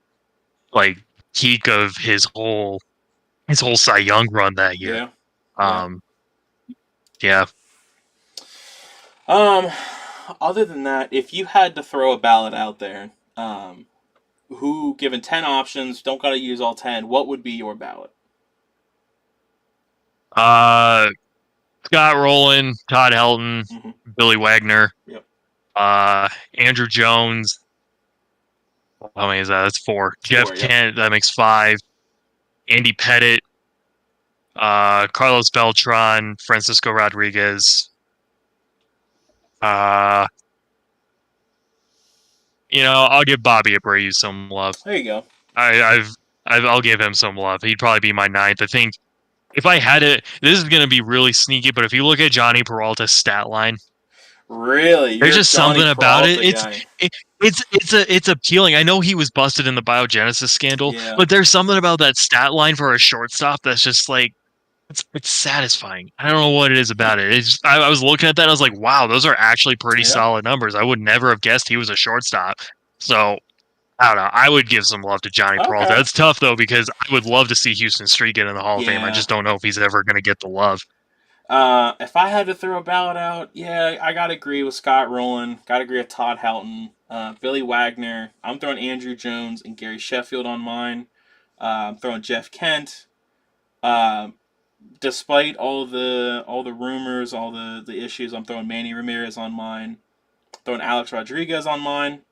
like peak of his whole Cy Young run that year. yeah, yeah. Um, yeah. Um, Other than that, if you had to throw a ballot out there, who, given 10 options, don't gotta use all 10, what would be your ballot? Uh, Scott Rowland, Todd Helton, Mm-hmm. Billy Wagner, Yep. Andrew Jones. How many is that? That's four. Jeff 4. Yep. Kent, that makes five. Andy Pettit, Carlos Beltran, Francisco Rodriguez. Uh, I'll give Bobby Abreu some love. There you go. I, I've, I'll give him some love. He'd probably be my ninth. I think if I had it, this is going to be really sneaky, but if you look at Johnny Peralta's stat line, Really, there's you're a just Johnny something about it. Peralta guy. It's appealing. I know he was busted in the biogenesis scandal, Yeah. but there's something about that stat line for a shortstop that's just like it's satisfying. I don't know what it is about it. I was looking at that. I was like, wow, those are actually pretty Yeah. solid numbers. I would never have guessed he was a shortstop. So I don't know. I would give some love to Johnny Peralta. Okay. It's tough though because I would love to see Houston Street get in the Hall of Fame. I Yeah. just don't know if he's ever going to get the love. If I had to throw a ballot out, yeah, I gotta agree with Scott Rowland. Gotta agree with Todd Helton, Billy Wagner. I'm throwing Andrew Jones and Gary Sheffield on mine. I'm throwing Jeff Kent. Uh, Despite all the rumors, all the issues, I'm throwing Manny Ramirez on mine. Throwing Alex Rodriguez on mine.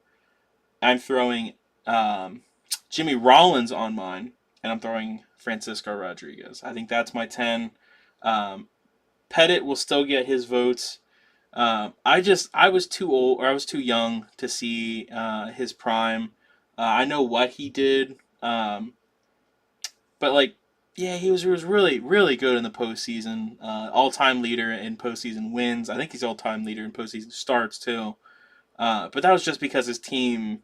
I'm throwing um, Jimmy Rollins on mine, and I'm throwing Francisco Rodriguez. I think that's my 10. Um, Pettit will still get his votes. I was too old, or I was too young to see his prime. I know what he did, but like, yeah, he was really really good in the postseason. All time leader in postseason wins. I think he's all time leader in postseason starts too. But that was just because his team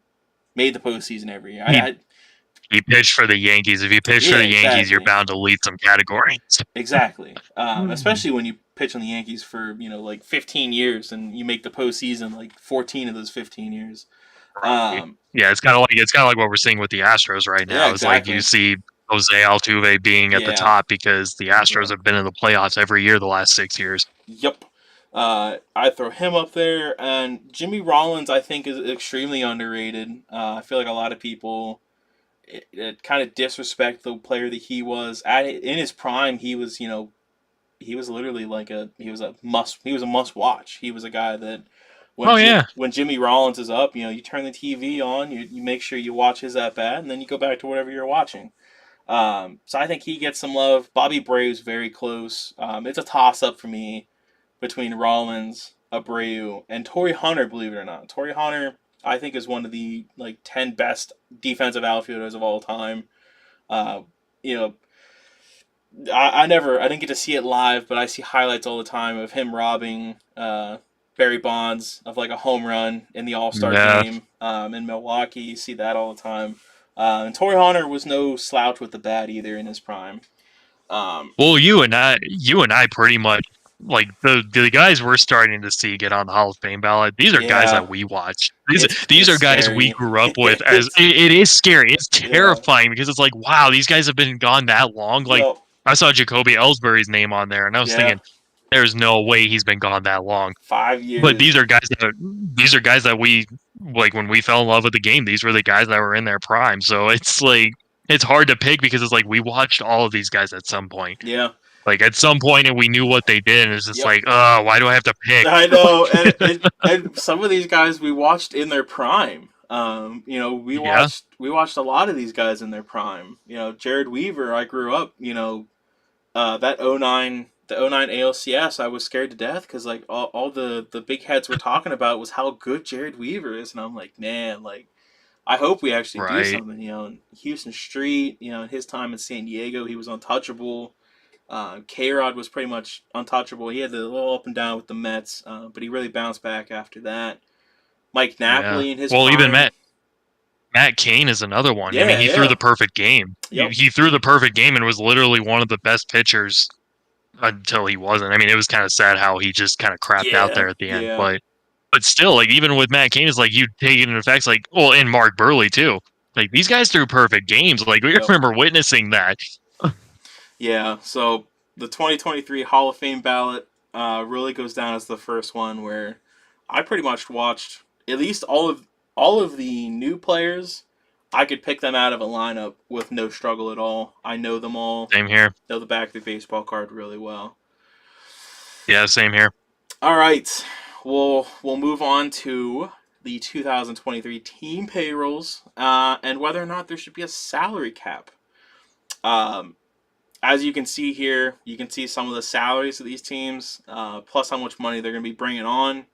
made the postseason every year. He he pitched for the Yankees. If you pitch for Yeah, the Yankees, you're exactly. bound to lead some categories. Exactly. Especially when you pitch on the Yankees for like 15 years and you make the postseason like 14 of those 15 years. Right. Um, Yeah, it's kind of like what we're seeing with the Astros right yeah, now. It's like you exactly. see Jose Altuve being at the Yeah, top because the Astros yeah. have been in the playoffs every year the last 6 years. Yep. I throw him up there, and Jimmy Rollins I think is extremely underrated. I feel like a lot of people it kind of disrespect the player that he was in his prime. He was literally like he was a must watch. He was a guy that Oh yeah, When Jimmy Rollins is up, you turn the TV on, you make sure you watch his at bat, and then you go back to whatever you're watching. So I think he gets some love. Bobby Brave's very close. It's a toss up for me between Rollins, Abreu, and Torrey Hunter. Believe it or not, Torrey Hunter I think is one of the 10 best defensive outfielders of all time. Uh, you know, I didn't get to see it live, but I see highlights all the time of him robbing Barry Bonds of like a home run in the All Star yeah. game in Milwaukee. You see that all the time. And Torrey Hunter was no slouch with the bat either in his prime. Um, Well, you and I pretty much like the guys we're starting to see get on the Hall of Fame ballot. These are guys yeah, that we watch. These it's are guys we scary. grew up with. As It's it is scary. It's yeah, terrifying because it's like, wow, these guys have been gone that long. Like yep, I saw Jacoby Ellsbury's name on there, and I was yeah, thinking, there's no way he's been gone that long. 5 years. But these are guys that we like when we fell in love with the game. These were the guys that were in their prime. So it's like it's hard to pick because it's like we watched all of these guys at some point. Yeah. Like at some point, and we knew what they did. And it's just Yep. like, oh, why do I have to pick? I know, and some of these guys we watched in their prime. We Yeah, watched a lot of these guys in their prime. Jared Weaver. I grew up. That '09 ALCS. I was scared to death because like all the big heads were talking about was how good Jared Weaver is, and I'm like, man, like I hope we actually do right. something. In Houston Street. In his time in San Diego, he was untouchable. K Rod was pretty much untouchable. He had the little up and down with the Mets, but he really bounced back after that. Mike Yeah. Napoli in his Well, even prime. Matt Cain is another one. I mean, Yeah, he threw yeah. the perfect game. He, Yep. he threw the perfect game and was literally one of the best pitchers until he wasn't. I mean, it was kind of sad how he just kind of crapped out Yeah, there at the end. yeah. But still, like even with Matt Cain, it's like you take it into effects, like well, and Mark Burley too. Like these guys threw perfect games. Like we Yep. remember witnessing that. Yeah, so the 2023 Hall of Fame ballot really goes down as the first one where I pretty much watched at least all of the new players. I could pick them out of a lineup with no struggle at all. I know them all. Same here. Know the back of the baseball card really well. Yeah, same here. All right, we'll move on to the 2023 team payrolls and whether or not there should be a salary cap. Um, as you can see here, you can see some of the salaries of these teams, plus how much money they're going to be bringing on.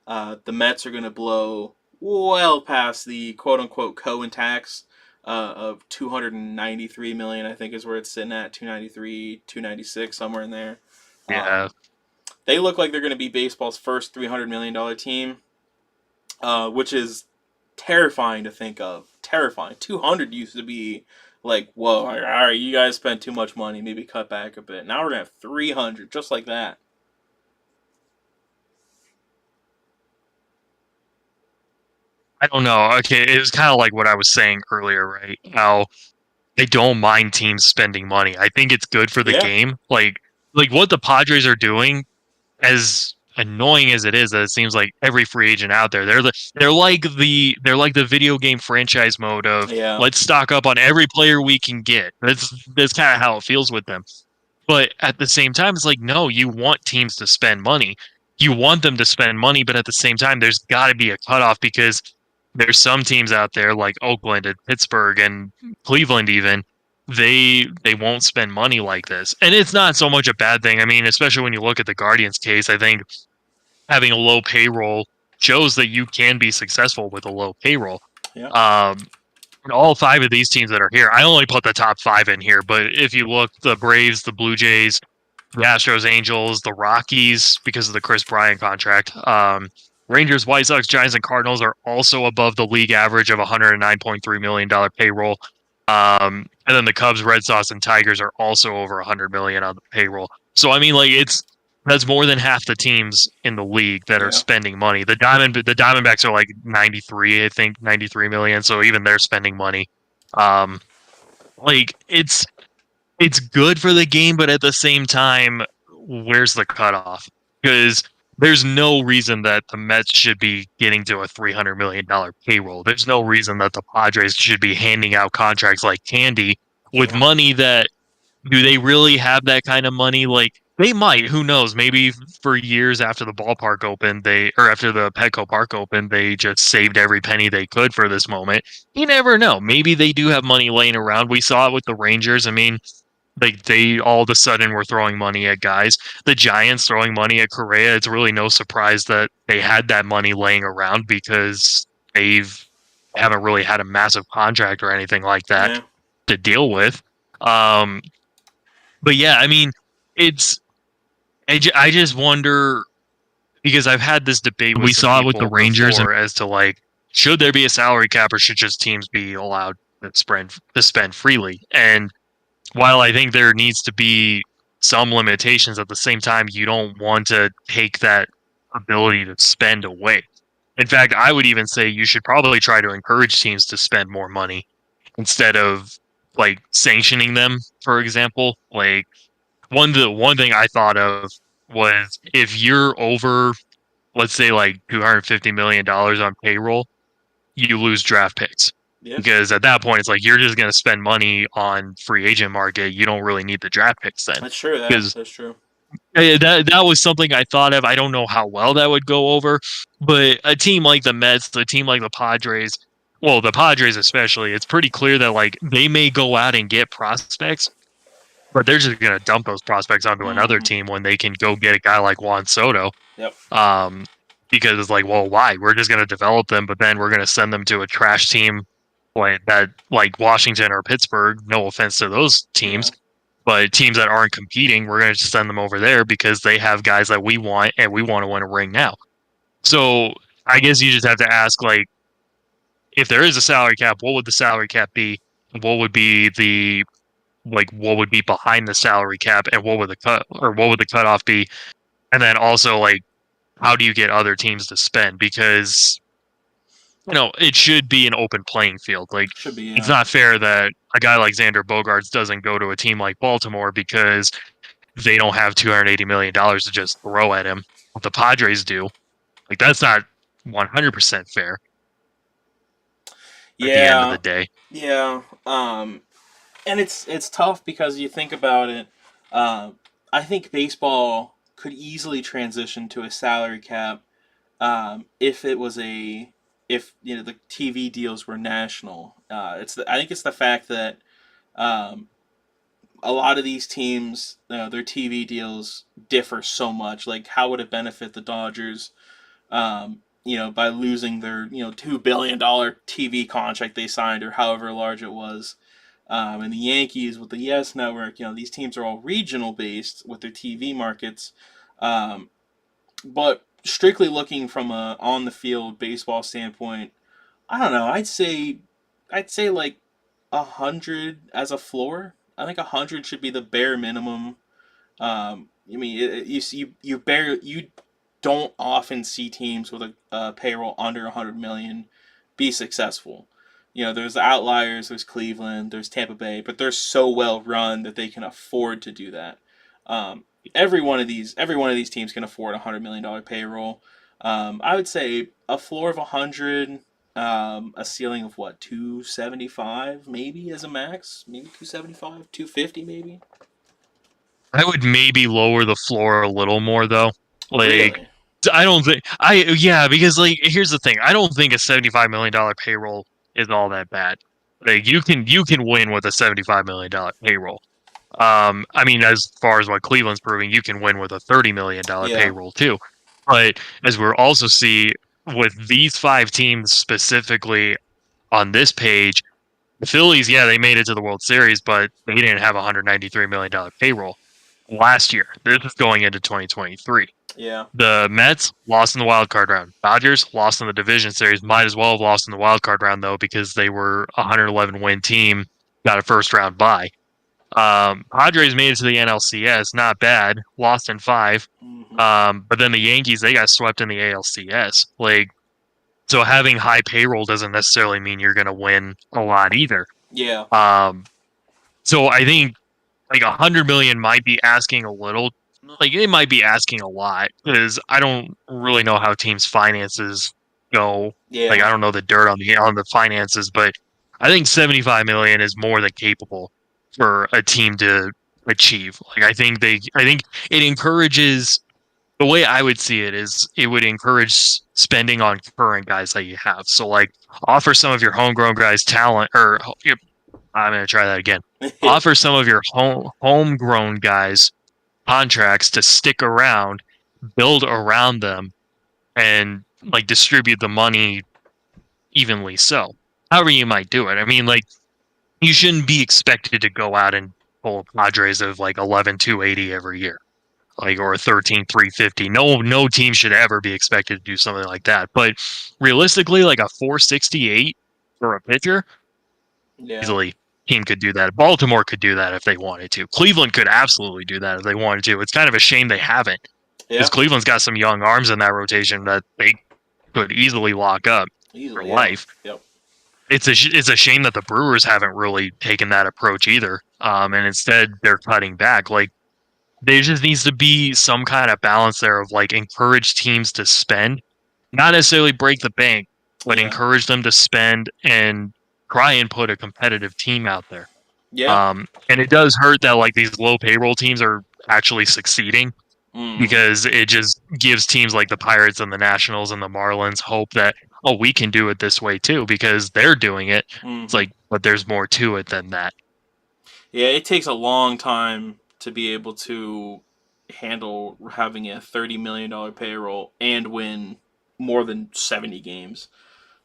The Mets are going to blow well past the quote unquote Cohen tax of 293 million. I think is where it's sitting at 293, 296, somewhere in there. Yeah, They look like they're going to be baseball's first $300 million team, which is terrifying to think of. Terrifying. 200 used to be like, whoa, all right, you guys spent too much money. Maybe cut back a bit. Now we're gonna have 300, just like that. I don't know. Okay, it was kind of like what I was saying earlier, right? How I don't mind teams spending money. I think it's good for the Yeah, game. Like what the Padres are doing, as annoying as it is, that it seems like every free agent out there, they're like the video game franchise mode of yeah, let's stock up on every player we can get. That's kind of how it feels with them. But at the same time, it's like, no, you want teams to spend money. You want them to spend money, but at the same time, there's got to be a cutoff because there's some teams out there like Oakland and Pittsburgh and Cleveland even they won't spend money like this. And it's not so much a bad thing. I mean, especially when you look at the Guardians case, I think having a low payroll shows that you can be successful with a low payroll. yeah, Um, all five of these teams that are here, I only put the top five in here, but if you look, the Braves, the Blue Jays, the Astros, Angels, the Rockies, because of the Chris Bryant contract, Rangers, White Sox, Giants, and Cardinals are also above the league average of $109.3 million payroll. And then the Cubs, Red Sox, and Tigers are also over $100 million on the payroll. So I mean, like that's more than half the teams in the league that are yeah, spending money. The Diamondbacks are like 93, I think 93 million. So even they're spending money. Um, like it's good for the game, but at the same time, where's the cutoff? Because there's no reason that the Mets should be getting to a $300 million payroll. There's no reason that the Padres should be handing out contracts like candy with yeah, money that do they really have that kind of money? Like they might, who knows? Maybe for years after the ballpark opened, or after the Petco Park opened, they just saved every penny they could for this moment. You never know. Maybe they do have money laying around. We saw it with the Rangers. I mean, like they all of a sudden were throwing money at guys. The Giants throwing money at Correa. It's really no surprise that they had that money laying around because they've haven't really had a massive contract or anything like that yeah, to deal with. Um, but yeah, I mean, it's I just wonder because I've had this debate with We some saw it with the people Rangers and before as to like should there be a salary cap or should just teams be allowed to spend freely? And while I think there needs to be some limitations, at the same time, you don't want to take that ability to spend away. In fact, I would even say you should probably try to encourage teams to spend more money instead of sanctioning them, for example. Like one thing I thought of was if you're over, let's say like $250 million on payroll, you lose draft picks. Yeah, Because at that point, it's like you're just going to spend money on free agent market. You don't really need the draft picks then. that's true. Yeah, Because that's true. that was something I thought of. I don't know how well that would go over, but a team like the Mets, a team like the Padres, well, the Padres especially, it's pretty clear that like they may go out and get prospects, but they're just going to dump those prospects onto another Hmm. team when they can go get a guy like Juan Soto. Yep. Um, because it's like, well, why? We're just going to develop them, but then we're going to send them to a trash team like Washington or Pittsburgh. No offense to those Yeah. teams, but teams that aren't competing, we're going to send them over there because they have guys that we want and we want to win a ring now. So I guess you just have to ask, like, if there is a salary cap, what would the salary cap be? What would be the what would be behind the salary cap, and what would the cutoff be? And then also like, how do you get other teams to spend? Because it should be an open playing field. Like, Should be. it's Yeah. not fair that a guy like Xander Bogaerts doesn't go to a team like Baltimore because they don't have $280 million to just throw at him. What the Padres do, like, that's not 100% fair at the end of Yeah. the day. Yeah. And it's tough because you think about it. I think baseball could easily transition to a salary cap if it was a if the TV deals were national. I think it's the fact that um, a lot of these teams, their TV deals differ so much. Like, how would it benefit the Dodgers? By losing their $2 billion TV contract they signed or however large it was. And the Yankees with the Yes Network, these teams are all regional based with their TV markets. Um, but strictly looking from a on the field baseball standpoint, I don't know. I'd say like 100 as a floor. I think 100 should be the bare minimum. I mean, you don't often see teams with a payroll under 100 million be successful. There's outliers. There's Cleveland. There's Tampa Bay, but they're so well run that they can afford to do that. Um, every one of these teams can afford $100 million payroll. I would say a floor of 100, a ceiling of what 275 maybe as a max, maybe 275, 250 maybe. I would maybe lower the floor a little more though. Like, Really? I don't think yeah, because like here's the thing. I don't think a $75 million payroll is all that bad. Like, you can win with a $75 million payroll. I mean, as far as what Cleveland's proving, you can win with a $30 million Yeah. payroll too. But as we're also see with these five teams specifically on this page, the Phillies, yeah, they made it to the World Series, but they didn't have a $193 million payroll last year. This is going into 2023. Yeah. The Mets lost in the wild card round. Dodgers lost in the division series. Might as well have lost in the wild card round though, because they were a 111 win team, got a first round bye. Padres made it to the NLCS, not bad. Lost in five. Hmm. But then the Yankees, they got swept in the ALCS. Like, so having high payroll doesn't necessarily mean you're going to win a lot either. Yeah. Um, so I think like 100 million might be asking a little. Like, it might be asking a lot because I don't really know how teams' finances go. Like, Yeah. I don't know the dirt on the finances, but I think 75 million is more than capable for a team to achieve. Like, I think it encourages. The way I would see it is it would encourage spending on current guys that you have. So like, offer some of your homegrown guys talent, or I'm going to try that again. Offer some of your homegrown guys contracts to stick around, build around them, and like distribute the money evenly. So, however you might do it. I mean, like, you shouldn't be expected to go out and pull Padres of like 11,280 every year, like, or 13,350. No team should ever be expected to do something like that. But realistically, like a 468 for a pitcher, Yeah. easily team could do that. Baltimore could do that if they wanted to. Cleveland could absolutely do that if they wanted to. It's kind of a shame they haven't, because Yeah. Cleveland's got some young arms in that rotation that they could easily lock up for Easily. Yeah. life. Yep. It's a shame that the Brewers haven't really taken that approach either. And instead they're cutting back. Like, there just needs to be some kind of balance there of like encourage teams to spend, not necessarily break the bank, but Yeah. encourage them to spend and try and put a competitive team out there. Yeah. And it does hurt that like these low payroll teams are actually succeeding Mm-hmm. because it just gives teams like the Pirates and the Nationals and the Marlins hope that, oh, we can do it this way too because they're doing it. It's Mm-hmm. like, but there's more to it than that. Yeah, it takes a long time to be able to handle having a $30 million payroll and win more than 70 games.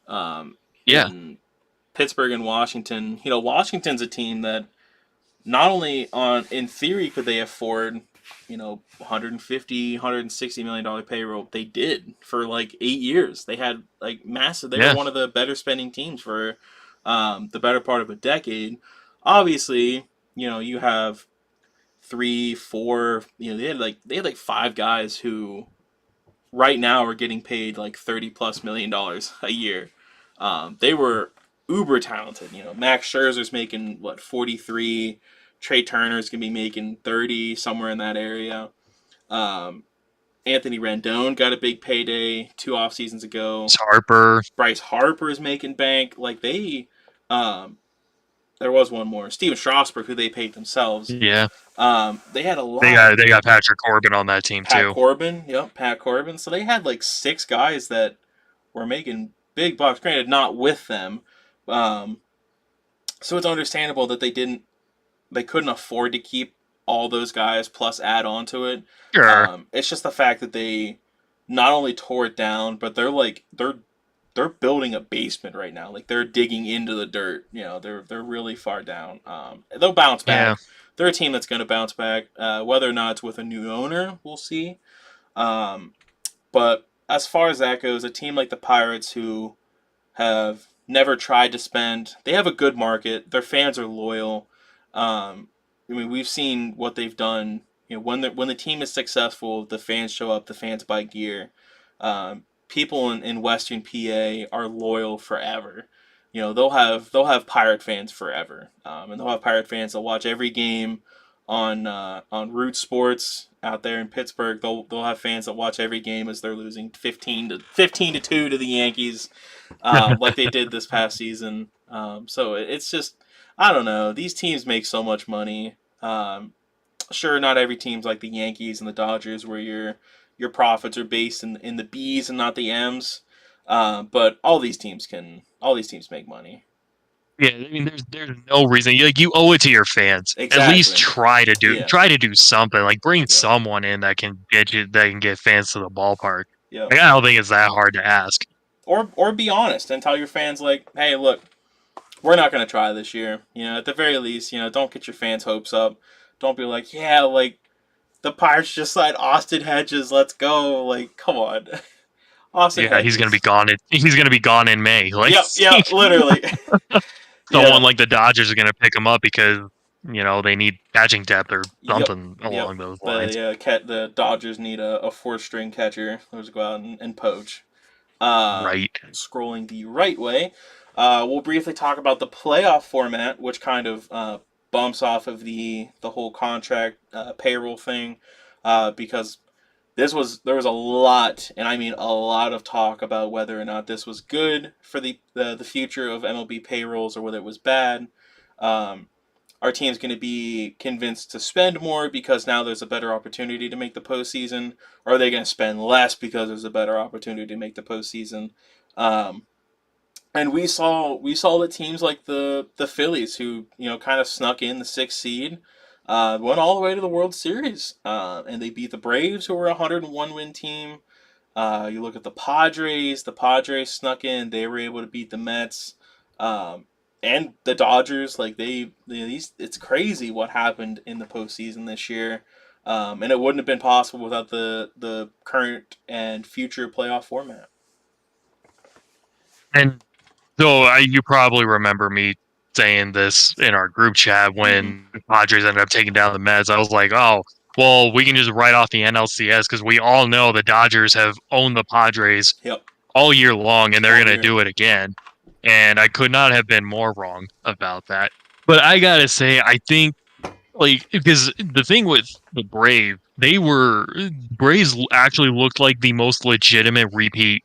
Yeah, In Pittsburgh and Washington, Washington's a team that not only on in theory could they afford 150 $160 million payroll, they did for like 8 years. They had like massive, they were yeah, one of the better spending teams for the better part of a decade. Obviously, you have three, four, they had like five guys who right now are getting paid like $30+ million a year. They were uber talented. Max Scherzer's making what 43. Trey Turner's gonna be making 30, somewhere in that area. Um, Anthony Rendon got a big payday 2 off seasons ago. it's Harper. Bryce Harper is making bank. Like um, there was one more. Steven Strasburg, who they paid themselves. Yeah, They had a they lot. got Patrick Corbin on that team Pat too. Corbin, yep, Pat Corbin. So they had like six guys that were making big bucks. Granted, not with them. Um, so it's understandable that they couldn't afford to keep all those guys plus add on to it. Sure. It's just the fact that they not only tore it down, but they're building a basement right now. Like they're digging into the dirt. They're really far down. They'll bounce Yeah. back. They're a team that's going to bounce back. Whether or not it's with a new owner, we'll see. Um, but as far as that goes, a team like the Pirates who have never tried to spend, they have a good market. Their fans are loyal. I mean, we've seen what they've done. When the team is successful, the fans show up. The fans buy gear. People in Western PA are loyal forever. They'll have Pirate fans forever, and they'll have Pirate fans that watch every game on Root Sports out there in Pittsburgh. They'll have fans that watch every game as they're losing 15-2 to the Yankees, like they did this past season. So it's just, I don't know. These teams make so much money. Sure, not every team's like the Yankees and the Dodgers, where your profits are based in the B's and not the M's. But all these teams make money. Yeah, I mean, there's no reason you owe it to your fans. At least Exactly. Yeah. try to do something. Like bring Yep. someone in that can get fans to the ballpark. Yep. Like, I don't think it's that hard to ask. Or be honest and tell your fans like, hey, look, we're not gonna try this year. At the very least, don't get your fans' hopes up. Don't be like, yeah, like the Pirates just signed Austin Hedges. Let's go. Like, come on, Austin Yeah, he's gonna be Hedges. gone. He's gonna be gone in May. Like Yep. Yep. Literally. someone Yeah. like the Dodgers are gonna pick him up because they need catching depth or Yep. something Yep. along those The lines. the Dodgers need a four-string catcher. Let's go out and poach. Um, Right. Scrolling the right way, we'll briefly talk about the playoff format, which kind of bumps off of the whole contract payroll thing, because there was a lot, and I mean a lot of talk about whether or not this was good for the future of MLB payrolls or whether it was bad. Um, our team's going to be convinced to spend more because now there's a better opportunity to make the postseason, or are they going to spend less because there's a better opportunity to make the postseason? Um, and we saw the teams like the Phillies, who kind of snuck in the sixth seed, went all the way to the World Series, and they beat the Braves, who were a 101 win team. You look at the Padres. The Padres snuck in. They were able to beat the Mets, and the Dodgers. Like these, it's crazy what happened in the postseason this year, and it wouldn't have been possible without the current and future playoff format. And so you probably remember me saying this in our group chat Mm-hmm. when the Padres ended up taking down the Mets. I was like, oh, well, we can just write off the NLCS because we all know the Dodgers have owned the Padres Yep. all year long and they're All going to year. do it again. And I could not have been more wrong about that. But I got to say, I think like because the thing with the Braves actually looked like the most legitimate repeat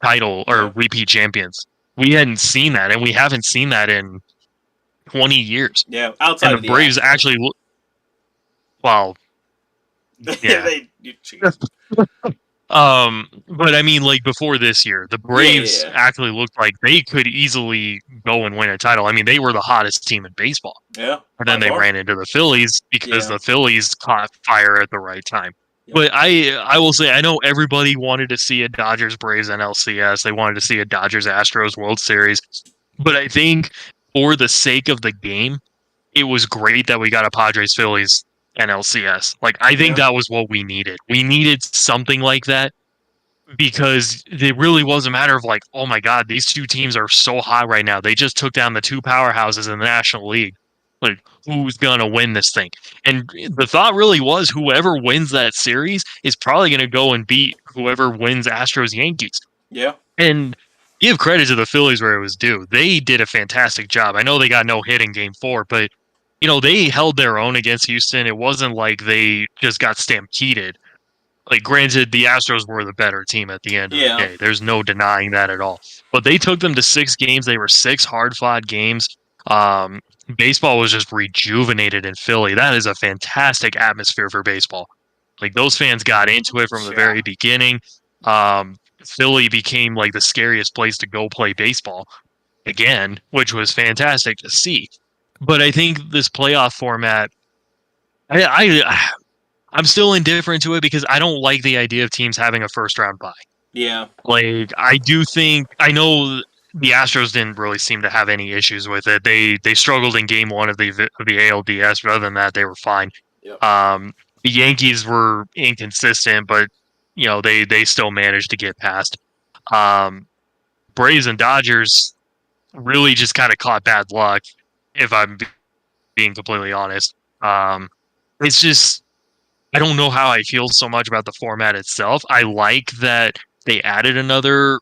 title or Yeah, repeat champions. We hadn't seen that, and we haven't seen that in 20 years. yeah. And Outside the of the Braves Astros, actually, well, yeah. they you cheat. But I mean, like before this year, the Yeah, Braves yeah, actually looked like they could easily go and win a title. I mean, they were the hottest team in baseball. yeah. And By then they far. ran into the Phillies because Yeah, the Phillies caught fire at the right time. yep. But I will say I know everybody wanted to see a Dodgers Braves NLCS. They wanted to see a Dodgers Astros World Series. But I think for the sake of the game, it was great that we got a Padres Phillies NLCS. Like I think Yeah, that was what we needed. We needed something like that because it really was a matter of like, oh my God, these two teams are so hot right now. They just took down the two powerhouses in the National League. Like, who's gonna win this thing? And the thought really was whoever wins that series is probably gonna go and beat whoever wins Astros Yankees. yeah, And give credit to the Phillies where it was due. They did a fantastic job. I know they got no hit in game four, but they held their own against Houston. It wasn't like they just got stampeded. Like, granted, the Astros were the better team at the end of the yeah, day. There's no denying that at all. But they took them to 6 games. They were 6 hard-fought games. Um, Baseball was just rejuvenated in Philly. That is a fantastic atmosphere for baseball. Like, those fans got into it from the yeah, very beginning. Um, Philly became like the scariest place to go play baseball again, which was fantastic to see. But I think this playoff format, I I'm still indifferent to it because I don't like the idea of teams having a first round bye. yeah, Like I do think I know the Astros didn't really seem to have any issues with it. They struggled in game one of the ALDS, but other than that, they were fine. yep, Um, the Yankees were inconsistent, but they still managed to get past. Um, Braves and Dodgers really just kind of caught bad luck, if I'm being completely honest. It's just I don't know how I feel so much about the format itself. I like that they added another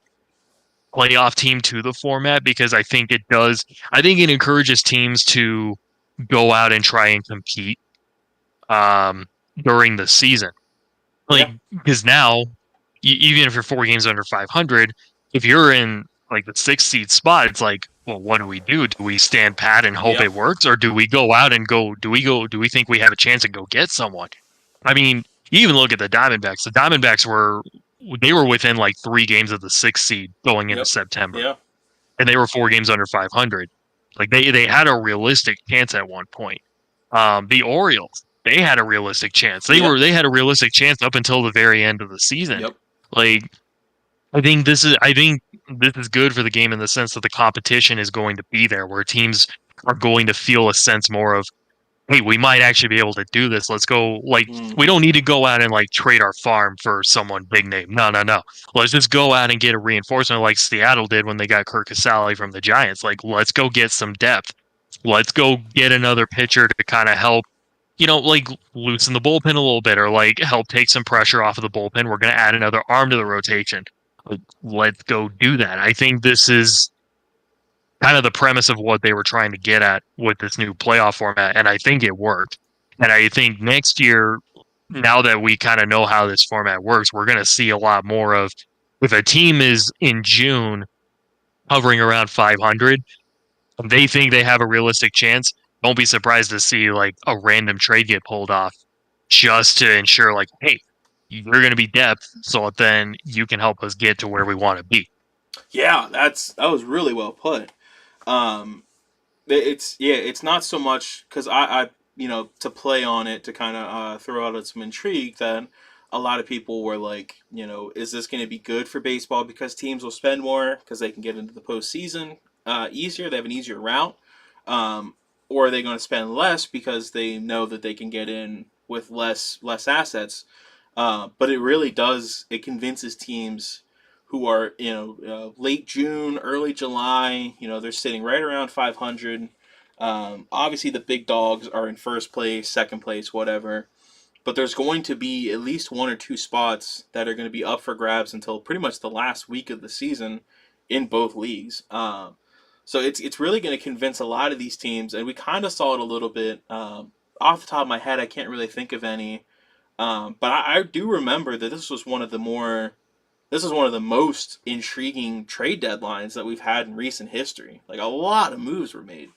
playoff team to the format because I think it encourages teams to go out and try and compete um, during the season. Like, yeah, because now, even if you're 4 games under 500, if you're in like the 6th seed spot, it's like, well, what do we do? Do we stand pat and hope yeah, it works, or do we go out and go? Do we think we have a chance to go get someone? I mean, you even look at the Diamondbacks. The Diamondbacks were within like 3 games of the 6th seed going into yep, September, yeah, and they were 4 games under 500. Like they had a realistic chance at one point. The Orioles, they had a realistic chance. yeah, They had a realistic chance up until the very end of the season. yep, Like I think this is good for the game in the sense that the competition is going to be there, where teams are going to feel a sense more of, hey, we might actually be able to do this. Let's go. Like, we mm-hmm. don't need to go out and like trade our farm for someone big name. No, no, no. Let's just go out and get a reinforcement like Seattle did when they got Kirk Casale from the Giants. Like, let's go get some depth. Let's go get another pitcher to kind of help, like loosen the bullpen a little bit or like help take some pressure off of the bullpen. We're going to add another arm to the rotation. Like, let's go do that. I think this is kind of the premise of what they were trying to get at with this new playoff format, and I think it worked. And I think next year, now that we kind of know how this format works, we're going to see a lot more of if a team is in June hovering around 500, they think they have a realistic chance. Don't be surprised to see like a random trade get pulled off just to ensure, like, hey, you're going to be depth, so then you can help us get to where we want to be. yeah. That was really well put. Um, it's not so much because I to play on it to kind of throw out some intrigue that a lot of people were like, is this going to be good for baseball because teams will spend more because they can get into the postseason easier, they have an easier route, um, or are they going to spend less because they know that they can get in with less assets? But it really does. It convinces teams who are late June, early July. They're sitting right around 500. Obviously, the big dogs are in first place, second place, whatever. But there's going to be at least one or two spots that are going to be up for grabs until pretty much the last week of the season in both leagues. So it's really going to convince a lot of these teams, and we kind of saw it a little bit. off the top of my head, I can't really think of any. But I do remember that this was one of the most intriguing trade deadlines that we've had in recent history. Like a lot of moves were made.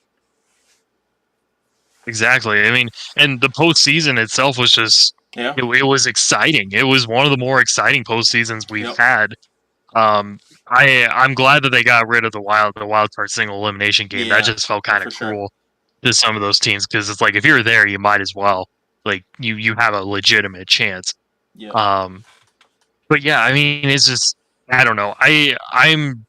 Exactly. I mean, and the postseason itself was just Yeah. it was exciting. It was one of the more exciting postseasons we've Yep. had. I'm glad that they got rid of the wild card single elimination game. That Yeah. just felt kind of For sure. cruel to some of those teams because it's like if you're there, you might as well like you have a legitimate chance. Yep. Um, but yeah, I mean, it's just I don't know. I'm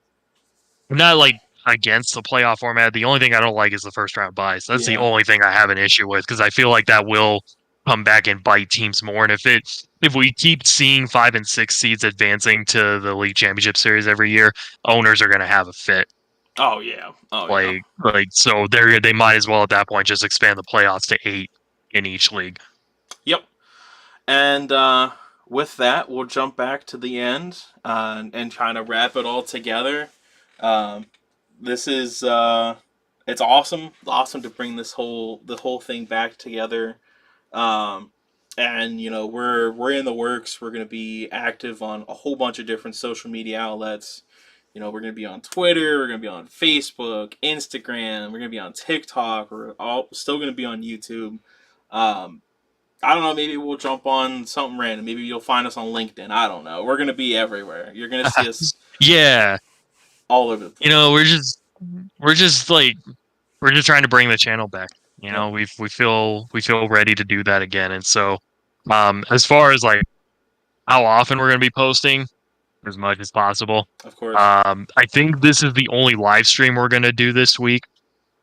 not like against the playoff format. The only thing I don't like is the first round buys. That's the Yeah. only thing I have an issue with because I feel like that will come back and bite teams more. And if we keep seeing 5 and 6 seeds advancing to the league championship series every year, owners are going to have a fit. Oh yeah. Oh yeah. So they might as well at that point just expand the playoffs to 8 in each league. Yep. And with that, we'll jump back to the end and kind of wrap it all together. Um, this is it's awesome, awesome to bring the whole thing back together. Um, and you know we're in the works. We're gonna be active on a whole bunch of different social media outlets. You know, we're gonna be on Twitter. We're gonna be on Facebook, Instagram. We're gonna be on TikTok. We're all still gonna be on YouTube. Um, I don't know. Maybe we'll jump on something random. Maybe you'll find us on LinkedIn. I don't know. We're gonna be everywhere. You're gonna see us Yeah, all over the you know, place. we're just like we're just trying to bring the channel back. You Yep. know, we feel ready to do that again. And so, as far as like how often we're going to be posting, as much as possible. Of course. I think this is the only live stream we're going to do this week,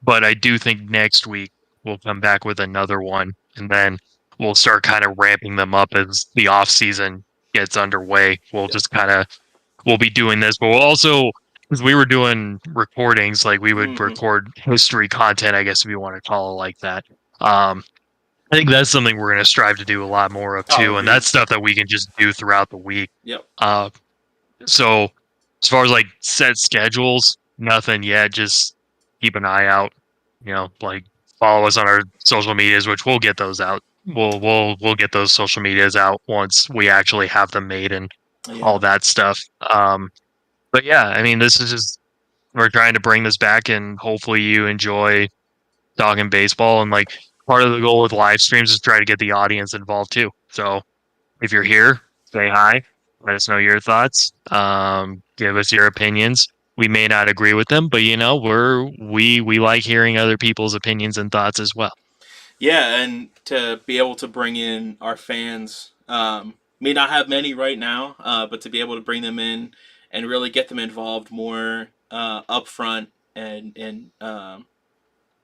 but I do think next week we'll come back with another one, and then we'll start kind of ramping them up as the off season gets underway. Yep. We'll be doing this, but we'll also because we were doing recordings, like we would Mm-hmm. record history content, I guess if you want to call it like that. Um, I think that's something we're going to strive to do a lot more of Oh, too, and agreed. that's stuff that we can just do throughout the week. Yep. Uh, so as far as like set schedules, nothing yet. Just keep an eye out. You know, like follow us on our social medias, which we'll get those out. We'll get those social medias out once we actually have them made and all Yeah. that stuff. But yeah, I mean, this is just we're trying to bring this back, and hopefully you enjoy talking baseball. And like part of the goal with live streams is try to get the audience involved too. So if you're here, say hi. Let us know your thoughts. Give us your opinions. We may not agree with them, but you know, we like hearing other people's opinions and thoughts as well. Yeah, and to be able to bring in our fans, may not have many right now, but to be able to bring them in and really get them involved more upfront and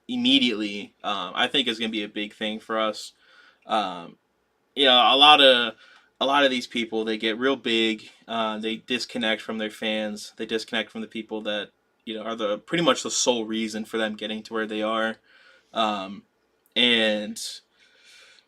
immediately, I think is going to be a big thing for us. Um, you know, a lot of these people they get real big. They disconnect from their fans. They disconnect from the people that you know are the pretty much the sole reason for them getting to where they are. Um, and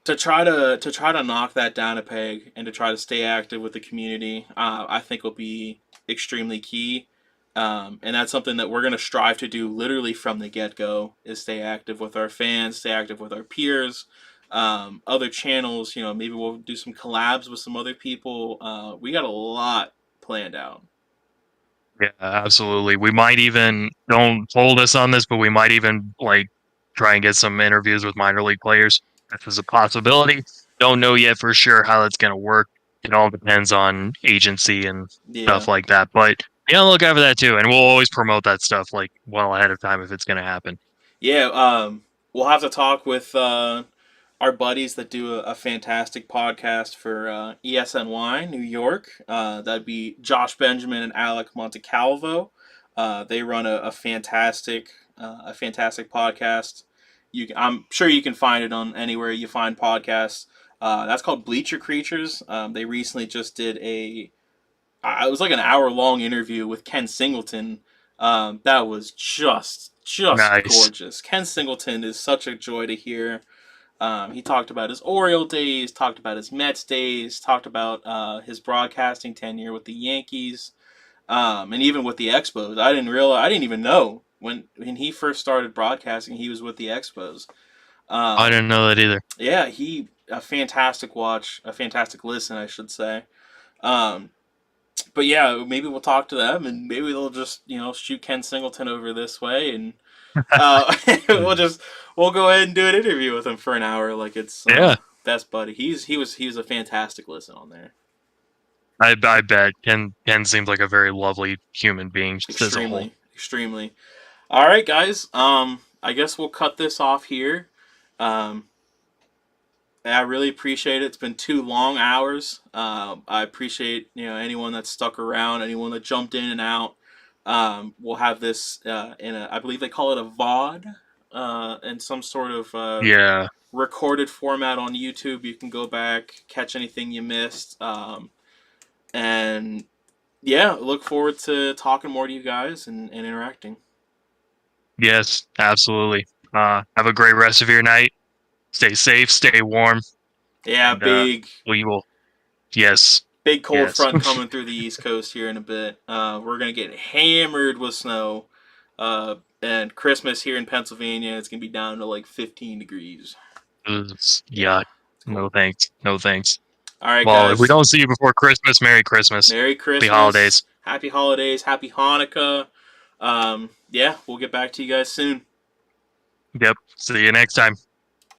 to try to knock that down a peg and to try to stay active with the community, I think will be extremely key. And that's something that we're going to strive to do literally from the get go is stay active with our fans, stay active with our peers, other channels. You know, maybe we'll do some collabs with some other people. We got a lot planned out. Yeah, absolutely. We might even don't hold us on this, but we might even like try and get some interviews with minor league players. This is a possibility. Don't know yet for sure how that's going to work. It all depends on agency and Yeah, stuff like that. But yeah, look out for that too, and we'll always promote that stuff like well ahead of time if it's going to happen. yeah. We'll have to talk with our buddies that do a fantastic podcast for ESNY New York. That'd be Josh Benjamin and Alec Montecalvo. They run a fantastic podcast. I'm sure you can find it on anywhere you find podcasts. That's called Bleacher Creatures. They recently just did it was like an hour long interview with Ken Singleton. That was just Nice. gorgeous. Ken Singleton is such a joy to hear. He talked about his Oriole days, talked about his Mets days, talked about his broadcasting tenure with the Yankees, and even with the Expos. I didn't even know when he first started broadcasting, he was with the Expos. I Um, didn't know that either. yeah, he a fantastic watch, a fantastic listen, I should say. Um, but yeah, maybe we'll talk to them, and maybe they'll just shoot Ken Singleton over this way, and we'll just we'll go ahead and do an interview with him for an hour, like it's Yeah, best buddy. He was a fantastic listen on there. I bet Ken seems like a very lovely human being just as a whole. Extremely, extremely. All right, guys. I guess we'll cut this off here. Um, I really appreciate it. It's been 2 long hours. I appreciate anyone that stuck around, anyone that jumped in and out. We'll have this in a, I believe they call it a VOD, in some sort of Yeah. recorded format on YouTube. You can go back, catch anything you missed, and yeah, look forward to talking more to you guys and interacting. Yes, absolutely. Have a great rest of your night. Stay safe, stay warm, Yeah, and we will. Yes, big cold yes. front coming through the East Coast here in a bit. We're gonna get hammered with snow, and Christmas here in Pennsylvania it's gonna be down to like 15 degrees. Yeah. Yeah, it's No cold. thanks. No thanks. All right, Well, if we guys. don't see you before Christmas, Merry Christmas. Merry Happy Christmas, holidays. Happy Holidays, Happy Hanukkah. Yeah, we'll get back to you guys soon. Yep. See you next time.